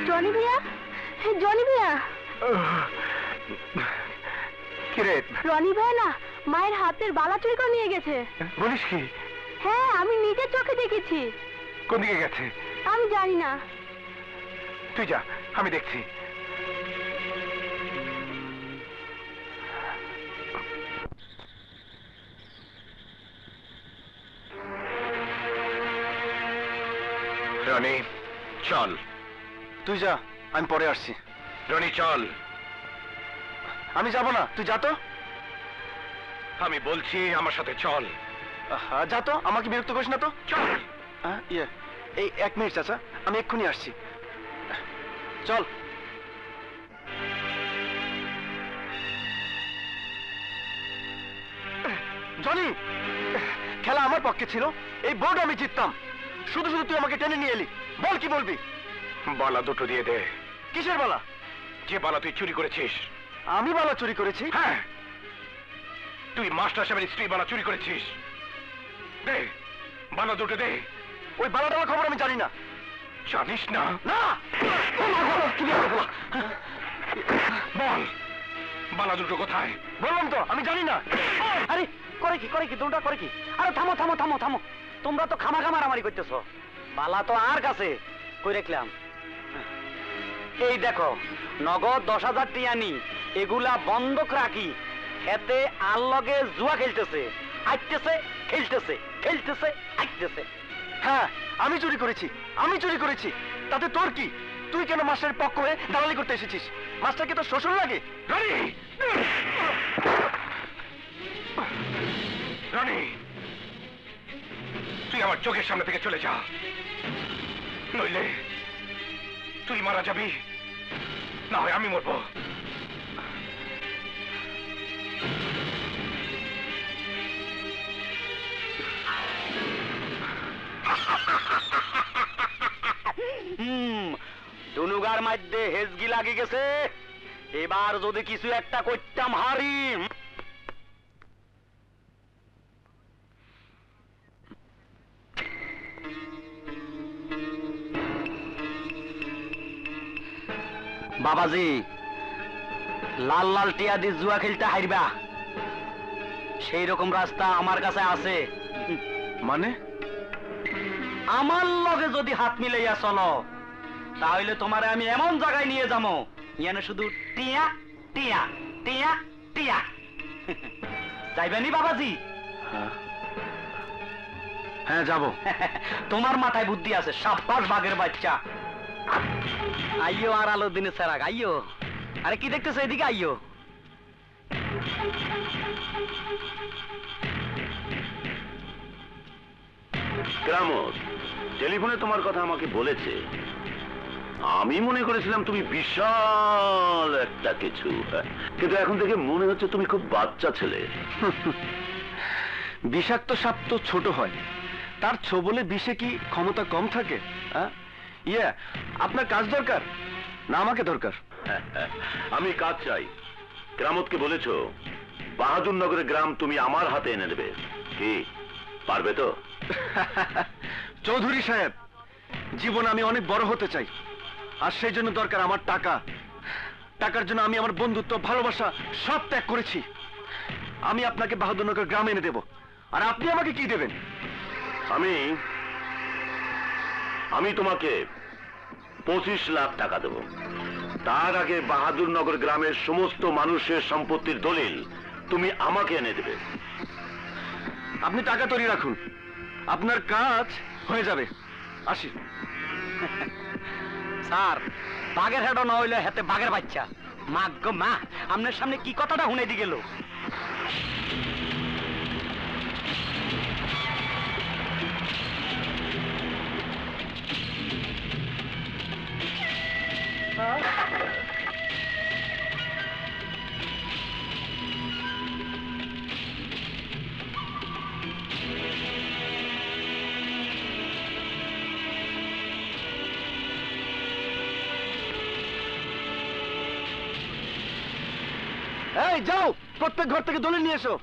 Speaker 11: জনি ভাইয়া, জনি ভাইয়া,
Speaker 1: কিরে
Speaker 11: রনি ভাই না মায়ের হাতের বালা চুরি করে নিয়ে গেছে।
Speaker 1: বলিস কি?
Speaker 11: হ্যাঁ, আমি নিজের চোখে দেখেছি।
Speaker 1: কোন দিকে গেছে?
Speaker 11: আমি জানি না।
Speaker 1: তুই যা, আমি দেখছি। রনি চল।
Speaker 3: তুই যা, আমি পরে আসছি।
Speaker 1: রনি চল।
Speaker 3: আমি যাব না, তুই যা তো।
Speaker 1: আমি বলছি আমার সাথে চল।
Speaker 3: যা তো, আমাকে বিরক্ত করিস না তো।
Speaker 1: চল।
Speaker 3: এই 1 মিনিট চাচা, আমি এক্ষুনি আসছি। চল। জনি, খেলা আমার পক্ষে ছিল, এই বোর্ড আমি জিততাম, শুধু শুধু তুই আমাকে টেনে নিয়ে এলি। বল কি বলবি?
Speaker 1: বালা দুটো দিয়ে দে।
Speaker 3: কিসের বালা?
Speaker 1: যে বালা তুই চুরি করেছিস।
Speaker 3: আমি বালা চুরি করেছি?
Speaker 1: হ্যাঁ, তুই মাস্টার সাহেবের স্ত্রী বালা চুরি করেছিস। দে বালা দুটো দে।
Speaker 3: ওই বালা দেওয়ার খবর আমি জানি না।
Speaker 1: জানিস না?
Speaker 3: না,
Speaker 1: বল বালা দুটো কোথায়?
Speaker 3: বললাম তো আমি জানি না।
Speaker 5: আরে করে কি দুটা করে কি? আরে থামো থামো থামো থামো, তোমরা তো খামাখা মারামারি করতেছো। বালা তো আর কাছে কই রাখলাম। এই দেখো, নগদ 10,000 টিয়ানি, এগুলা বন্ধক রাখি। এতে আর লগে জুয়া খেলতেছে, আইতেছে, খেলতেছে, খেলতেছে, আইতেছে।
Speaker 3: হ্যাঁ, আমি চুরি করেছি, আমি চুরি করেছি। তাতে তোর কি? তুই কেন মাস্টারের পক্ষ হয়ে দালালি করতে এসেছিস? মাস্টারকে তো শ্বশুর লাগে।
Speaker 1: রনি, রনি, তুই আমার চোখের সামনে থেকে চলে যা, নইলে তুই মারা যাবি, না হয় আমি মরবো।
Speaker 5: দুনুগার মধ্যে হেজগি লাগি গেছে। এবার যদি কিছু একটা করতাম হারি। বাবাজি, লাল লাল টিয়া দিয়ে জুয়া খেলতে হারবা, সেই রকম রাস্তা আমার কাছে আছে।
Speaker 3: মানে?
Speaker 5: আমার লগে যদি হাত মিলাইয়া চলো, তাহলে তোমারে আমি এমন জায়গায় নিয়ে যাবো, ইয়ানে শুধু টিয়া টিয়া টিয়া টিয়া। যাইবেনি বাবাজি?
Speaker 3: হ্যাঁ যাব।
Speaker 5: তোমার মাথায় বুদ্ধি আছে, সাব্বাস বাঘের বাচ্চা। আইয়ো আর আলো দিনে সেরাক, আইয়ো। আরে কি দেখতেছো, এদিকে আইয়ো।
Speaker 9: কেরামত, টেলিফোনে তোমার কথা আমাকে বলেছে। আমি মনে করেছিলাম তুমি বিশাল একটা কিছু, কিন্তু এখন থেকে মনে হচ্ছে তুমি খুব বাচ্চা ছেলে।
Speaker 3: বিষাক্ত সাপ তো ছোট হয়, তার ছোবলে বিষে কি ক্ষমতা কম থাকে? আপনার কাজ দরকার না আমাকে দরকার?
Speaker 9: আমি কাজ চাই। কেরামতকে বলেছো বাহাদুরনগরের গ্রাম তুমি আমার হাতে এনে দেবে, কি পারবে তো?
Speaker 3: চৌধুরী সাহেব, জীবনে আমি অনেক বড় হতে চাই, আর সেই জন্য দরকার আমার টাকা। টাকার জন্য আমি আমার বন্ধুত্ব, ভালোবাসা সব ত্যাগ করেছি। আমি আপনাকে বাহাদুরনগর গ্রামে এনে দেব, আর আপনি আমাকে কি দেবেন?
Speaker 9: আমি তোমাকে 25 লাখ টাকা দেব। তার আগে বাহাদুরনগর গ্রামের সমস্ত মানুষের সম্পত্তির দলিল তুমি আমাকে এনে দেবে।
Speaker 3: আপনি টাকা তৈরি রাখুন, আপনার কাজ হয়ে যাবে। আসি।
Speaker 5: স্যার, বাঘের হেডও না হইলে হাতে বাঘের বাচ্চা। মা গো মা, আপনার সামনে কি কথাটা শুনে দি গেল?
Speaker 3: এই যাও, প্রত্যেক ঘর থেকে দলিল নিয়ে এসো।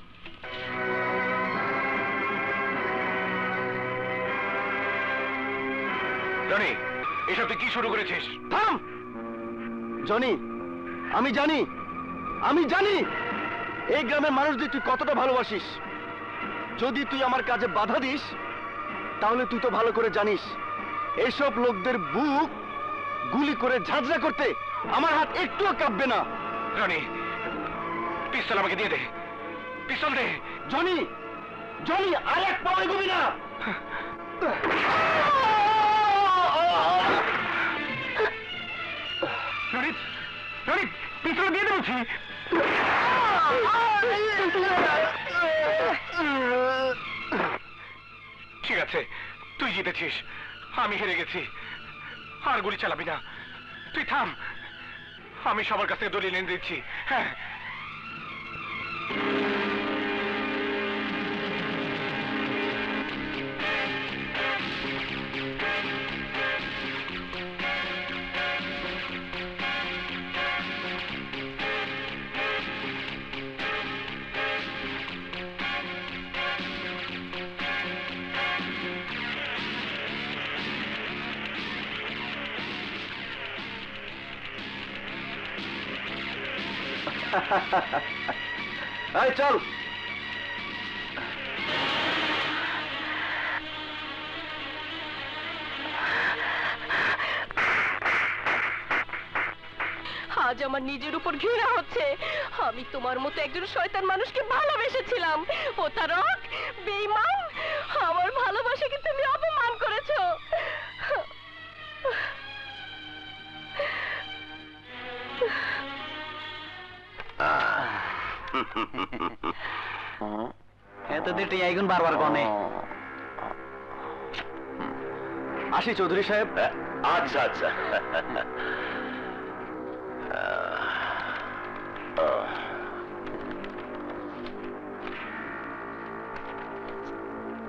Speaker 1: জনি, এসব তুই কি শুরু করেছিস?
Speaker 3: থাম জনি, আমি জানি এই গ্রামের মানুষদের তুই কতটা ভালোবাসিস। যদি তুই আমার কাজে বাধা দিস তাহলে তুই তো ভালো করে জানিস এইসব লোকদের বুক গুলি করে ঝাঁঝরা করতে আমার হাত একটুও কাঁপবে না।
Speaker 1: জনি, পিস্তল আমাকে দিয়ে দে, পিস্তল দে।
Speaker 3: জনি, জনি, আর এক পাও এগোবি না।
Speaker 1: রনিত, রনিত, পিস্তল দিয়ে দেবছি। ঠিক আছে, তুই জিতেছিস, আমি হেরে গেছি। আর গুলি চালাবি না, তুই থাম। আমি সবার কাছ থেকে দলিল এনে দিচ্ছি। হ্যাঁ,
Speaker 3: এই চল।
Speaker 11: আজ আমার নিজের উপর ঘৃণা হচ্ছে। আমি তোমার মতো একজন শয়তান মানুষকে ভালোবেসেছিলাম। প্রতারক, বেঈমান, আমার ভালোবাসাকে তুমি অপমান করেছো।
Speaker 5: এত দেরি আইগুন বারবার কনে।
Speaker 3: আসি চৌধুরী সাহেব।
Speaker 9: আচ্ছা আচ্ছা।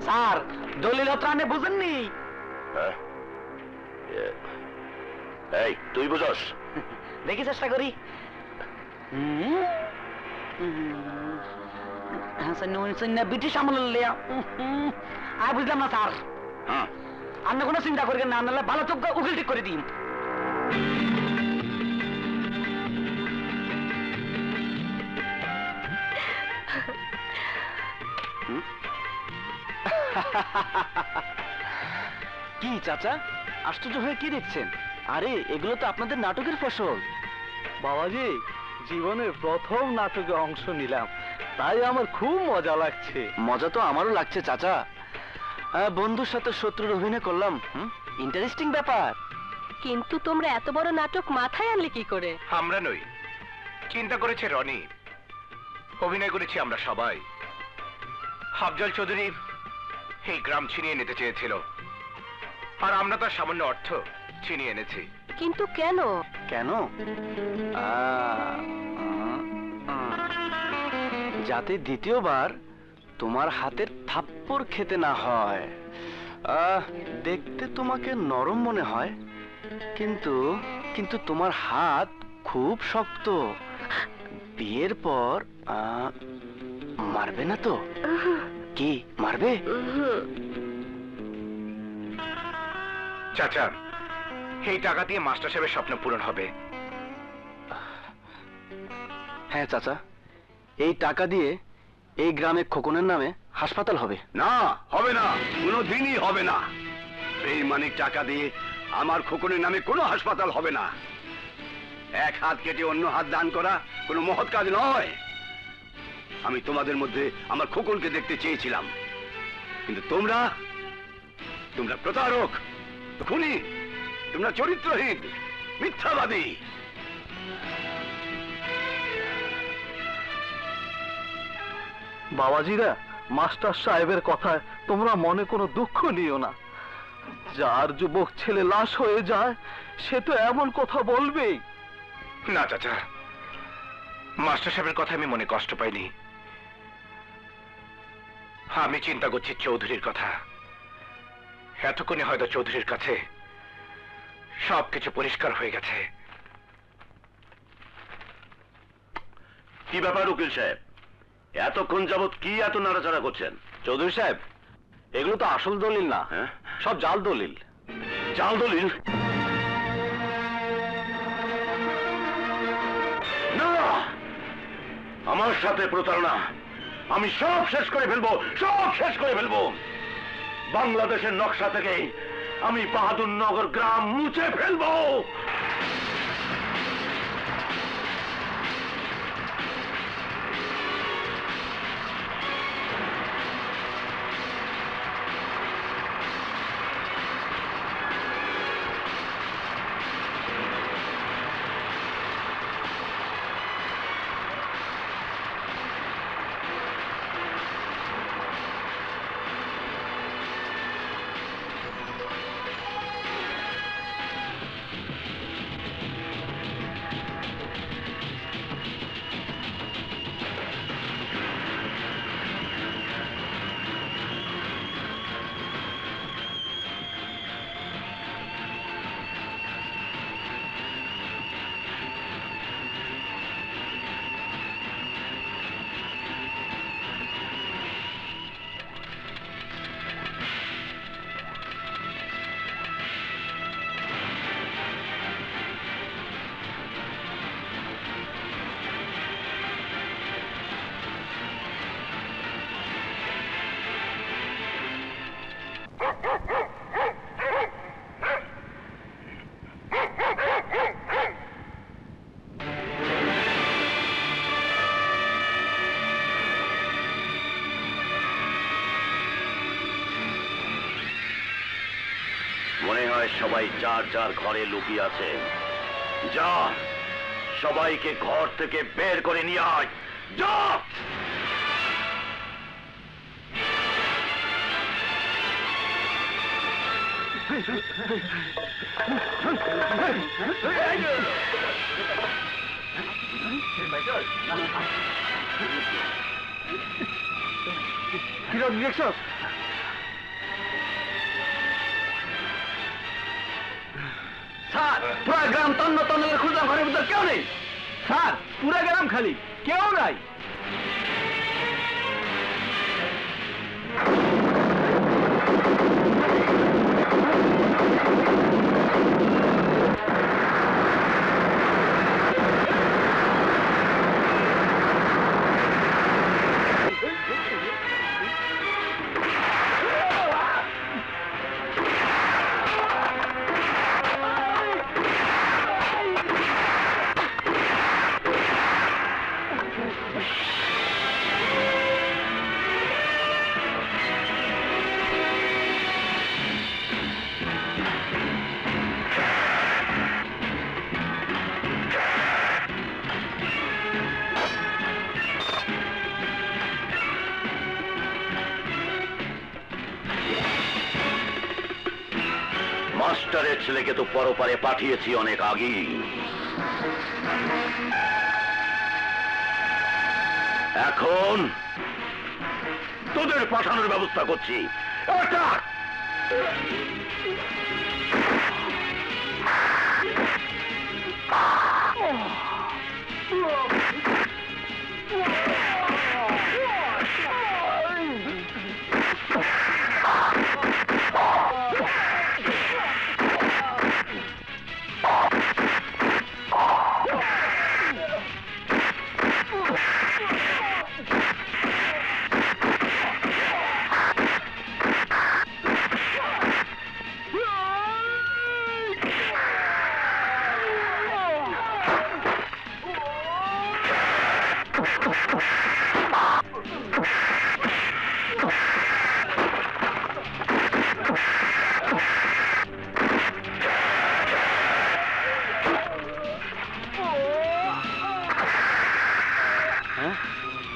Speaker 5: স্যার, দলিল ত্রাণে বুঝেননি?
Speaker 9: এই তুই বুঝস?
Speaker 5: দেখি চেষ্টা করি। ব্রিটিশ আমলের আর বুঝলাম না স্যার। আপনি কোনো চিন্তা করবেন না, আনলে ভালো চোখ উকিল ঠিক করে দিন।
Speaker 3: কি চাচা, আশ্চর্য হয়ে কি দেখছেন? আরে এগুলো তো আপনাদের নাটকের ফসল।
Speaker 14: বাবাজি, জীবনের প্রথম নাটকে অংশ নিলাম, তাই আমার খুব মজা লাগছে।
Speaker 3: মজা তো আমারও লাগছে চাচা। বন্ধুর সাথে শত্রুর অভিনয় করলাম, ইন্টারেস্টিং ব্যাপার।
Speaker 11: কিন্তু তোমরা এত বড় নাটক মাথায় আনলে কি করে?
Speaker 1: আমরা নই, চিন্তা করেছে রনি, অভিনয় করেছি আমরা সবাই। আফজল চৌধুরী এই গ্রাম ছিনিয়ে নিতে চেয়েছিল, আর আমরা তার সামান্য অর্থ ছিনিয়ে এনেছি।
Speaker 11: কিন্তু কেন?
Speaker 3: কেন? যাতে দ্বিতীয়বার তোমার হাতের থাপ্পড় খেতে না হয়। দেখতে তোমাকে নরম মনে হয়, কিন্তু কিন্তু তোমার হাত খুব শক্ত। বিয়ের পর মারবে না তো? কি মারবে?
Speaker 1: চাচা, এই টাকা দিয়ে মাস্টার সাহেবের স্বপ্ন পূরণ হবে।
Speaker 3: হ্যাঁ চাচা, এই টাকা দিয়ে এই গ্রামে খোকনের নামে হাসপাতাল হবে।
Speaker 2: না, হবে না, কোনোদিনই হবে না। এই মানিক টাকা দিয়ে আমার খোকনের নামে কোনো হাসপাতাল হবে না। এক হাত কেটে অন্য হাত দান করা কোনো মহৎ কাজ নয়। আমি তোমাদের মধ্যে আমার খোকনকে দেখতে চেয়েছিলাম, কিন্তু তোমরা প্রতারক, খুনি, তোমরা চরিত্রহীন, মিথ্যাবাদী।
Speaker 14: বাবাজিরা, মাস্টার সাহেবের কথায় তোমরা মনে কোনো দুঃখ নিও না। যার যুবক ছেলে লাশ হয়ে যায় সে তো এমন কথা বলবেই।
Speaker 1: না চাচা, মাস্টার সাহেবের কথা আমি মনে কষ্ট পাইনি। আমি চিন্তা করছি চৌধুরীর কথা। এতক্ষণে হয়তো চৌধুরীর কাছে সবকিছু পরিষ্কার হয়ে গেছে।
Speaker 9: কি ব্যাপার উকিল সাহেব, এতক্ষণ যাবৎ কি এত নাড়াচাড়া করছেন?
Speaker 3: চৌধুরী সাহেব, এগুলো তো আসল দলিল না, সব জাল দলিল।
Speaker 9: জাল দলিল? না, আমার সাথে প্রতারণা। আমি সব শেষ করে ফেলবো, সব শেষ করে ফেলবো। বাংলাদেশের নকশা থেকে আমি বাহাদুরনগর গ্রাম মুছে ফেলবো। মনে হয় সবাই যার যার ঘরে লুকিয়ে আছে। যা, সবাইকে ঘর থেকে বের করে নিয়ে আয়। যা।
Speaker 14: কিরণ দেখছস?
Speaker 3: স্যার, পুরা গ্রাম তন্ন তন্ন খুঁজলাম, ঘরের ভিতর কেউ নেই। স্যার, পুরা গ্রাম খালি, কেউ নাই।
Speaker 9: মাস্টারের ছেলেকে তো পরপারে পাঠিয়েছি অনেক আগেই। এখন তোদের পাঠানোর ব্যবস্থা করছি।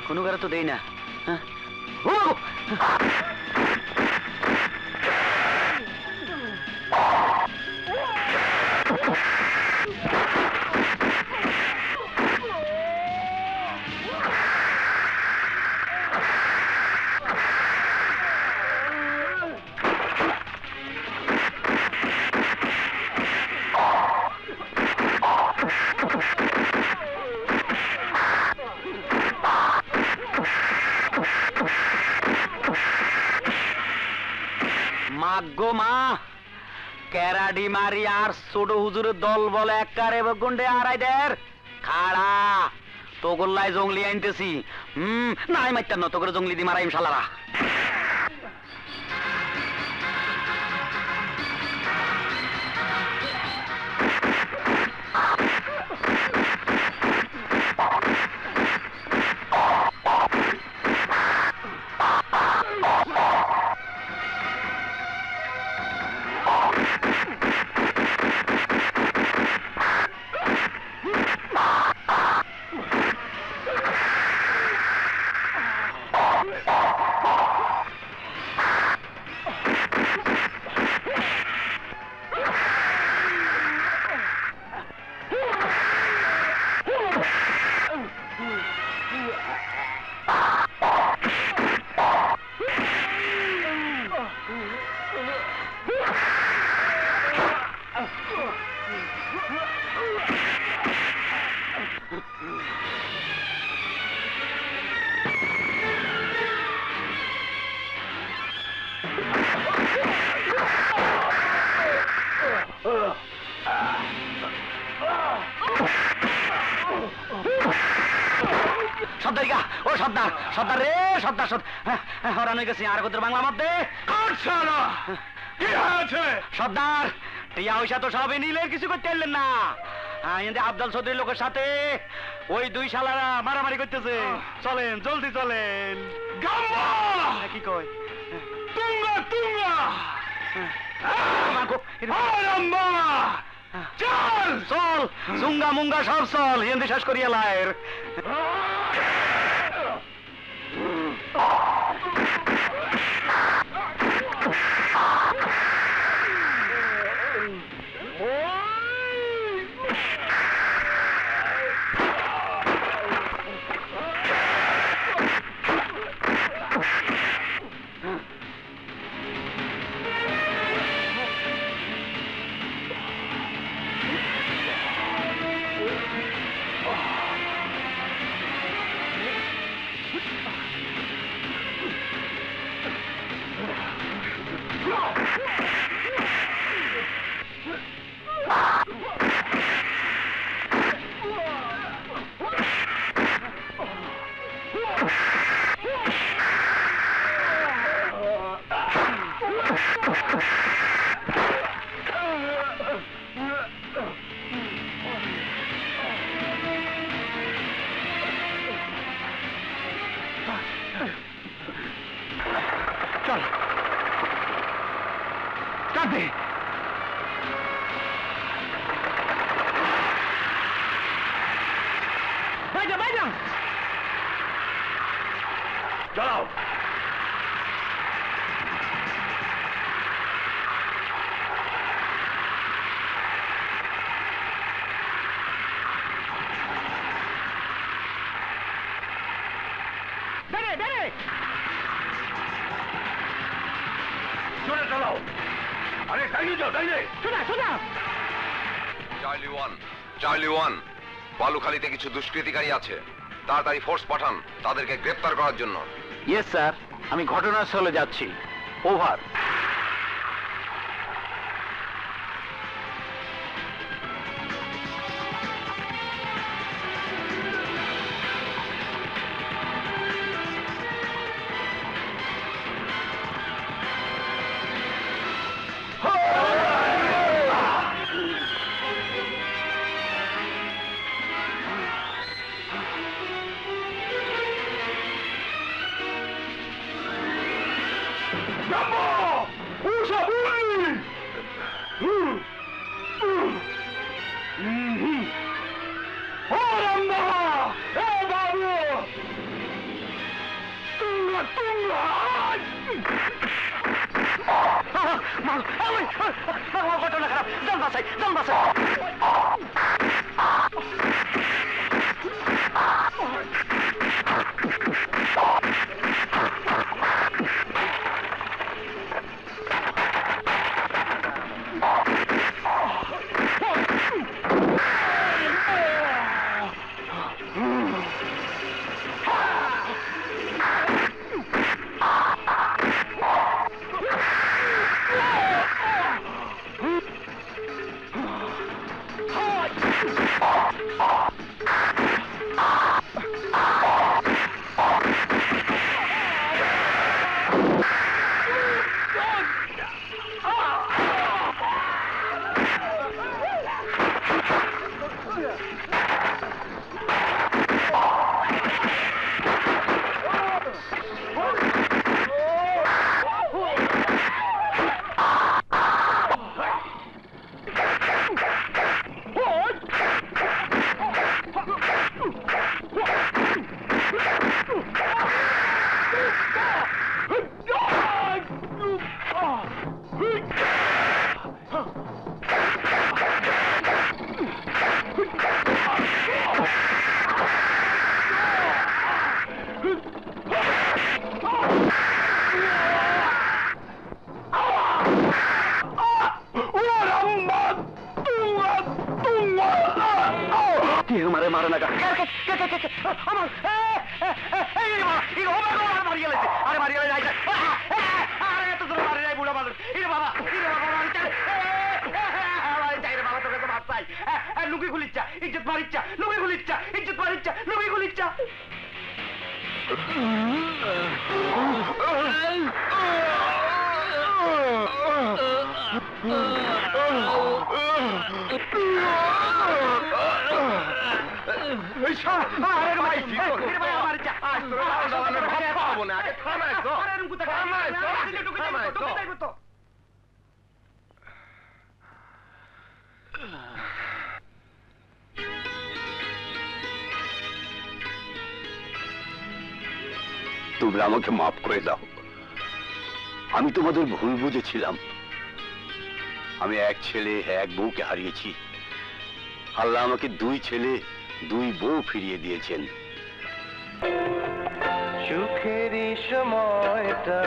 Speaker 5: কোনো গাড়ি তো দেই না। মাগো মা কেরাডি মারি আর ছোট হুজুরের দল বলে এককারে গুন্ডে আড়াইদের খাড়া তোগোল্লাই জঙ্গলি আনতেছি নাই মাইতার না তোগরে জঙ্গলি দি মারাইম শালারা সর্দার রে সর্দার হরান হয়ে গেছি আর কত বাংলা মধ্যে সর্দার টিয়া পয়সা তো সবই নিলেন কিছু করতে পারলেন না আফজাল চৌধুরীর লোকের সাথে ওই দুই শালারা মারামারি করতেছে চলেন জলদি চলেন কি কয় তুঙ্গা তুঙ্গা চল চল চুঙ্গা মুঙ্গা সব চল হিন্দি শেষ করিয়া লায়ের
Speaker 10: চলাও জোরে চালাও আরে ডাইনে যাও ডাইনে শোনা শোনা
Speaker 8: চার্লি ওয়ান বালুখালীতে কিছু দুষ্কৃতিকারী আছে তাড়াতাড়ি ফোর্স পাঠান তাদেরকে গ্রেফতার করার জন্য
Speaker 5: ইয়েস স্যার আমি ঘটনাস্থলে যাচ্ছি ওভার
Speaker 2: ঘটনা খারাপ, জান বাঁচাই, জান বাঁচাই।
Speaker 3: মারে মারে না
Speaker 2: লুকি খুলিচ্ছা ইজ্জত মারিচ্ছা, লুকি খুলিচ্ছা ইজ্জত মারিচ্ছা, লুকি খুলিচ্ছা। তোমরা আমাকে মাফ করে দাও, আমি তোমাদের ভুল বুঝেছিলাম। আমি এক ছেলে এক বউকে হারিয়েছি, আল্লাহ আমাকে দুই ছেলে দুই বউ ফিরিয়ে দিয়েছেন।
Speaker 18: সুখেরই সময়টা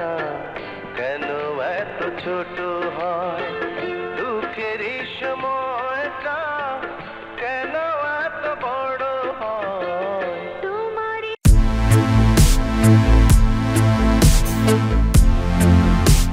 Speaker 18: কেন এত ছোট হয়?